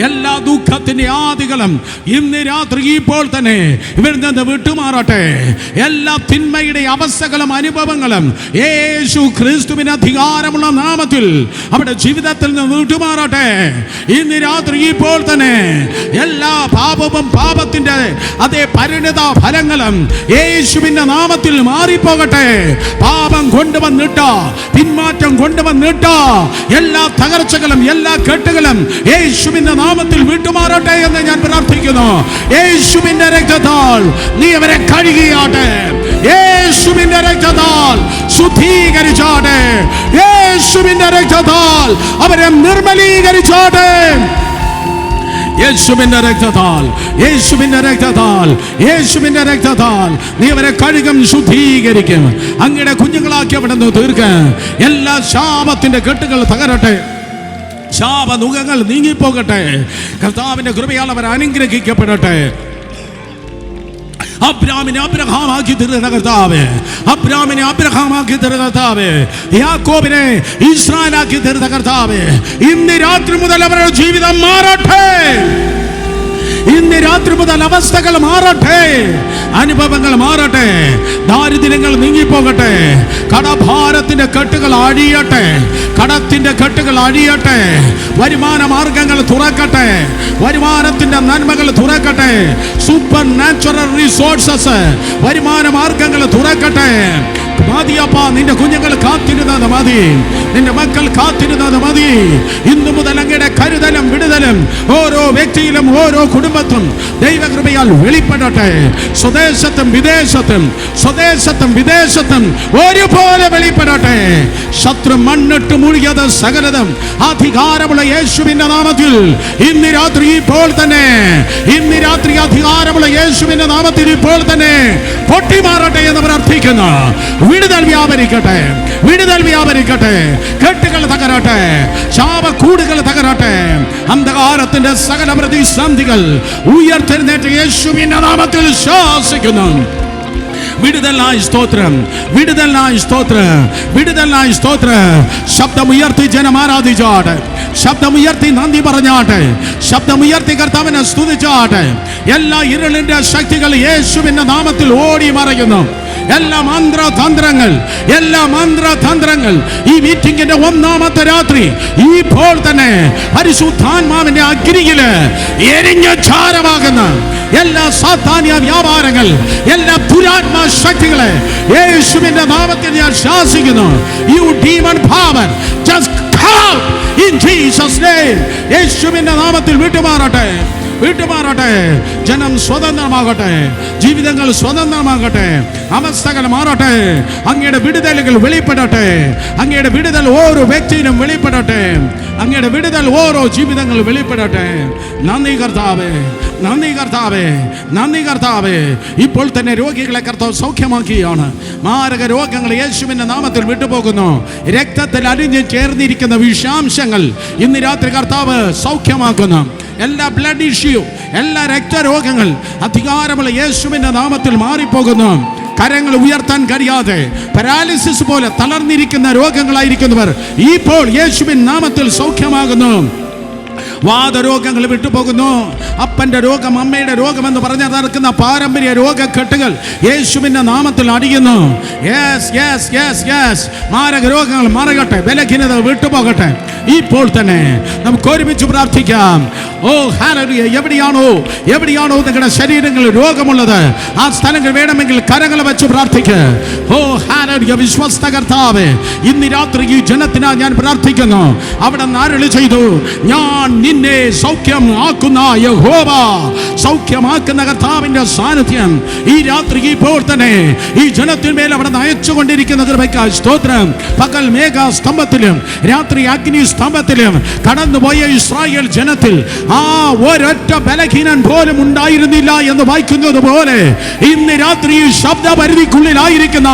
B: എല്ലാ ദുഃഖത്തിൻ്റെ ആദികളും ഇന്ന് രാത്രി ഇപ്പോൾ തന്നെ ഇവരിൽ നിന്ന് വിട്ടുമാറട്ടെ. എല്ലാ തിന്മയുടെ അവസ്ഥകളും അനുഭവങ്ങളും യേശു ക്രിസ്തുവിന് അധികാരമുള്ള നാമത്തിൽ അവരുടെ ജീവിതത്തിൽ നിന്ന് വിട്ടുമാറട്ടെ. ഇന്ന് രാത്രി ഇപ്പോൾ തന്നെ എല്ലാ പാപവും പാപത്തിന്റെ അതേ പരിണിത ഫലങ്ങളും യേശുവിന്റെ നാമത്തിൽ മാറിപ്പോകട്ടെ. പാപം കൊണ്ടുവന്നിട്ട, പിന്മാറ്റം കൊണ്ടുവന്നിട്ട എല്ലാ തകർച്ചകളും എല്ലാ കെട്ടുകളും യേശുവിന്റെ നാമത്തിൽ വിട്ടുമാറട്ടെ എന്ന് ഞാൻ പ്രാർത്ഥിക്കുന്നു. യേശുവിന്റെ രക്തത്താൽ നീ അവരെ കഴുകിയാട്ടെ. യേശുവിന്റെ രക്തത്താൽ ശുദ്ധീകരിച്ചാട്ടെ. യേശുവിന്റെ രക്തത്താൽ അവരെ നിർമ്മലീകരിച്ചാട്ടെ. യേശുവിന്റെ രക്തത്താൽ, യേശുവിന്റെ രക്തത്താൽ, യേശുവിന്റെ രക്തത്താൽ നീ അവരെ കഴുകും, ശുദ്ധീകരിക്കും. അങ്ങയുടെ കുഞ്ഞുങ്ങളാക്കി അവിടെ നിന്ന് തീർക്കാൻ. എല്ലാ ശാപത്തിന്റെ കെട്ടുകൾ തകരട്ടെ. ശാപനുഖങ്ങൾ നീങ്ങിപ്പോകട്ടെ. കർത്താവിന്റെ കൃപയാൽ അവർ അനുഗ്രഹിക്കപ്പെടട്ടെ. അബ്രാമിനെ അബ്രഹാമാക്കി തീർന്ന കർത്താവേ, അബ്രാമിനെ അബ്രഹാമാക്കി തീർന്ന കർത്താവേ, യാക്കോബിനെ ഇസ്രായേലാക്കി തീർന്ന കർത്താവേ, ഇന്ന് രാത്രി മുതൽ അവരുടെ ജീവിതം മാറട്ടെ. ഇന്ന് രാത്രി മുതൽ അവസ്ഥകൾ മാറട്ടെ, അനുഭവങ്ങൾ മാറട്ടെ, ദാരിദ്ര്യങ്ങൾ നീങ്ങിപ്പോകട്ടെ, കടഭാരത്തിന്റെ കെട്ടുകൾ അഴിയട്ടെ, കടത്തിന്റെ കെട്ടുകൾ അഴിയട്ടെ, വരുമാന മാർഗങ്ങൾ തുറക്കട്ടെ, വരുമാനത്തിന്റെ നന്മകൾ തുറക്കട്ടെ, സൂപ്പർ നാച്ചുറൽ റിസോഴ്സസ് വരുമാന മാർഗങ്ങൾ തുറക്കട്ടെ. മതിയപ്പാ, നിന്റെ കുഞ്ഞുങ്ങൾ കാത്തിരുന്നത് മതി, നിന്റെ മക്കൾ കാത്തിരുന്നത് മതി. ഇന്നു മുതൽ അങ്ങയുടെ കരുതലും വിടുതലും ഓരോ വ്യക്തിയിലും ഓരോ കുടുംബത്തും ദൈവകൃപയാൽ വെളിപ്പെടട്ടെ. സ്വദേശത്തും വിദേശത്തും, സ്വദേശത്തും വിദേശത്തും ഒരുപോലെ വെളിപ്പെടട്ടെ. ശത്രു മണ്ണിട്ട് മുഴുകിയത് സകലതും അധികാരമുള്ള യേശുവിന്റെ നാമത്തിൽ ഇന്ന് രാത്രി ഇപ്പോൾ തന്നെ, ഇന്ന് രാത്രി അധികാരമുള്ള യേശുവിന്റെ നാമത്തിൽ ഇപ്പോൾ തന്നെ പൊട്ടിമാറട്ടെ എന്ന് പ്രാർത്ഥിക്കുന്നു. വിടുതൽ വ്യാപരിക്കട്ടെ, വിടുതൽ വ്യാപരിക്കട്ടെ. കെട്ടുകൾ തകരട്ടെ, ശാപക്കൂടുകൾ തകരട്ടെ. അന്ധകാരത്തിന്റെ സകല പ്രതിസന്ധികൾ ഉയർത്തെഴുന്നേറ്റ് യേശുവിന്റെ നാമത്തിൽ ശാസിക്കുന്നു. വിടുതലായി സ്തോത്രം, വിടുതലായി സ്തോത്രം, വിടുതലായി സ്തോത്രം. ശബ്ദമുയർത്തി ജനം ആരാധിച്ചാട്ടെ, ശബ്ദമുയർത്തി നന്ദി പറഞ്ഞാട്ടെ, ശബ്ദമുയർത്തി കർത്താവിനെ സ്തുതിച്ചാട്ടെ. എല്ലാ ഇരുളിന്റെ ശക്തികൾ യേശുവിന്റെ നാമത്തിൽ ഓടി മറയുന്നു. എല്ലാ മന്ത്രതന്ത്രങ്ങൾ, എല്ലാ മന്ത്രതന്ത്രങ്ങൾ ഈ മീറ്റിംഗിന്റെ ഒന്നാമത്തെ രാത്രി ഇപ്പോൾ തന്നെ പരിശുദ്ധാത്മാവിന്റെ അഗ്നിയില് എരിഞ്ഞ ചാരമാകുന്ന എല്ലാ സാത്താന്യ വ്യാപാരങ്ങൾ, എല്ലാ ദുരാത്മാ ശക്തികളെ യേശുവിന്റെ നാമത്തിൽ ഞാൻ ശാസിക്കുന്നു. You demon power just come in Jesus name. യേശുവിന്റെ നാമത്തിൽ വിട്ടുമാറട്ടെ, വിട്ടുമാറട്ടെ. ജനം സ്വതന്ത്രമാകട്ടെ, ജീവിതങ്ങൾ സ്വതന്ത്രമാകട്ടെ, അവസ്ഥകൾ മാറട്ടെ. അങ്ങയുടെ വിടുതലുകൾ വെളിപ്പെടട്ടെ, അങ്ങയുടെ വിടുതൽ ഓരോ വ്യക്തിയിലും വെളിപ്പെടട്ടെ. അങ്ങയുടെ വിടുതൽ ഓരോ ജീവിതങ്ങൾ വെളിപ്പെടട്ടെ. നന്ദി കർത്താവേ, നന്ദി കർത്താവേ, നന്ദി കർത്താവേ. ഇപ്പോൾ തന്നെ രോഗികളെ കർത്താവ് സൗഖ്യമാക്കിയാണ്. മാരക രോഗങ്ങൾ യേശുവിന്റെ നാമത്തിൽ വിട്ടുപോകുന്നു. രക്തത്തിൽ അലിഞ്ഞു ചേർന്നിരിക്കുന്ന വിഷാംശങ്ങൾ ഇന്ന് രാത്രി കർത്താവ് സൗഖ്യമാക്കുന്നു. എല്ലാ ബ്ലഡ് ഇഷ്യൂ, എല്ലാ രക്തരോഗങ്ങൾ അധികാരമുള്ള യേശുവിന്റെ നാമത്തിൽ മാറിപ്പോകുന്നു. കരങ്ങൾ ഉയർത്താൻ കഴിയാതെ പാരാലിസിസ് പോലെ തളർന്നിരിക്കുന്ന രോഗങ്ങളായിരിക്കുന്നവർ ഇപ്പോൾ യേശുവിൻ നാമത്തിൽ സൗഖ്യമാകുന്നു. വാദരോഗങ്ങൾ വിട്ടുപോകുന്നു. അപ്പന്റെ രോഗം, അമ്മയുടെ രോഗമെന്ന് പറഞ്ഞ് നടക്കുന്ന പാരമ്പര്യ രോഗക്കെട്ടുകൾ യേശുവിന്റെ നാമത്തിൽ അടിയുന്നു. Yes yes yes yes. മാരക രോഗങ്ങൾ മറകട്ടെ, ബലഹീനത വിട്ടുപോകട്ടെ. ഇപ്പോൾ തന്നെ നമുക്ക് ഒരുമിച്ച് പ്രാർത്ഥിക്കാം. ഓ ഹല്ലേലൂയ. എവിടെയാണോ നിങ്ങളുടെ ശരീരങ്ങളിൽ രോഗമുള്ളത് ആ സ്ഥലങ്ങൾ വേണമെങ്കിൽ കരങ്ങൾ വെച്ച് പ്രാർത്ഥിക്കുക. ഓ ഹല്ലേലൂയ. വിശ്വസ്ത കർത്താവേ, ഇന്ന് രാത്രി ഈ ജനത്തിനായി ഞാൻ പ്രാർത്ഥിക്കുന്നു. അവിടെ അരുളി ചെയ്തു, ഞാൻ നിന്നെ സൗഖ്യമാക്കുന്ന യഹോവ. സൗഖ്യമാക്കുന്ന കർത്താവിന്റെ സാന്നിധ്യം ഈ രാത്രി ഇപ്പോൾ തന്നെ ഈ ജനത്തിന്മേൽ അവിടെ അയച്ചുകൊണ്ടിരിക്കുന്ന കൃപയ്ക്കായി സ്തോത്രം. പകൽ മേഘസ്തംഭത്തിലും രാത്രി അഗ്നി സ്തംഭത്തിലും കടന്നുപോയ ഇസ്രായേൽ ജനത്തിൽ ആ ഒരൊറ്റ ബലഹീനൻ പോലും ഉണ്ടായിരുന്നില്ല എന്ന് വായിക്കുന്നത് പോലെ ഇന്ന് രാത്രി ഈ ശബ്ദപരിധിക്കുള്ളിലായിരിക്കുന്ന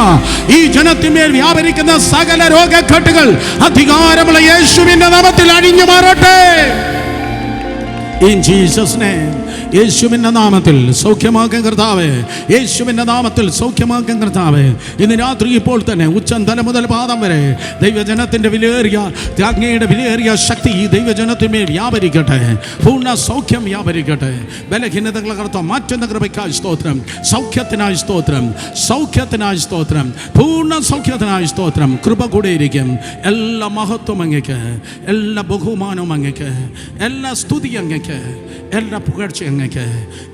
B: ഈ ജനത്തിന്മേൽ വ്യാപരിക്കുന്ന സകല രോഗക്കെട്ടുകൾ അധികാരമുള്ള യേശുവിന്റെ നാമത്തിൽ അഴിഞ്ഞു മാറട്ടെ. In Jesus' name. യേശുവിന്റെ നാമത്തിൽ സൗഖ്യമാക്കാൻ കർത്താവേ, യേശുവിന്റെ നാമത്തിൽ സൗഖ്യമാക്കാൻ കർത്താവേ. ഇന്ന് രാത്രി ഇപ്പോൾ തന്നെ ഉച്ചം തല മുതൽ പാദം വരെ ദൈവജനത്തിന്റെ അങ്ങയുടെ വിലയേറിയ ശക്തി ഈ ദൈവജനത്തിന്മേൽ വ്യാപരിക്കട്ടെ. പൂർണ്ണ സൗഖ്യം വ്യാപരിക്കട്ടെ. ബലഹീനതകളെ കർത്താവ് മാറ്റുന്ന കൃപയ്ക്കായി സ്തോത്രം. സൗഖ്യത്തിനായി സ്തോത്രം, സൗഖ്യത്തിനായി സ്തോത്രം, പൂർണ്ണ സൗഖ്യത്തിനായി സ്തോത്രം. കൃപ കൂടെയിരിക്കും. എല്ലാ മഹത്വം അങ്ങയ്ക്ക്, എല്ലാ ബഹുമാനവും അങ്ങയ്ക്ക്, എല്ലാ സ്തുതി അങ്ങയ്ക്ക്, എല്ലാ പുകഴ്ച അങ്ങയ്ക്ക്.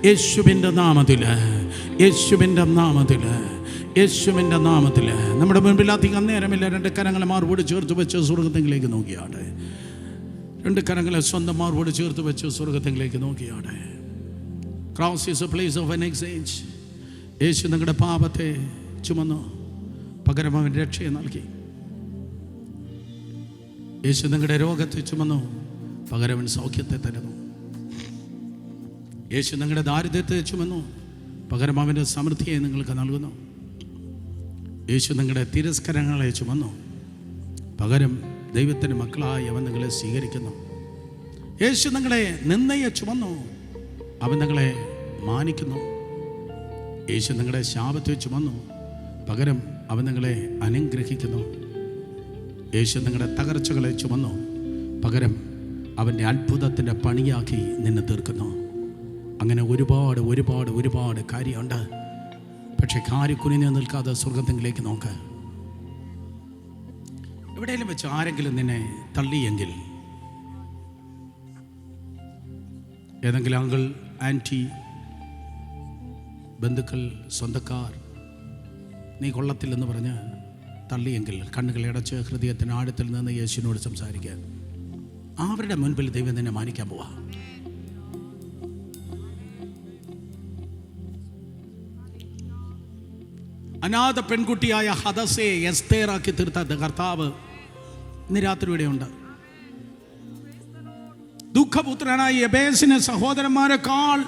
B: യേശുവിൻ്റെ നാമത്തിൽ, യേശുവിൻ്റെ നാമത്തിൽ, യേശുവിൻ്റെ നാമത്തിൽ. നമ്മുടെ മുൻപിൽ അധികം നേരമില്ല. രണ്ട് കരങ്ങളെ മാർവോട് ചേർത്ത് വെച്ച് സ്വർഗത്തിലേക്ക് നോക്കിയാട്ടെ. രണ്ട് കരങ്ങളെ സ്വന്തം മാർവോട് ചേർത്ത് വെച്ച് സ്വർഗത്തിലേക്ക് നോക്കിയാട്ടെ. Cross is a place of an exchange. Yeshu നിങ്ങളുടെ പാപത്തെ ചുമന്നു, പകരം അവൻ രക്ഷയെ നൽകി. യേശു നിങ്ങളുടെ രോഗത്തെ ചുമന്നു, പകരം അവൻ സൗഖ്യത്തെ തരുന്നു. യേശു നിങ്ങളുടെ ദാരിദ്ര്യത്തെ ചുമന്നു, പകരം അവൻ്റെ സമൃദ്ധിയെ നിങ്ങൾക്ക് നൽകുന്നു. യേശു നിങ്ങളുടെ തിരസ്കരങ്ങളെ ചുമന്നു, പകരം ദൈവത്തിൻ്റെ മക്കളായി അവൻ നിങ്ങളെ സ്വീകരിക്കുന്നു. യേശു നിങ്ങളെ നിന്ദയെ ചുമന്നു, അവൻ നിങ്ങളെ മാനിക്കുന്നു. യേശു നിങ്ങളുടെ ശാപത്തെ ചുമന്നു, പകരം അവൻ നിങ്ങളെ അനുഗ്രഹിക്കുന്നു. യേശു നിങ്ങളുടെ തകർച്ചകളെ ചുമന്നു, പകരം അവൻ്റെ അത്ഭുതത്തിൻ്റെ പണിയാക്കി നിന്നെ തീർക്കുന്നു. അങ്ങനെ ഒരുപാട് ഒരുപാട് ഒരുപാട് കാര്യമുണ്ട്. പക്ഷെ കാര്യക്കുനിഞ്ഞ് നിൽക്കാതെ സ്വർഗത്തിലേക്ക് നോക്ക്. എവിടെയെങ്കിലും വെച്ച് ആരെങ്കിലും നിന്നെ തള്ളിയെങ്കിൽ, ഏതെങ്കിലും അങ്കിൾ, ആൻറ്റി, ബന്ധുക്കൾ, സ്വന്തക്കാർ നീ കൊള്ളത്തില്ലെന്ന് പറഞ്ഞ് തള്ളിയെങ്കിൽ കണ്ണുകൾ അടച്ച് ഹൃദയത്തിന് ആഴത്തിൽ നിന്ന് യേശുവിനോട് സംസാരിക്കാൻ. അവരുടെ മുൻപിൽ ദൈവം നിന്നെ മാനിക്കാൻ പോവാ. അനാഥ പെൺകുട്ടിയായ ഹദസയെ എസ്തേറാക്കി തീർത്ത കർത്താവ് ഇന്ന് രാത്രി ഇവിടെയുണ്ട്. ദുഃഖപുത്രനായ യബേസിനെ സഹോദരന്മാരെക്കാൾ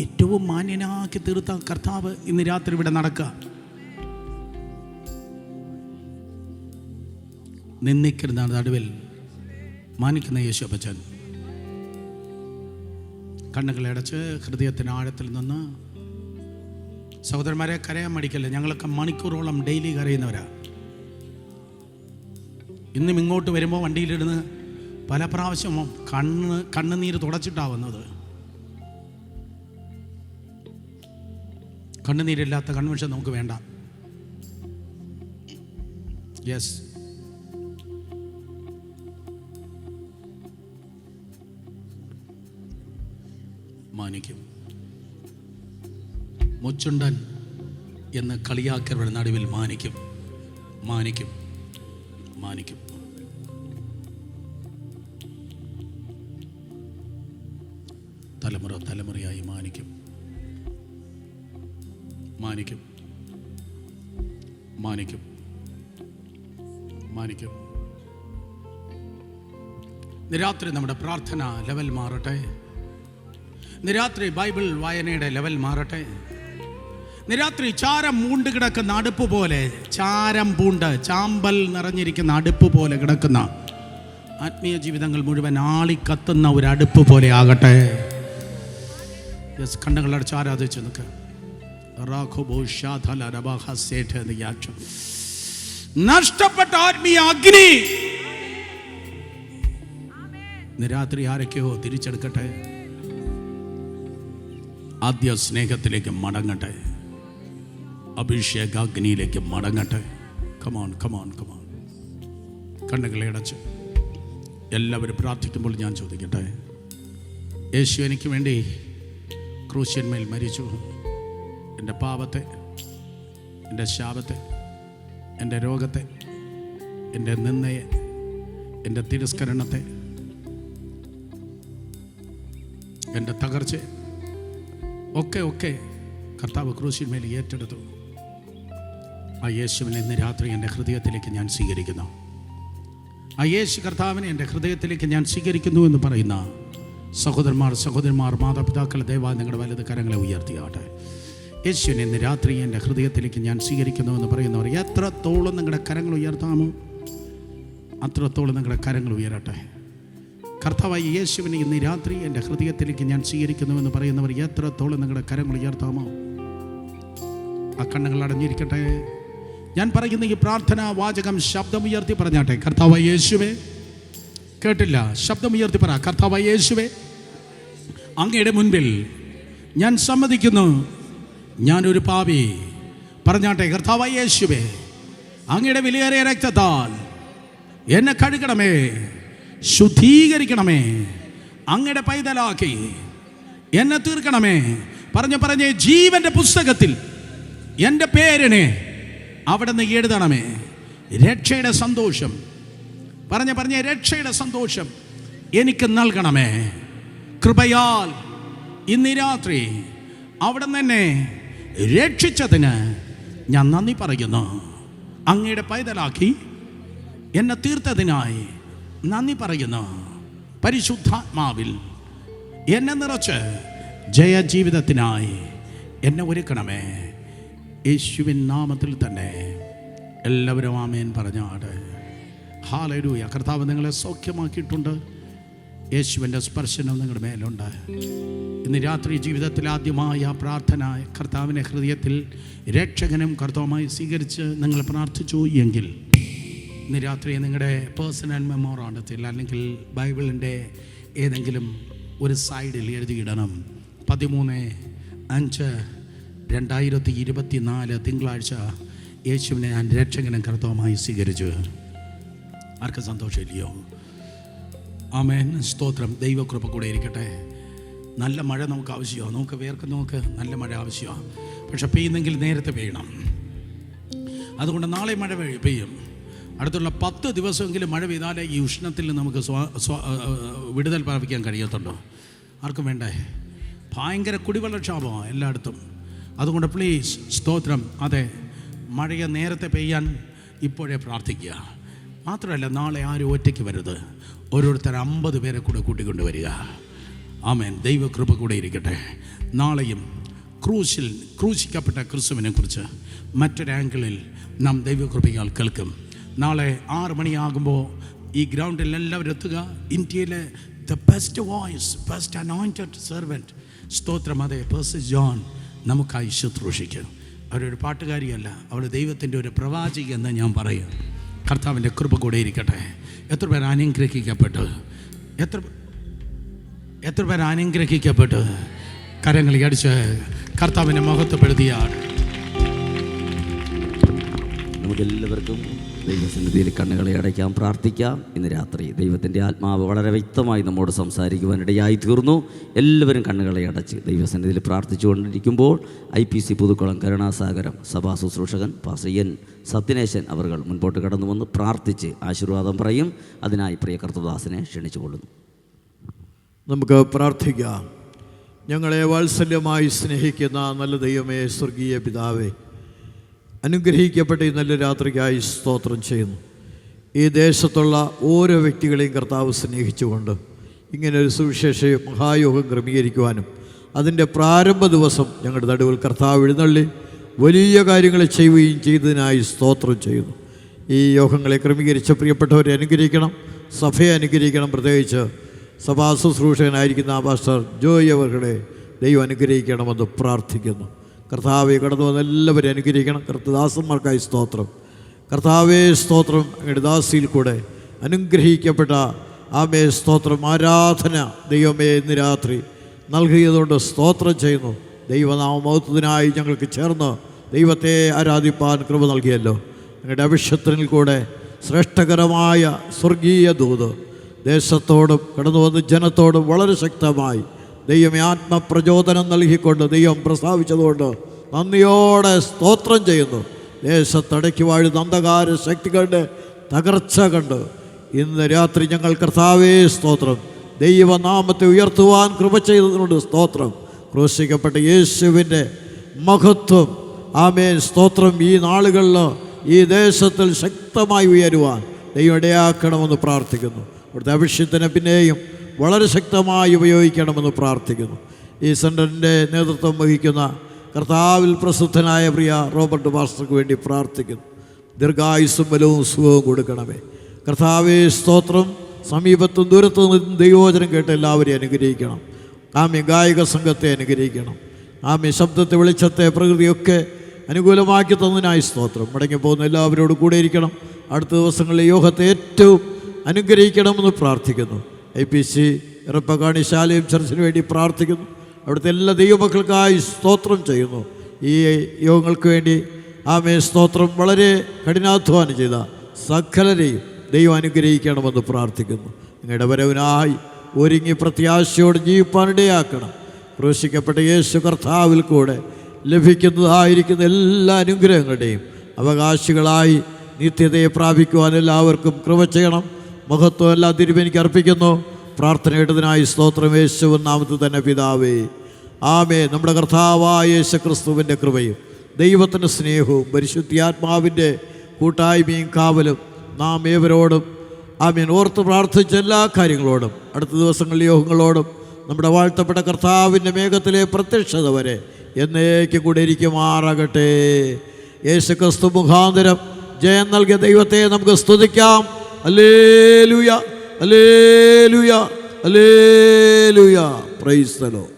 B: ഏറ്റവും മാന്യനാക്കി തീർത്ത കർത്താവ് ഇന്ന് രാത്രി ഇവിടെ നടക്കുക. നിന്ദിക്കുന്ന നടുവിൽ മാനിക്കുന്ന യേശു അപ്പച്ചൻ കണ്ണുകളടച്ച് ഹൃദയത്തിന് ആഴത്തിൽ നിന്ന്, സഹോദരന്മാരെ കരയാൻ മടിക്കല്ലേ. ഞങ്ങളൊക്കെ മണിക്കൂറോളം ഡെയിലി കരയുന്നവരാ. ഇന്നും ഇങ്ങോട്ട് വരുമ്പോൾ വണ്ടിയിലിടുന്ന് പല പ്രാവശ്യം കണ്ണുനീര് തുടച്ചിട്ടാവുന്നത്. കണ്ണുനീരില്ലാത്ത കൺവെൻഷൻ നമുക്ക് വേണ്ട. യെസ്, മാനിക്കും. മുച്ചുണ്ടൻ എന്ന് കളിയാക്കരുടെ നടുവിൽ മാനിക്കും, മാനിക്കും, മാനിക്കും. തലമുറ തലമുറയായി മാനിക്കും, മാനിക്കും, മാനിക്കും, മാനിക്കും. ഇന്ന് രാത്രി നമ്മുടെ പ്രാർത്ഥന ലെവൽ മാറട്ടെ. ഇന്ന് രാത്രി ബൈബിൾ വായനയുടെ ലെവൽ മാറട്ടെ. ഇന്ന് രാത്രി ചാരം പൂണ്ട് കിടക്കുന്ന അടുപ്പ് പോലെ, ചാരം പൂണ്ട് ചാമ്പൽ നിറഞ്ഞിരിക്കുന്ന അടുപ്പ് പോലെ കിടക്കുന്ന ആത്മീയ ജീവിതങ്ങൾ മുഴുവൻ ആളിക്കത്തുന്ന ഒരു അടുപ്പ് പോലെ ആകട്ടെ. കണ്ണുകളടച്ച് ആരാധിച്ച് നിൽക്കുക. നഷ്ടപ്പെട്ട ആത്മീയ അഗ്നി ഇന്ന് രാത്രി ആരൊക്കെയോ തിരിച്ചെടുക്കട്ടെ. ആദ്യ സ്നേഹത്തിലേക്ക് മടങ്ങട്ടെ. അഭിഷേകാഗ്നിയിലേക്ക് മടങ്ങട്ടെ. Come on come on come on. കണ്ണുകളെ അടച്ച് എല്ലാവരും പ്രാർത്ഥിക്കുമ്പോൾ ഞാൻ ചോദിക്കട്ടെ, യേശു എനിക്ക് വേണ്ടി ക്രൂശന്മേൽ മരിച്ചു. എൻ്റെ പാപത്തെ, എൻ്റെ ശാപത്തെ, എൻ്റെ രോഗത്തെ, എൻ്റെ നിന്ദയെ, എൻ്റെ തിരസ്കരണത്തെ, എൻ്റെ തകർച്ച ഒക്കെ കർത്താവ് ക്രൂശന്മേൽ ഏറ്റെടുത്തു. ആ യേശുവിനെ ഇന്ന് രാത്രി എൻ്റെ ഹൃദയത്തിലേക്ക് ഞാൻ സ്വീകരിക്കുന്നു. ആ യേശു കർത്താവിനെ എൻ്റെ ഹൃദയത്തിലേക്ക് ഞാൻ സ്വീകരിക്കുന്നു എന്ന് പറയുന്ന സഹോദരന്മാർ, മാതാപിതാക്കൾ, ദയവായി നിങ്ങളുടെ വലത് കരങ്ങളെ ഉയർത്തിയാട്ടെ. യേശുവിനെ ഇന്ന് രാത്രി എൻ്റെ ഹൃദയത്തിലേക്ക് ഞാൻ സ്വീകരിക്കുന്നു എന്ന് പറയുന്നവർ എത്രത്തോളം നിങ്ങളുടെ കരങ്ങൾ ഉയർത്താമോ അത്രത്തോളം നിങ്ങളുടെ കരങ്ങൾ ഉയരട്ടെ. കർത്താവായ യേശുവിനെ ഇന്ന് രാത്രി എൻ്റെ ഹൃദയത്തിലേക്ക് ഞാൻ സ്വീകരിക്കുന്നു എന്ന് പറയുന്നവർ എത്രത്തോളം നിങ്ങളുടെ കരങ്ങൾ ഉയർത്താമോ ആ കണ്ണുകൾ അടഞ്ഞിരിക്കട്ടെ. ഞാൻ പറയുന്ന ഈ പ്രാർത്ഥനാ വാചകം ശബ്ദമുയർത്തി പറഞ്ഞാട്ടെ. കർത്താവായ യേശുവേ, കേട്ടില്ല, ശബ്ദമുയർത്തി പറ. കർത്താവായ യേശുവേ, അങ്ങയുടെ മുൻപിൽ ഞാൻ സമ്മതിക്കുന്നു, ഞാനൊരു പാപി. പറഞ്ഞാട്ടെ. കർത്താവായ യേശുവേ, അങ്ങയുടെ വിലയേറിയ രക്തത്താൽ എന്നെ കഴുകണമേ, ശുദ്ധീകരിക്കണമേ, അങ്ങയുടെ പൈതലാക്കി എന്നെ തീർക്കണമേ. പറഞ്ഞ് ജീവന്റെ പുസ്തകത്തിൽ എൻ്റെ പേരിനെ അവിടെ നിന്ന് എഴുതണമേ. രക്ഷയുടെ സന്തോഷം പറഞ്ഞ് രക്ഷയുടെ സന്തോഷം എനിക്ക് നൽകണമേ. കൃപയാൽ ഇന്ന് രാത്രി അവിടെ തന്നെ രക്ഷിച്ചതിന് ഞാൻ നന്ദി പറയുന്നു. അങ്ങയുടെ പൈതലാക്കി എന്നെ തീർത്തതിനായി നന്ദി പറയുന്നു. പരിശുദ്ധാത്മാവിൽ എന്നെ നിറച്ച് ജയജീവിതത്തിനായി എന്നെ ഒരുക്കണമേ. യേശുവിൻ നാമത്തിൽ തന്നെ എല്ലാവരും ആമേൻ പറഞ്ഞാട്. ഹല്ലേലൂയ. കർത്താവ് നിങ്ങളെ സൗഖ്യമാക്കിയിട്ടുണ്ട്. യേശുവിൻ്റെ സ്പർശനം നിങ്ങളുടെ മേലുണ്ട്. ഇന്ന് രാത്രി ജീവിതത്തിൽ ആദ്യമായ പ്രാർത്ഥന കർത്താവിനെ ഹൃദയത്തിൽ രക്ഷകനും കർത്താവുമായി സ്വീകരിച്ച് നിങ്ങൾ പ്രാർത്ഥിച്ചു എങ്കിൽ ഇന്ന് രാത്രി നിങ്ങളുടെ പേഴ്സണൽ മെമ്മോറാണ്ടത്തിൽ അല്ലെങ്കിൽ ബൈബിളിൻ്റെ ഏതെങ്കിലും ഒരു സൈഡിൽ എഴുതിയിടണം. 13/5/2024 തിങ്കളാഴ്ച യേശുവിനെ ഞാൻ രക്ഷകനും കർത്താവുമായി സ്വീകരിച്ചു. ആർക്കും സന്തോഷമില്ലയോ? ആമേൻ. സ്തോത്രം. ദൈവകൃപ കൂടെ ഇരിക്കട്ടെ. നല്ല മഴ നമുക്ക് ആവശ്യമാണ്. നമുക്ക് വേർക്കുന്ന നമുക്ക് നല്ല മഴ ആവശ്യമാണ്. പക്ഷെ പെയ്യുന്നെങ്കിൽ നേരത്തെ പെയ്യണം. അതുകൊണ്ട് നാളെ മഴ പെയ്യും. അടുത്തുള്ള 10 ദിവസമെങ്കിലും മഴ പെയ്താലേ ഈ ഉഷ്ണത്തിൽ നമുക്ക് വിടുതൽ പ്രാപിക്കാൻ കഴിയത്തുള്ളൂ. ആർക്കും വേണ്ടേ? ഭയങ്കര കുടിവെള്ളക്ഷാപമാണ് എല്ലായിടത്തും. അതുകൊണ്ട് പ്ലീസ്, സ്തോത്രം, അതെ, മഴയെ നേരത്തെ പെയ്യാൻ ഇപ്പോഴേ പ്രാർത്ഥിക്കുക. മാത്രമല്ല, നാളെ ആരും ഒറ്റയ്ക്ക് വരരുത്. ഓരോരുത്തർ 50 പേരെ കൂടെ കൂട്ടിക്കൊണ്ടുവരിക. ആമേൻ. ദൈവകൃപ കൂടെ ഇരിക്കട്ടെ. നാളെയും ക്രൂശിക്കപ്പെട്ട ക്രിസ്തുവിനെ കുറിച്ച് മറ്റൊരു ആംഗിളിൽ നാം ദൈവകൃപയാൽ കേൾക്കും. നാളെ 6 മണിയാകുമ്പോൾ ഈ ഗ്രൗണ്ടിൽ എല്ലാവരും എത്തുക. ഇന്ത്യയിലെ the best voice, best anointed servant, സ്തോത്രം, അതെ, പേഴ്സൺ ജോൺ നമുക്കായി ശുശ്രൂഷിക്കും. അവരൊരു പാട്ടുകാരിയല്ല, അവൾ ദൈവത്തിൻ്റെ ഒരു പ്രവാചക എന്ന് ഞാൻ പറയും. കർത്താവിൻ്റെ കൃപ കൂടെ ഇരിക്കട്ടെ. എത്ര പേർ അനുഗ്രഹിക്കപ്പെട്ടു? എത്ര പേർ അനുഗ്രഹിക്കപ്പെട്ടു? കരങ്ങൾ അടിച്ച് കർത്താവിനെ മഹത്വപ്പെടുത്തിയാണ്.
A: നമുക്കെല്ലാവർക്കും ദൈവസന്നിധിയിൽ കണ്ണുകളെ അടയ്ക്കാം, പ്രാർത്ഥിക്കാം. ഇന്ന് രാത്രി ദൈവത്തിൻ്റെ ആത്മാവ് വളരെ വ്യക്തമായി നമ്മോട് സംസാരിക്കുവാനിടയായി തീർന്നു. എല്ലാവരും കണ്ണുകളെ അടച്ച് ദൈവസന്നിധിയിൽ പ്രാർത്ഥിച്ചുകൊണ്ടിരിക്കുമ്പോൾ IPC പുതുക്കുളം കരുണാസാഗരം സഭാ ശുശ്രൂഷകൻ പാസ്റ്റർ എൻ സത്യനേശൻ അവർ മുൻപോട്ട് കടന്നു വന്ന് പ്രാർത്ഥിച്ച് ആശീർവാദം പറയും. അതിനായി പ്രിയ കർത്തദാസനെ ക്ഷണിച്ചുകൊള്ളുന്നു.
C: നമുക്ക് പ്രാർത്ഥിക്കാം. ഞങ്ങളെ വാത്സല്യമായി സ്നേഹിക്കുന്ന നല്ല ദൈവമേ, സ്വർഗീയ പിതാവേ, അനുഗ്രഹിക്കപ്പെട്ട ഈ നല്ല രാത്രിക്കായി സ്തോത്രം ചെയ്യുന്നു. ഈ ദേശത്തുള്ള ഓരോ വ്യക്തികളെയും കർത്താവ് സ്നേഹിച്ചുകൊണ്ട് ഇങ്ങനൊരു സുവിശേഷ മഹായോഗം ക്രമീകരിക്കുവാനും അതിൻ്റെ പ്രാരംഭ ദിവസം ഞങ്ങളുടെ നടുവിൽ കർത്താവ് എഴുന്നള്ളി വലിയ കാര്യങ്ങൾ ചെയ്യുകയും ചെയ്തതിനായി സ്തോത്രം ചെയ്യുന്നു. ഈ യോഗങ്ങളെ ക്രമീകരിച്ച പ്രിയപ്പെട്ടവരെ അനുഗ്രഹിക്കണം, സഭയെ അനുഗ്രഹിക്കണം. പ്രത്യേകിച്ച് സഭാ ശുശ്രൂഷകനായിരിക്കുന്ന പാസ്റ്റർ ജോയ് അവരുടെ ദൈവം അനുഗ്രഹിക്കണമെന്ന് പ്രാർത്ഥിക്കുന്നു. കർത്താവെ കടന്നു വന്ന എല്ലാവരും അനുഗ്രഹിക്കണം. കർത്തദാസന്മാർക്കായി സ്തോത്രം. കർത്താവേ സ്തോത്രം. അങ്ങയുടെ ദാസിയിൽ കൂടെ അനുഗ്രഹിക്കപ്പെട്ട ആമേ സ്തോത്രം. ആരാധന ദൈവമേ ഇന്ന് രാത്രി നൽകിയതുകൊണ്ട് സ്തോത്രം ചെയ്യുന്നു. ദൈവനാമമഹത്വത്തിനായി ഞങ്ങൾക്ക് ചേർന്ന് ദൈവത്തെ ആരാധിപ്പാൻ കൃപ നൽകിയല്ലോ. ഞങ്ങളുടെ അഭിഷേകത്തിൽ കൂടെ ശ്രേഷ്ഠകരമായ സ്വർഗീയ ദൂത് ദേശത്തോടും കടന്നു വന്ന ജനത്തോടും വളരെ ശക്തമായി ദൈവമേ ആത്മപ്രചോദനം നൽകിക്കൊണ്ട് ദൈവം പ്രസ്താവിച്ചതുകൊണ്ട് നന്ദിയോടെ സ്തോത്രം ചെയ്യുന്നു. ദേശത്തടയ്ക്ക് വാഴുന്ന അന്ധകാര ശക്തികളുടെ തകർച്ച കണ്ട് ഇന്ന് രാത്രി ഞങ്ങൾ കർത്താവേ സ്തോത്രം. ദൈവനാമത്തെ ഉയർത്തുവാൻ കൃപ ചെയ്തതിനോട് സ്തോത്രം. ക്രൂശിക്കപ്പെട്ട യേശുവിൻ്റെ മഹത്വം ആമേൻ സ്തോത്രം ഈ നാളുകളിൽ ഈ ദേശത്തിൽ ശക്തമായി ഉയരുവാൻ ദൈവം ഇടയാക്കണമെന്ന് പ്രാർത്ഥിക്കുന്നു. അവിടുത്തെ അഭിഷേകത്തിനെ പിന്നെയും വളരെ ശക്തമായി ഉപയോഗിക്കണമെന്ന് പ്രാർത്ഥിക്കുന്നു. ഈ സെൻ്ററിൻ്റെ നേതൃത്വം വഹിക്കുന്ന കർത്താവിൽ പ്രസിദ്ധനായ പ്രിയ റോബർട്ട് പാസ്റ്റർക്ക് വേണ്ടി പ്രാർത്ഥിക്കുന്നു. ദീർഘായുസ്സും ബലവും സുഖവും കൊടുക്കണമേ കർത്താവേ സ്തോത്രം. സമീപത്തും ദൂരത്തു നിന്നും ദൈവവചനം കേട്ട് എല്ലാവരെയും അനുഗ്രഹിക്കണം. ആമി ഗായക സംഘത്തെ അനുഗ്രഹിക്കണം. ആമി ശബ്ദത്തെ വെളിച്ചത്തെ പ്രകൃതിയൊക്കെ അനുകൂലമാക്കി തന്നതിനായി സ്തോത്രം. മടങ്ങിപ്പോകുന്ന എല്ലാവരോടും കൂടെ ഇരിക്കണം. അടുത്ത ദിവസങ്ങളിലെ യോഗത്തെ ഏറ്റവും അനുഗ്രഹിക്കണമെന്ന് പ്രാർത്ഥിക്കുന്നു. IPC ഇറപ്പക്കാണി ശാലയും ചർച്ചിന് വേണ്ടി പ്രാർത്ഥിക്കുന്നു. അവിടുത്തെ എല്ലാ ദൈവമക്കൾക്കായി സ്തോത്രം ചെയ്യുന്നു. ഈ യോഗങ്ങൾക്ക് വേണ്ടി ആമേ സ്തോത്രം വളരെ കഠിനാധ്വാനം ചെയ്ത സകലരെയും ദൈവം അനുഗ്രഹിക്കണമെന്ന് പ്രാർത്ഥിക്കുന്നു. നിങ്ങളുടെ വരവിനായി ഒരുങ്ങി പ്രത്യാശയോട് ജീവിപ്പാനിടയാക്കണം. ക്രൂശിക്കപ്പെട്ട യേശു കർത്താവിൽ കൂടെ ലഭിക്കുന്നതായിരിക്കുന്ന എല്ലാ അനുഗ്രഹങ്ങളുടെയും അവകാശികളായി നിത്യതയെ പ്രാപിക്കുവാൻ എല്ലാവർക്കും കൃപ ചെയ്യണം. മഹത്വം എല്ലാ തിരുമേനിക്ക് അർപ്പിക്കുന്നു. പ്രാർത്ഥന കേട്ടതിനായി സ്തോത്രം. യേശുവിൻ നാമത്തിൽ തന്നെ പിതാവേ ആമേ. നമ്മുടെ കർത്താവായ യേശു ക്രിസ്തുവിൻ്റെ കൃപയും ദൈവത്തിൻ്റെ സ്നേഹവും പരിശുദ്ധാത്മാവിൻ്റെ കൂട്ടായ്മയും കാവലും നാം ഏവരോടും ആമേൻ ഓർത്ത് പ്രാർത്ഥിച്ച എല്ലാ കാര്യങ്ങളോടും അടുത്ത ദിവസങ്ങളിലെ യോഗങ്ങളോടും നമ്മുടെ വാഴ്ത്തപ്പെട്ട കർത്താവിൻ്റെ മേഘത്തിലെ പ്രത്യക്ഷത വരെ എന്നേക്കും കൂടെ ഇരിക്കുമാറാകട്ടെ. യേശു ക്രിസ്തു മുഖാന്തരം ജയം നൽകിയ ദൈവത്തെ നമുക്ക് സ്തുതിക്കാം. Hallelujah, hallelujah, hallelujah. Praise the Lord.